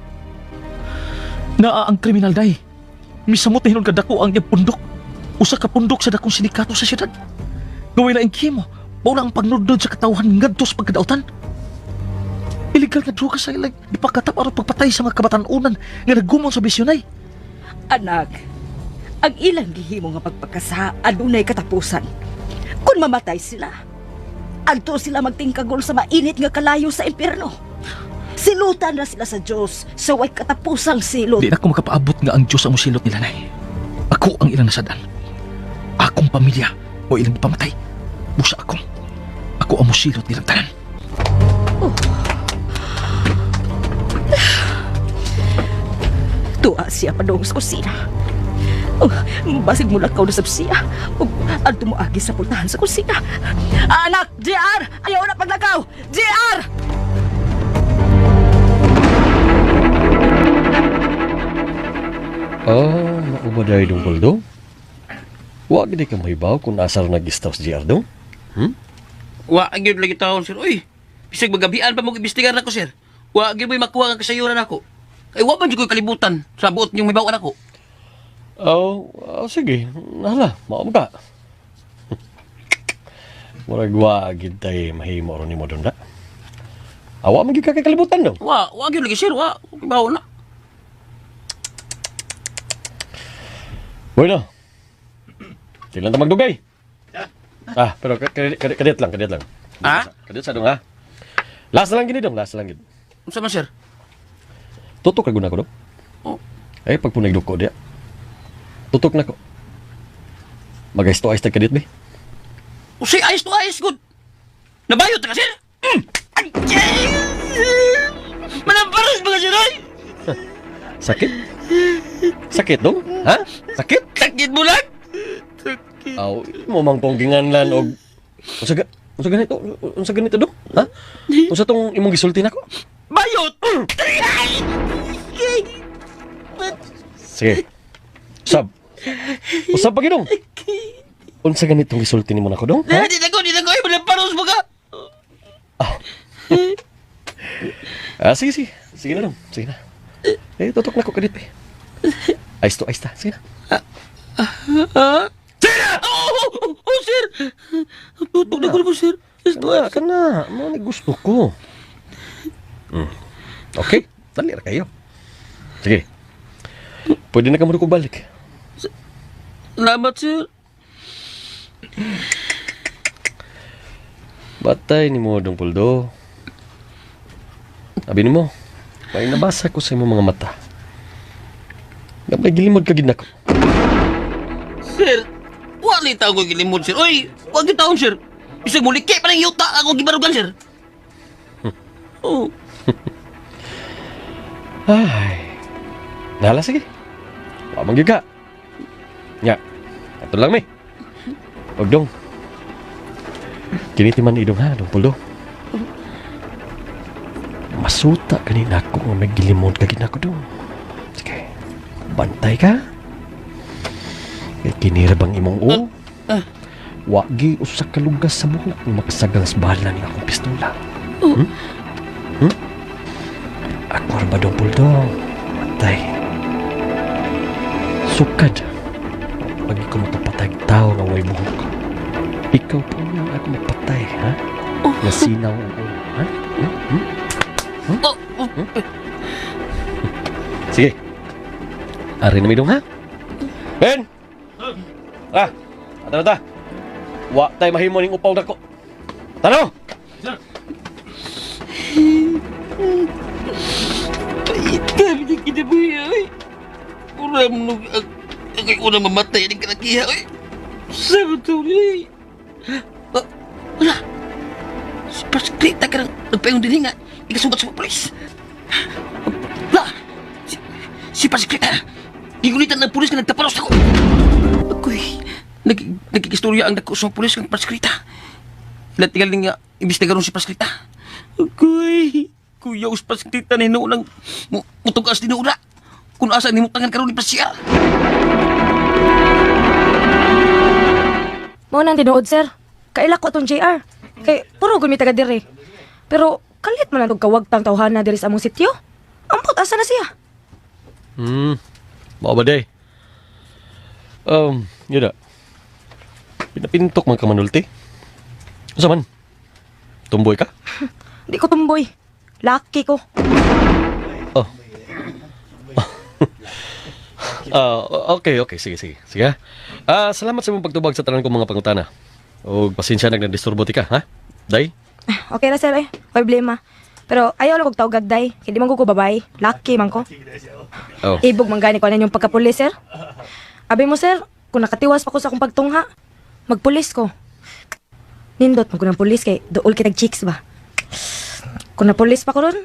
Naa ang kriminal day. Misamot na hinon kadako ang iyang pundok. Usa ka pundok sa dakong sindikato sa syudad. Gawin na ang kimo. Paula ang pagnudod sa katawhan ngadto sa pagkadautan. Illegal nga droga sa ilang ipakatap aron pagpatay sa mga kabatan-unan nga nagumon sa bisyonay. Anak, ang ilang gihimo nga pagpakasa adunay katapusan. Kung mamatay sila, adto sila magtingkagol sa mainit nga kalayo sa impyerno. Silutan na sila sa Diyos sa way katapusang silot. Di na ko makapaabot nga ang Diyos ang musilot nila, nay. Ako ang ilang nasadan. Akong pamilya o ilang ipamatay. Busa ako. Ako ang musilot nilang tanan. Tuwa siya pa doon sa kusina. Basig mula ka na sa siya. Adto mo agi sa pultahan sa kusina. Anak, JR! Ayaw na paglakaw! JR! Maubaday dong Poldo. Wa gid ka mahibaw kung asar nag-staff sa JR dong. Wa gyud lagi taon sir. Uy, bisag magabian pa mo imbestigar nako sir. Wa gyud may makuha ang kasayuran nako. Kay wa man jud ko kalibutan sa buot yung mahibaw nako. Sige. Nahala, maom ka. Murag wa gid tay mahimo ron nimo dong da. Awa man gyud ka kay kalibutan dong. Wa gyud lagi sir, wa mahibaw na. Bueno. Tilan ta magdugay. Pero kadit lang. Kadit sa dong ha. Last lang gini dong, last lang gid. Unsa man sir? Tutok ka guna ko dong. Ay pagpunay duko dia. Tutok na ko. Mag-ice to ice tag kadit be. Usi ice to ice good. Nabayot ka sir? Manamparas ba ka sir ay? Sakit? Sakit dong? Ha? Sakit? Sakit mo lang? Aw, mo mang ponggingan lan og unsa ganito dong? Ha? Unsa tong imong gisulti nako? Bayot! Sige. Usab pa gidong. Unsa ganitong gisulti nimo nako dong? Ha? Di na ko, ay manamparas mo ka. Sige. Sige na dong. Sige na. Tutok na ko kadit be. Ice to ice ta. Sige na. Sir! Oh, sir! Tutok na ko po, sir. Ka na. Mga gusto ko. Okay. Dali na kayo. Sige. Pwede na ka mo balik. Salamat, sir. Batay ni mo, Dong Poldo. Sabi ni mo, may nabasa ko sa imong mga mata. May gilimod ka gid nako. Sir, wala taon ko gilimod, sir. Uy, wag yung taon, sir. Isang muliki pa ng yuta akong gibarugan, sir. Oh. Ay. Nala, sige. Wamang giga. Nya, ito lang mi. Huwag dong. Kinitiman idong ha, Dong Poldo. Masuta kanina ako nga may gilimod ka ginako dong. Sige, bantay ka. Kaya kinirabang imong o. Wagi usak ka lugas sa buhok ng makasagang sa bahala ni akong pistola. Ako ba Dong Poldo? Bantay. Sukad. Pag ikaw makapatay tao na way buhok. Ikaw po lang ako mapatay, ha? Nasinaw ako, ha? Sige. Ari na midong, ha? Ben! Tanaw ta. Wa tay mahimo ning upaw dako. Tanaw. Kami di kinabuhi, ay. Uram nung ang unang mamatay ng kanagiha, ay. Sagot tuloy. Wala. Si Paskrita ka nang nagpayong din nga. Ikasubat sa mga polis. Wala. Si Paskrita. Gigulitan ng polis ka nagtapalos ako. Ako'y nagkikistorya ang dako sa polis ng Paskrita. Latigal nga imbestigaron si Paskrita. Ako'y kuya us Paskrita na hinuunang mutugas din na kung asa ni mutangan karon ni Pasya. Mao nang tinuod, sir. Kaila ko atong JR. Kay puro gud mi taga diri. Pero kalit man ang kawagtang tawhana diri sa among sityo. Ampot asa na siya? Mao ba day? Yun na. Pinapintok man ka manulti. Asa man? Tumboy ka? Di ko tumboy. Lucky ko. Okay. Sige. Salamat sa mong pagtubag sa tanan kong mga pangutana. O pasensya nagna-disturbo ti ka, ha? Day? Okay na, sir eh. Problema. Pero ayaw lang kong tawag day. Hindi man ko babay. Lucky man ko. Oh. Ibog man gani ko na yung pagkapulis, sir. Abi mo, sir, kung nakatiwas pa ko sa akong pagtungha, magpulis ko. Nindot mo ko ng pulis kay dool kitag chicks ba? Kung napulis pa ko ron,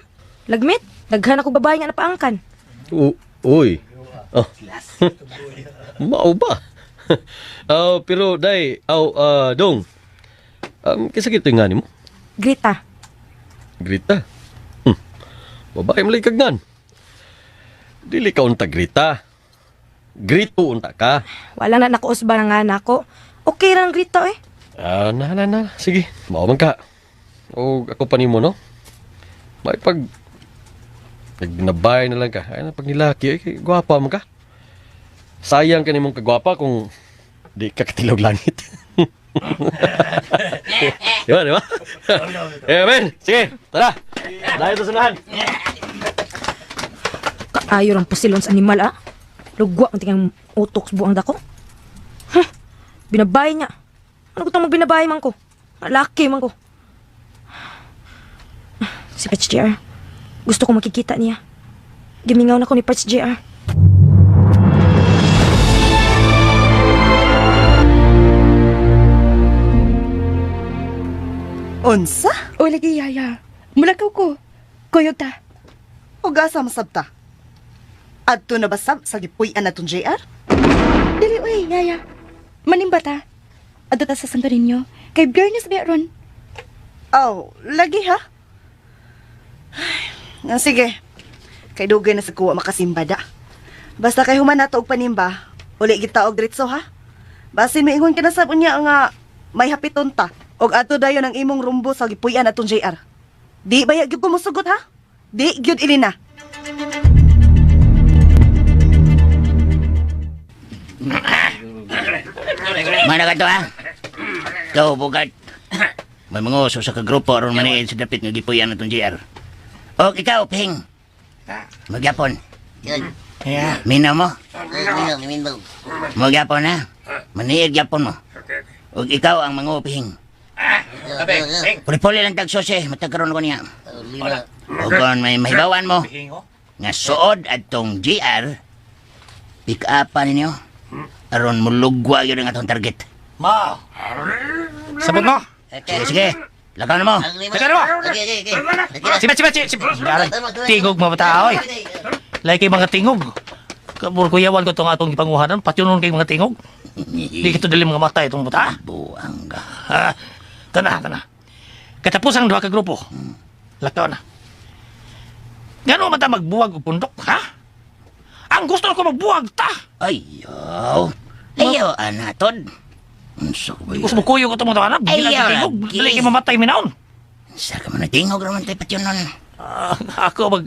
lagmit, daghan ako babae nga napaangkan. Uy. Oh. Mao ba? Pero day, dong. Kisa kito nga ni mo? Grita. Grita? Babae malay kagnan. Dili ka unta grita. Grito unta ka. Wala na nakuusba ng anak ko. Okay lang grita eh. Na. Sige, mao man ka. O ako pa nimo, no? May pag nagnabay na lang ka. Ay na pag nilaki, ay gwapa man ka. Sayang ka nimong kagwapa kung di ka katilaw langit. Di ba? Men, sige, tara. Dahil ito sunahan. Kaayo lang pusilon sa animal ah. Lugwa ang tingang utok sa buang dako. Binabay niya. Ano ko itong magbinabay man ko? Laki man ko. Si Parts JR. Gusto ko makikita niya. Gimingaw na ko ni Parts JR. Unsa? O lagi, yaya. Mulakaw ko. Kuyog ta. Ugasa masabta. Adto na basab sa gipuy-an natong JR? Dili, uy, yaya. Manimba ta. Adto ta sa Santo Niño. Kay Bjornes ba ron? Oh, lagi ha? Sige. Kay dugay na sa kuwa makasimbada. Basta kay human nato og panimba, uli kita og diretso ha? Basin maingon ka na sa unya nga may hapiton ta. Og ato dayon ang imong rumbo sa gipuy-an atong JR. Di baya gyud ko mosugot ha? Di gyud ilina. Mana ka to, ha? Ikaw, bugat. May mga uso sa kagrupo aron maniin sa dapit nga gipuyan natong JR. O, ikaw, Ping. Magyapon. Minaw mo? Magyapon, ha? Maniid gyapon mo. O, ikaw ang mga Ping. Puli-puli lang tag-susi, matagkaroon ko niya. O kung may mahibawan mo, nga suod at tong JR, pick upan ninyo, aron mulugwa yun ang atong target. Ma! Sabot mo! Sige, lakaw na mo. Lakaw na mo! Tingog mo bata, oy. Lagi kay mga tingog. Kapur kuyawan ko itong atong ipanguhanan, patyunon kay mga tingog. Di kito dali mga mata itong bata. Buang ka. Tana. Katapos ang duha ka grupo. Lakaw na. Gano'n man ta magbuwag o pundok, ha? Ang gusto ko magbuwag ta! Ayaw, anatod. Gusto mo kuyo ko itong mga anak? Ayaw, Dali kayo mamatay minaon. Sa ka man natingog naman tayo patyonon. Ako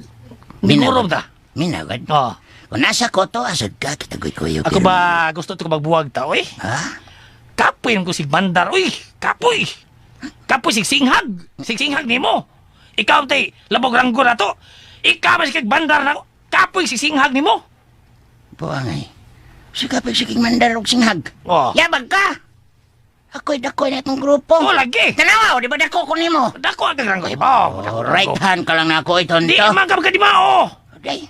nigurom ta. Minagad? Oo. Kung nasa koto, asad ka, kitagoy-kuyo. Ako ba gusto ko magbuwag ta, oy? Ha? Kapoy ko si Bandar, oy! Kapoy! Kapoy sigsinghag! Sigsinghag ni mo! Ikaw tay, labog ranggo na to! Ikaw mas kag Bandar na kapoy sigsinghag ni mo! Buangay. Sige, pagsiging mandar og singhag. Oh. Yabag ka! Ako'y dako na itong grupo. Oh, lagi! Tanaw, di ba dako ko nimo? Dako ang dagang ko hibaw. Right hand ka lang na ako ito. Di man ka magkadimao. Okay.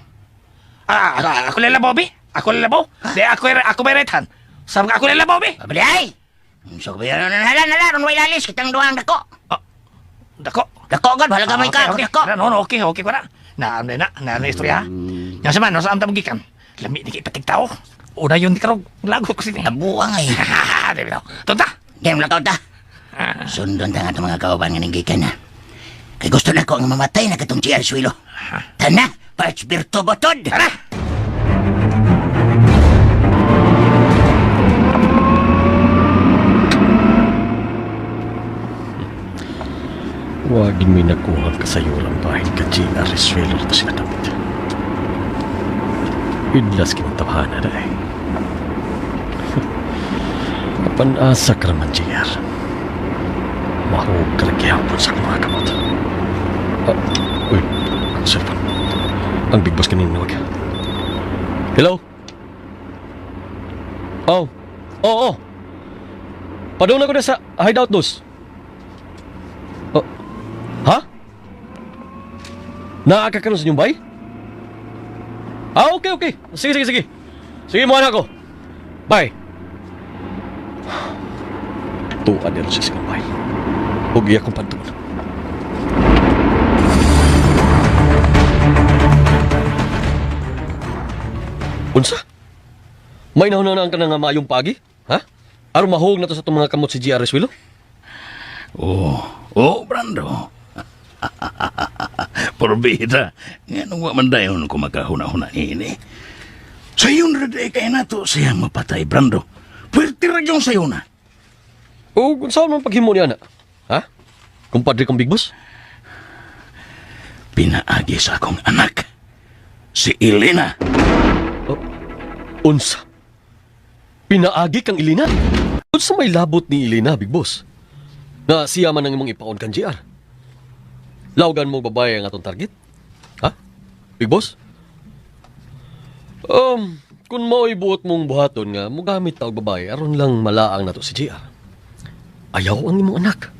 Ako lalabaw, bi? Ako lalabaw? Di, ako may right hand. Sabi ka, ako lalabaw, bi? Abdi ay! So, hala, way lalis, kitang duwang dako. Dako. Dako agad, halaga may ka, Okay. dako. Okay ko na. Na istorya, ha? Yan sa man, no, saan magikan? Lami, di ka ipatigtao. Una yun, di ka lago ko sini. Tabuang ay. Di ba? Tunta? Game lakaw ta. Sundon ta nga itong mga kauban nga nanggikan na. Kay gusto na ko ang mamatay na katong GR Swilo. Tana, Parts Birto Botod. Tara! Wagin may nakuha kasayuran bahin ka GR Swelo na sila damit. Idlas kinuntabahan na eh. Kapan-asa ka naman, GR. Mahog kalagyapon sa mga kamot. Uy, ang cellphone. Ang big boss kanina nawag. Hello? Oo. Padung na ko na sa hideout dos. Ha? Naakakaroon sa inyong bay? Okay. Sige. Sige, mo anak ko. Bye. Tuan nila siya sa bay. Huwag iya kong pantunan. Unsa? May nahunanan ka na nga maayong pagi? Ha? Aron mahog na to sa itong mga kamot si GR Swilo? Brando. Porbida, nga nung wamandayon ko magkahuna-huna ini. Sayon rin kaya na to siya mapatay, Brando. Pwerte rin yung sayo na. Kung saan mong paghimo niya na? Ha? Kumpadre kong big boss? Pinaagi sa akong anak, si Elena. Unsa? Pinaagi kang Elena? Unsa may labot ni Elena, big boss? Na siya man ang imong ipaon kang GR? Lawgan mo babae ang atong target? Ha? Big boss? Kung mao'y buot mong buhaton nga, mugamit ta og babae, aron lang malaang nato si GR. Ayaw ang imong anak.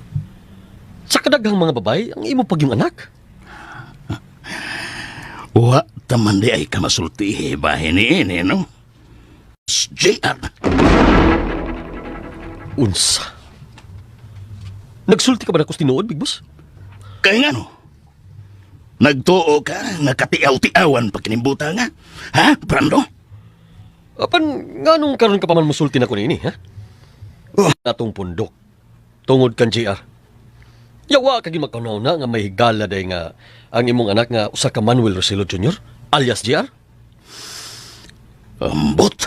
Sa kadaghang mga babae, ang imo pag yung anak. Wa taman di ay kamasultihi bahin ni ini, no? JR. Unsa? Nagsulti ka ba na tinuod, big boss? Kaya nga no? Nagtuo ka, nakatiaw-tiawan pagkinimbuta nga. Ha, Brando? Apan, nga nung karon ka pa man musulti na ko nini, ha? Atong pundok. Tungod kan JR. Yawa kagi magkanaw na nga may higala day nga ang imong anak nga usa ka Manuel Roselo Jr. alias JR. Ambot.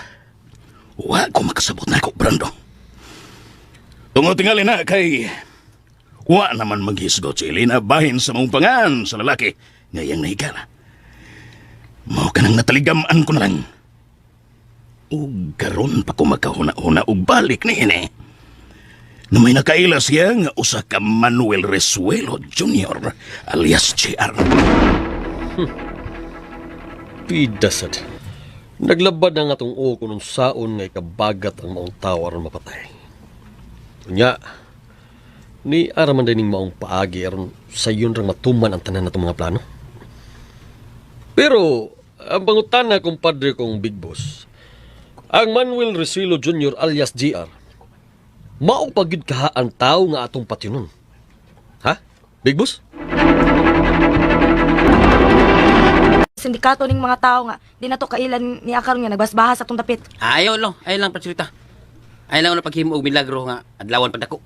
Wa ko makasabot na ako, Brando. Tungod tingali na kay... Wa naman maghisgot si Elena bahin sa mong pangan sa lalaki ngayang nahigala. Mao ka nang nataligamaan ko na lang. Ug karon pa ko makahuna-huna ug balik ni ini. Na may nakaila siya nga usa ka Manuel Resuelo Jr. alias JR. Pidasad. Naglabad na nga tong uko nung saon nga ikabagat ang maong tao aron mapatay. Kunya, ni araman din maong paagi aron sa yun rang matuman ang tanan na itong mga plano. Pero, ang pangutana kumpadre kong big boss, ang Manuel Roselo Jr. alias JR, maupagid ka ang tao nga atong patyunon. Ha? Big boss? Sindikato ning mga tao nga, di na to kailan ni akaron nga nagbasbahas atong dapit. Ayaw lang pagsirita. Ayaw lang na paghimo og milagro nga adlawan padako.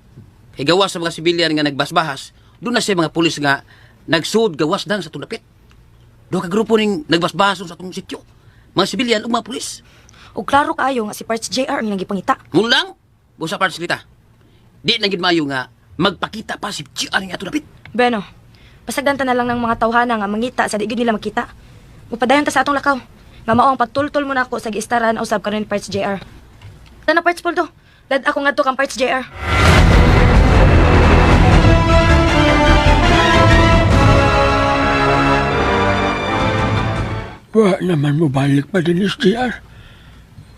Kay gawas sa mga sibilyan nga nagbasbahas, doon na siya mga pulis nga nagsuod gawas dang sa atong dapit. Duha ka grupo ning nagbasbahas sa atong sityo. Mga sibilyan ug mga pulis. Ug klaro kaayo nga si Parts JR ang nagipangita. Mulang, busa para silita. Di na gid maayo nga magpakita pa si GR nga atong dapit. Beno, pasagdan ta na lang ng mga tawhana nga mangita sa di gyud nila makita. Upadayon ta sa atong lakaw. Nga mao ang pagtultol mo na ako sa giistaran usab karon ni Parts JR. Tana Parts Poldo, dad ako ngadto kang Parts JR. Wa naman mo balik pa din is JR.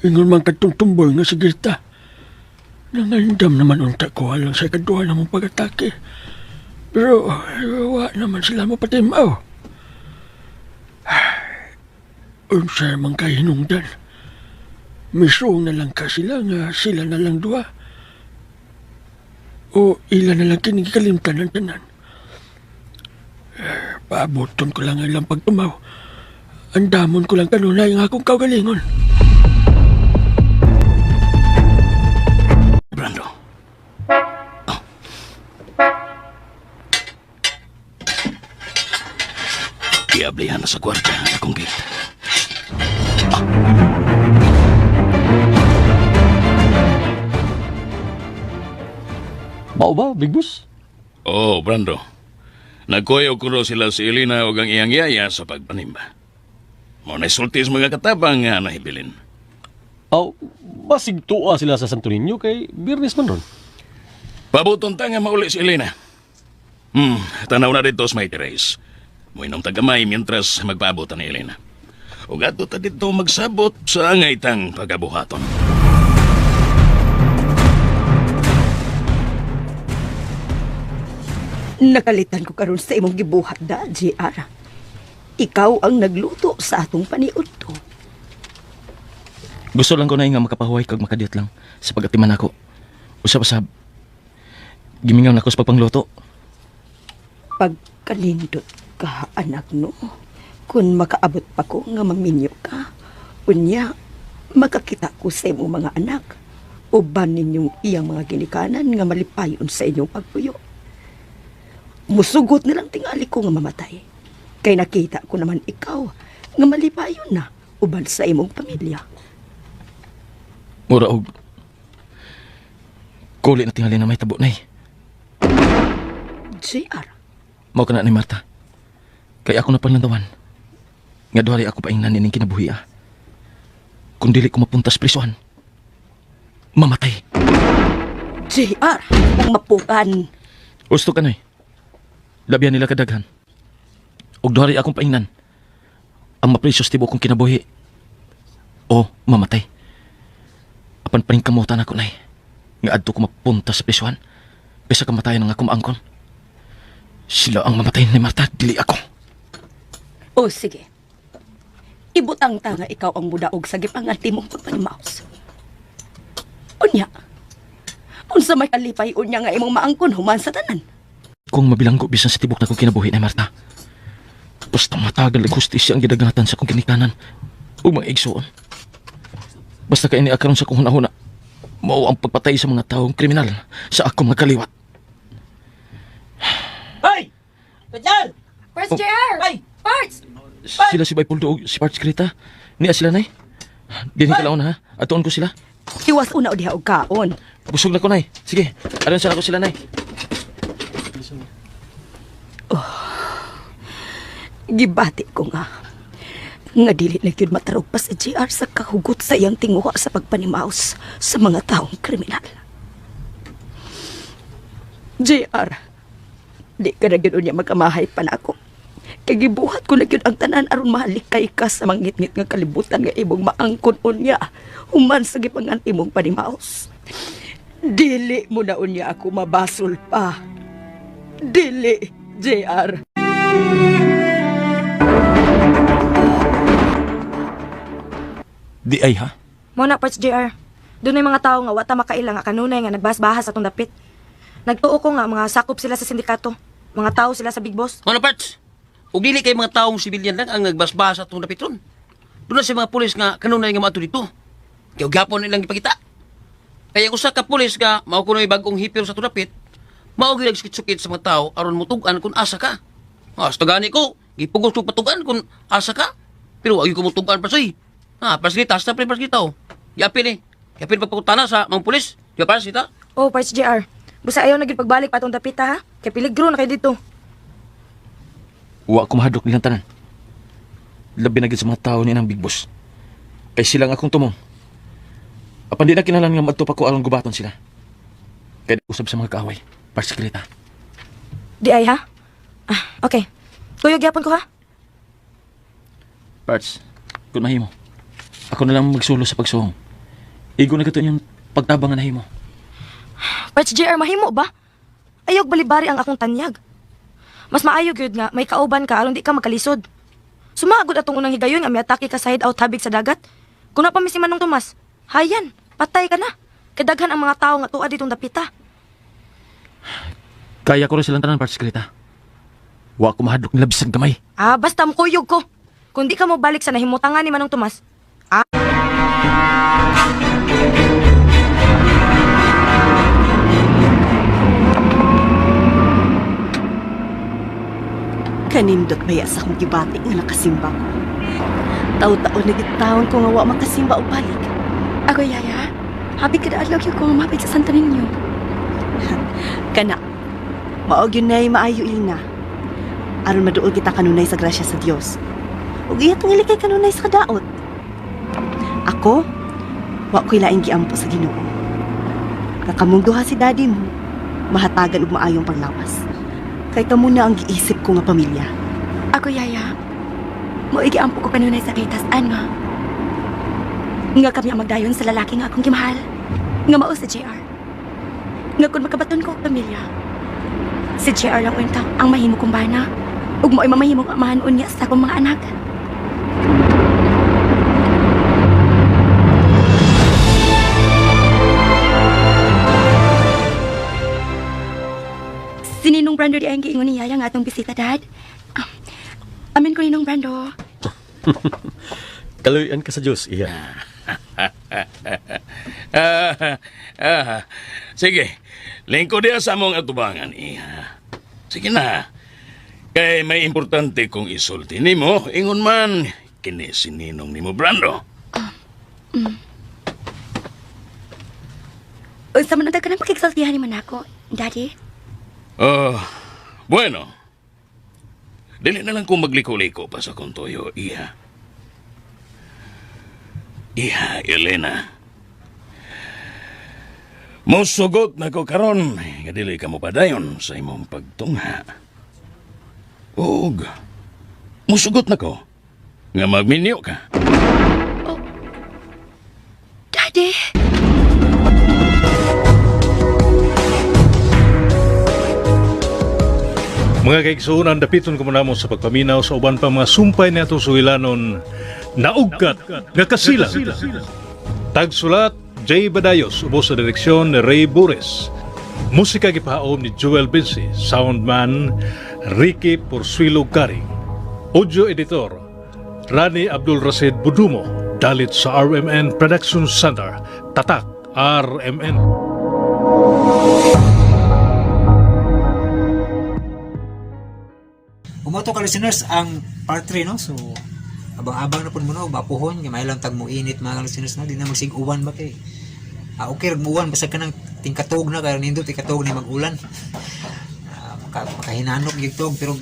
Ingon man katong tumboy nga sige ta. Nangandam naman unta ko alang sa ikaduha na mong pag-atake. Pero wa naman sila mapatimaw. Unsa man kay hinungdan. Misong na lang ka sila nga sila na lang duha. O ila na lang kinikalimtan ng tanan. Paaboton ko lang ilang pagtumaw. Andamon ko lang kanunay ang akong kaugalingon. Brando. Oh. Iablihan na sa kwarta ang akong gate. Mao ba, Big Boss? Oh, Brando. Nagkuyaw ko raw sila si Elena o ang iyang yaya sa pagpanimba. Mo na sultis mga katabang nga nahibilin. Aw, basig tuwa sila sa Santo Niño kay Birnes man ron. Pabuton ta nga mauli si Elena. Tanaw na dito sa may terrace. Muinom tagamay mientras magpaabotan ni Elena. O gato ta dito magsabot sa angay tang pagabuhaton. Nakalitan ko karon sa imong gibuhat da, JR. Ikaw ang nagluto sa atong paniudto. Gusto lang ko na nga makapahuway kag makadiyot lang sa pagatiman ako. Usap-usap. Gimingaw na ko sa pagpangluto. Pagkalindot ka, anak no. Kung makaabot pa ko nga maminyo ka, unya, makakita ko sa imong mga anak. Uban ninyong iyang mga ginikanan nga malipayon sa inyong pagpuyo. Musugot nilang tingali ko nga mamatay. Kay nakita ko naman ikaw nga malipayon na uban sa imong pamilya. Mura og kulit na tingali na may tabo na JR, Mao ka na ni Marta. Kaya ako na panglantawan. Nga duhari ako paingnan nining kinabuhi ah. Kung dili ko mapuntas prisuhan, mamatay. JR, ang mapukan. Gusto ka na Labihan nila kadaghan. Og duhari akong paingnan. Ang maprisyos tibo kong kinabuhi. O mamatay. Apan paring kamutan ako nay. Nga adto ko mapunta sa prisuhan. Pesa kamatayan ang akong maangkon. Sila ang mamatay ni Marta, dili ako. O sige. Ibutang ta nga ikaw ang mudaog sa gipanganti mong pagpanimaos. Unya. Unsa may kalipay unya nga imong maangkon human sa tanan. Kung mabilanggo bisan sa tibok na kong kinabuhi ni Marta. Basta matagal ang hustisya ang gidagatan sa kong kinikanan o mga igsoon. Basta kaini akaron sa kong hunahuna, mao ang pagpatay sa mga taong kriminal sa akong mga kaliwat. Hoy! Kajal! Parts, JR! Ay! Parts! Sila si Baypuldo o si Parts Krita. Niya sila nay. Dini ka laon ha. Atuon ko sila. Iwas una o diha og kaon. Busog na ko nay. Sige, aron sana ko sila nay. Gibati ko nga. Nga dili na yun matarog pa sa JR sa kahugot sa iyang tinguha sa pagpanimaos sa mga taong kriminal. JR, di ka na gano'n niya magamahay pa na ako. Kagibuhat ko na yun ang tanan aron mahalikay ka sa mangit-ngit nga kalibutan nga ibong maangkon unya human sa gipanganti mong panimaos. Dili mo na unya ako mabasol pa. Dili, JR. Di ay ha. Mo na, Parts, JR. Doon may mga tao nga wata makaila nga kanunay nga nagbahas-bahas atong dapit. Nagtuo ko nga mga sakop sila sa sindikato. Mga tao sila sa Big Boss. Ano parts? Ug dili kay mga taong sibilyan lang ang nagbasbas atong napitron. Doon na sa mga pulis nga kanunay nga maato dito. Kaya gapon nilang ipakita. Kaya usa ka pulis nga mao kunoy bagong hipil sa tunapit, mao gyud sukit sa mga tao aron mutugan kung asa ka. Hasta gani ko, gipugos ko patugan kung asa ka. Pero ayo ko mutugan pa say. Paslitas na pre-pasita oh. Yapin Yapin pagpakutana sa mga pulis. Di ba pasita? Oh, Parts, JR. Basta ayaw na gid pagbalik pa atong dapit ha. Kay piligro na kayo dito. Wa ko mahadlok nilang tanan. Labi na gid sa mga tao ni ng Big Boss. Kay silang akong tumong. Apan di na kinahanglan nga madto pa ko aron gubaton sila. Kay usab sa mga kaaway. Parsikleta. Di ay ha? Okay. Kuyog yapon ko ha? Parts, kung mahimo. Ako na lang magsulo sa pagsuhong. Igo na gato yung pagtabang na nahimo. Parts JR, mahimo ba? Ayog balibari ang akong tanyag. Mas maayo gyud nga may kauban ka aron di ka magkalisod. Sumagod atong unang higayon nga may atake ka sa hideout habig sa dagat. Kung na pa mi si Manong Tomas, hayan, patay ka na. Kadaghan ang mga tao nga tuad ditong dapita. Kaya ko rin silang tanan, Parts Greta. Wa ko mahadlok nila bisan gamay. Basta mukuyog ko. Kung di ka mo balik sa nahimutangan ni Manong Tomas, Kanindot baya sa akong gibati nga nakasimba ko. Taw-taon na gitawon ko nga wa makasimba o balik. Ako, Yaya. Happy ka daadlaw ko mapit sa Santo Niño. Kana, maog yun na'y maayo ilina. Aron maduol kita kanunay sa grasya sa Dios. Ug iya tong ilikay kanunay sa kadaot. Ako, wa ko'y laing giampo sa Ginoo. Kakamong duha si daddy mo, mahatagan ug maayong paglawas. Kay kamo na ang giisip ko nga pamilya. Ako, Yaya. Mo igiampo ko kanunay sa kitasan nga. Nga kami ang magdayon sa lalaki nga akong gimahal. Nga mao sa JR. Nga kung makabaton ko ang pamilya. Si JR lang unta ang mahimo kong bana. Ug mo ay mamahimong amahan unya sa akong mga anak. Si Ninong Brando di ay giingon ni Yaya nga atong bisita, Dad. Amin ko, Ninong Brando. Kaluyan ka sa Diyos, iya. Sige, lingkod dia sa mong atubangan, iya. Sige na. Kay may importante kong isulti nimo, ingon man, kini si Ninong nimo Brando. Sa manundag ka ng pakiksaltihan ni Manako, Daddy. Bueno. Dili na lang kung magliko-liko pa sa kontoyo, iya. Iya, Elena. Musugot na ko karon, nga dili ka mo padayon sa imong pagtungha. Og, musugot na ko, nga magminyo ka. Daddy! Mga kaigsuunan, dapiton ko muna mo sa pagpaminaw sa uban pa mga sumpay na itong suhilanon na ugkat nga kasilang. Tagsulat, J. Badayos, ubos sa direksyon ni Ray Bures. Musika gipahaom ni Joel Binsi, soundman Ricky Porsuilo Garing. Audio editor, Rani Abdul Rasid Budumo, dalit sa RMN Production Center, Tatak, RMN. Umoto ka listeners ang part 3 no. So abang-abang na pud mo no, bapuhon nga may lang tag mo init mga listeners no, di na magsig-uwan ba kay. Okay rag muwan basta kanang tingkatog na kay nindot tingkatog ni mag-ulan. Makahinanok gyud tog pero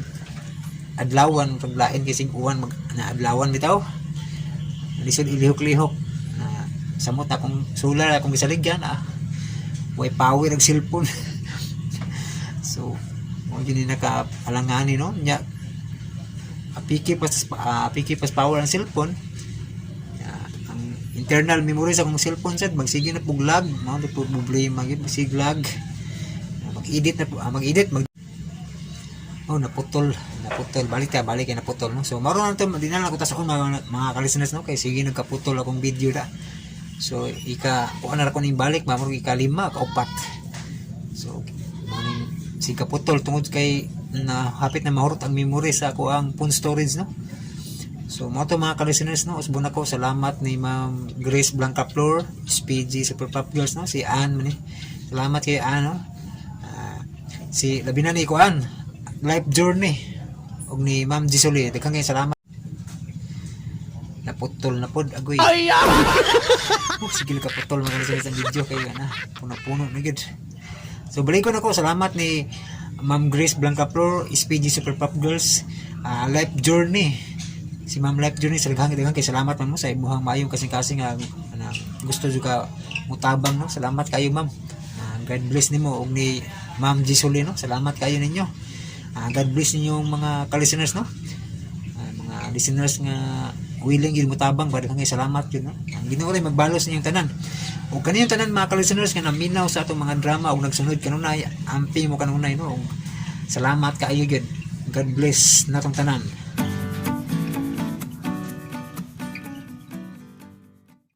adlawan paglain kay sig-uwan mag adlawan bitaw. Lisod ilihok-lihok na samot akong solar akong gisaligyan way power ang cellphone. So mo gini nakapalangani no nya piki pas power ang cellphone. Ang internal memory sa akong cellphone sad magsige na pug lag mao to problema gyud sig lag. Mag-edit naputol balik kay naputol no. So maro na to dinala ko ta sa mga ka-listeners no kay sige nagkaputol akong video da. So kuan na ko ning balik mamuro ika-5 ka-4. So si kaputol tungod kay na hapit na mahurot ang memory sa ako ang phone storage no. So mo to mga ka-listeners no, usbon ako salamat ni Ma'am Grace Blanca Flor, SPG Super Pop Girls no, si Ann man salamat kay Ann no. Si labi na ni ko Ann Life Journey og ni Ma'am Gisoli daghang kay salamat. Naputol na pod agoy. Sige ka putol mga ka-listeners ang video kay ana puno-puno na gid. So balik ko na ko salamat ni Ma'am Grace Blanca Flor, SPG Super Pop Girls, Life Journey. Si Ma'am Life Journey sa daghang kay salamat man mo sa imuhang maayong kasing-kasing gusto juga mutabang no. Salamat kayo ma'am. God bless nimo og ni Ma'am Gisoli no. Salamat kayo ninyo. God bless ninyo mga ka-listeners no. Mga listeners nga willing yun mutabang para kang salamat yun, no? Ang Ginoo rin magbalos niyang tanan. O kaniyang tanan mga ka-listeners nga naminaw sa atong mga drama o nagsunod kanunay, ampi mo kanunay, no? Salamat kaayo gyud. God bless natong tanan.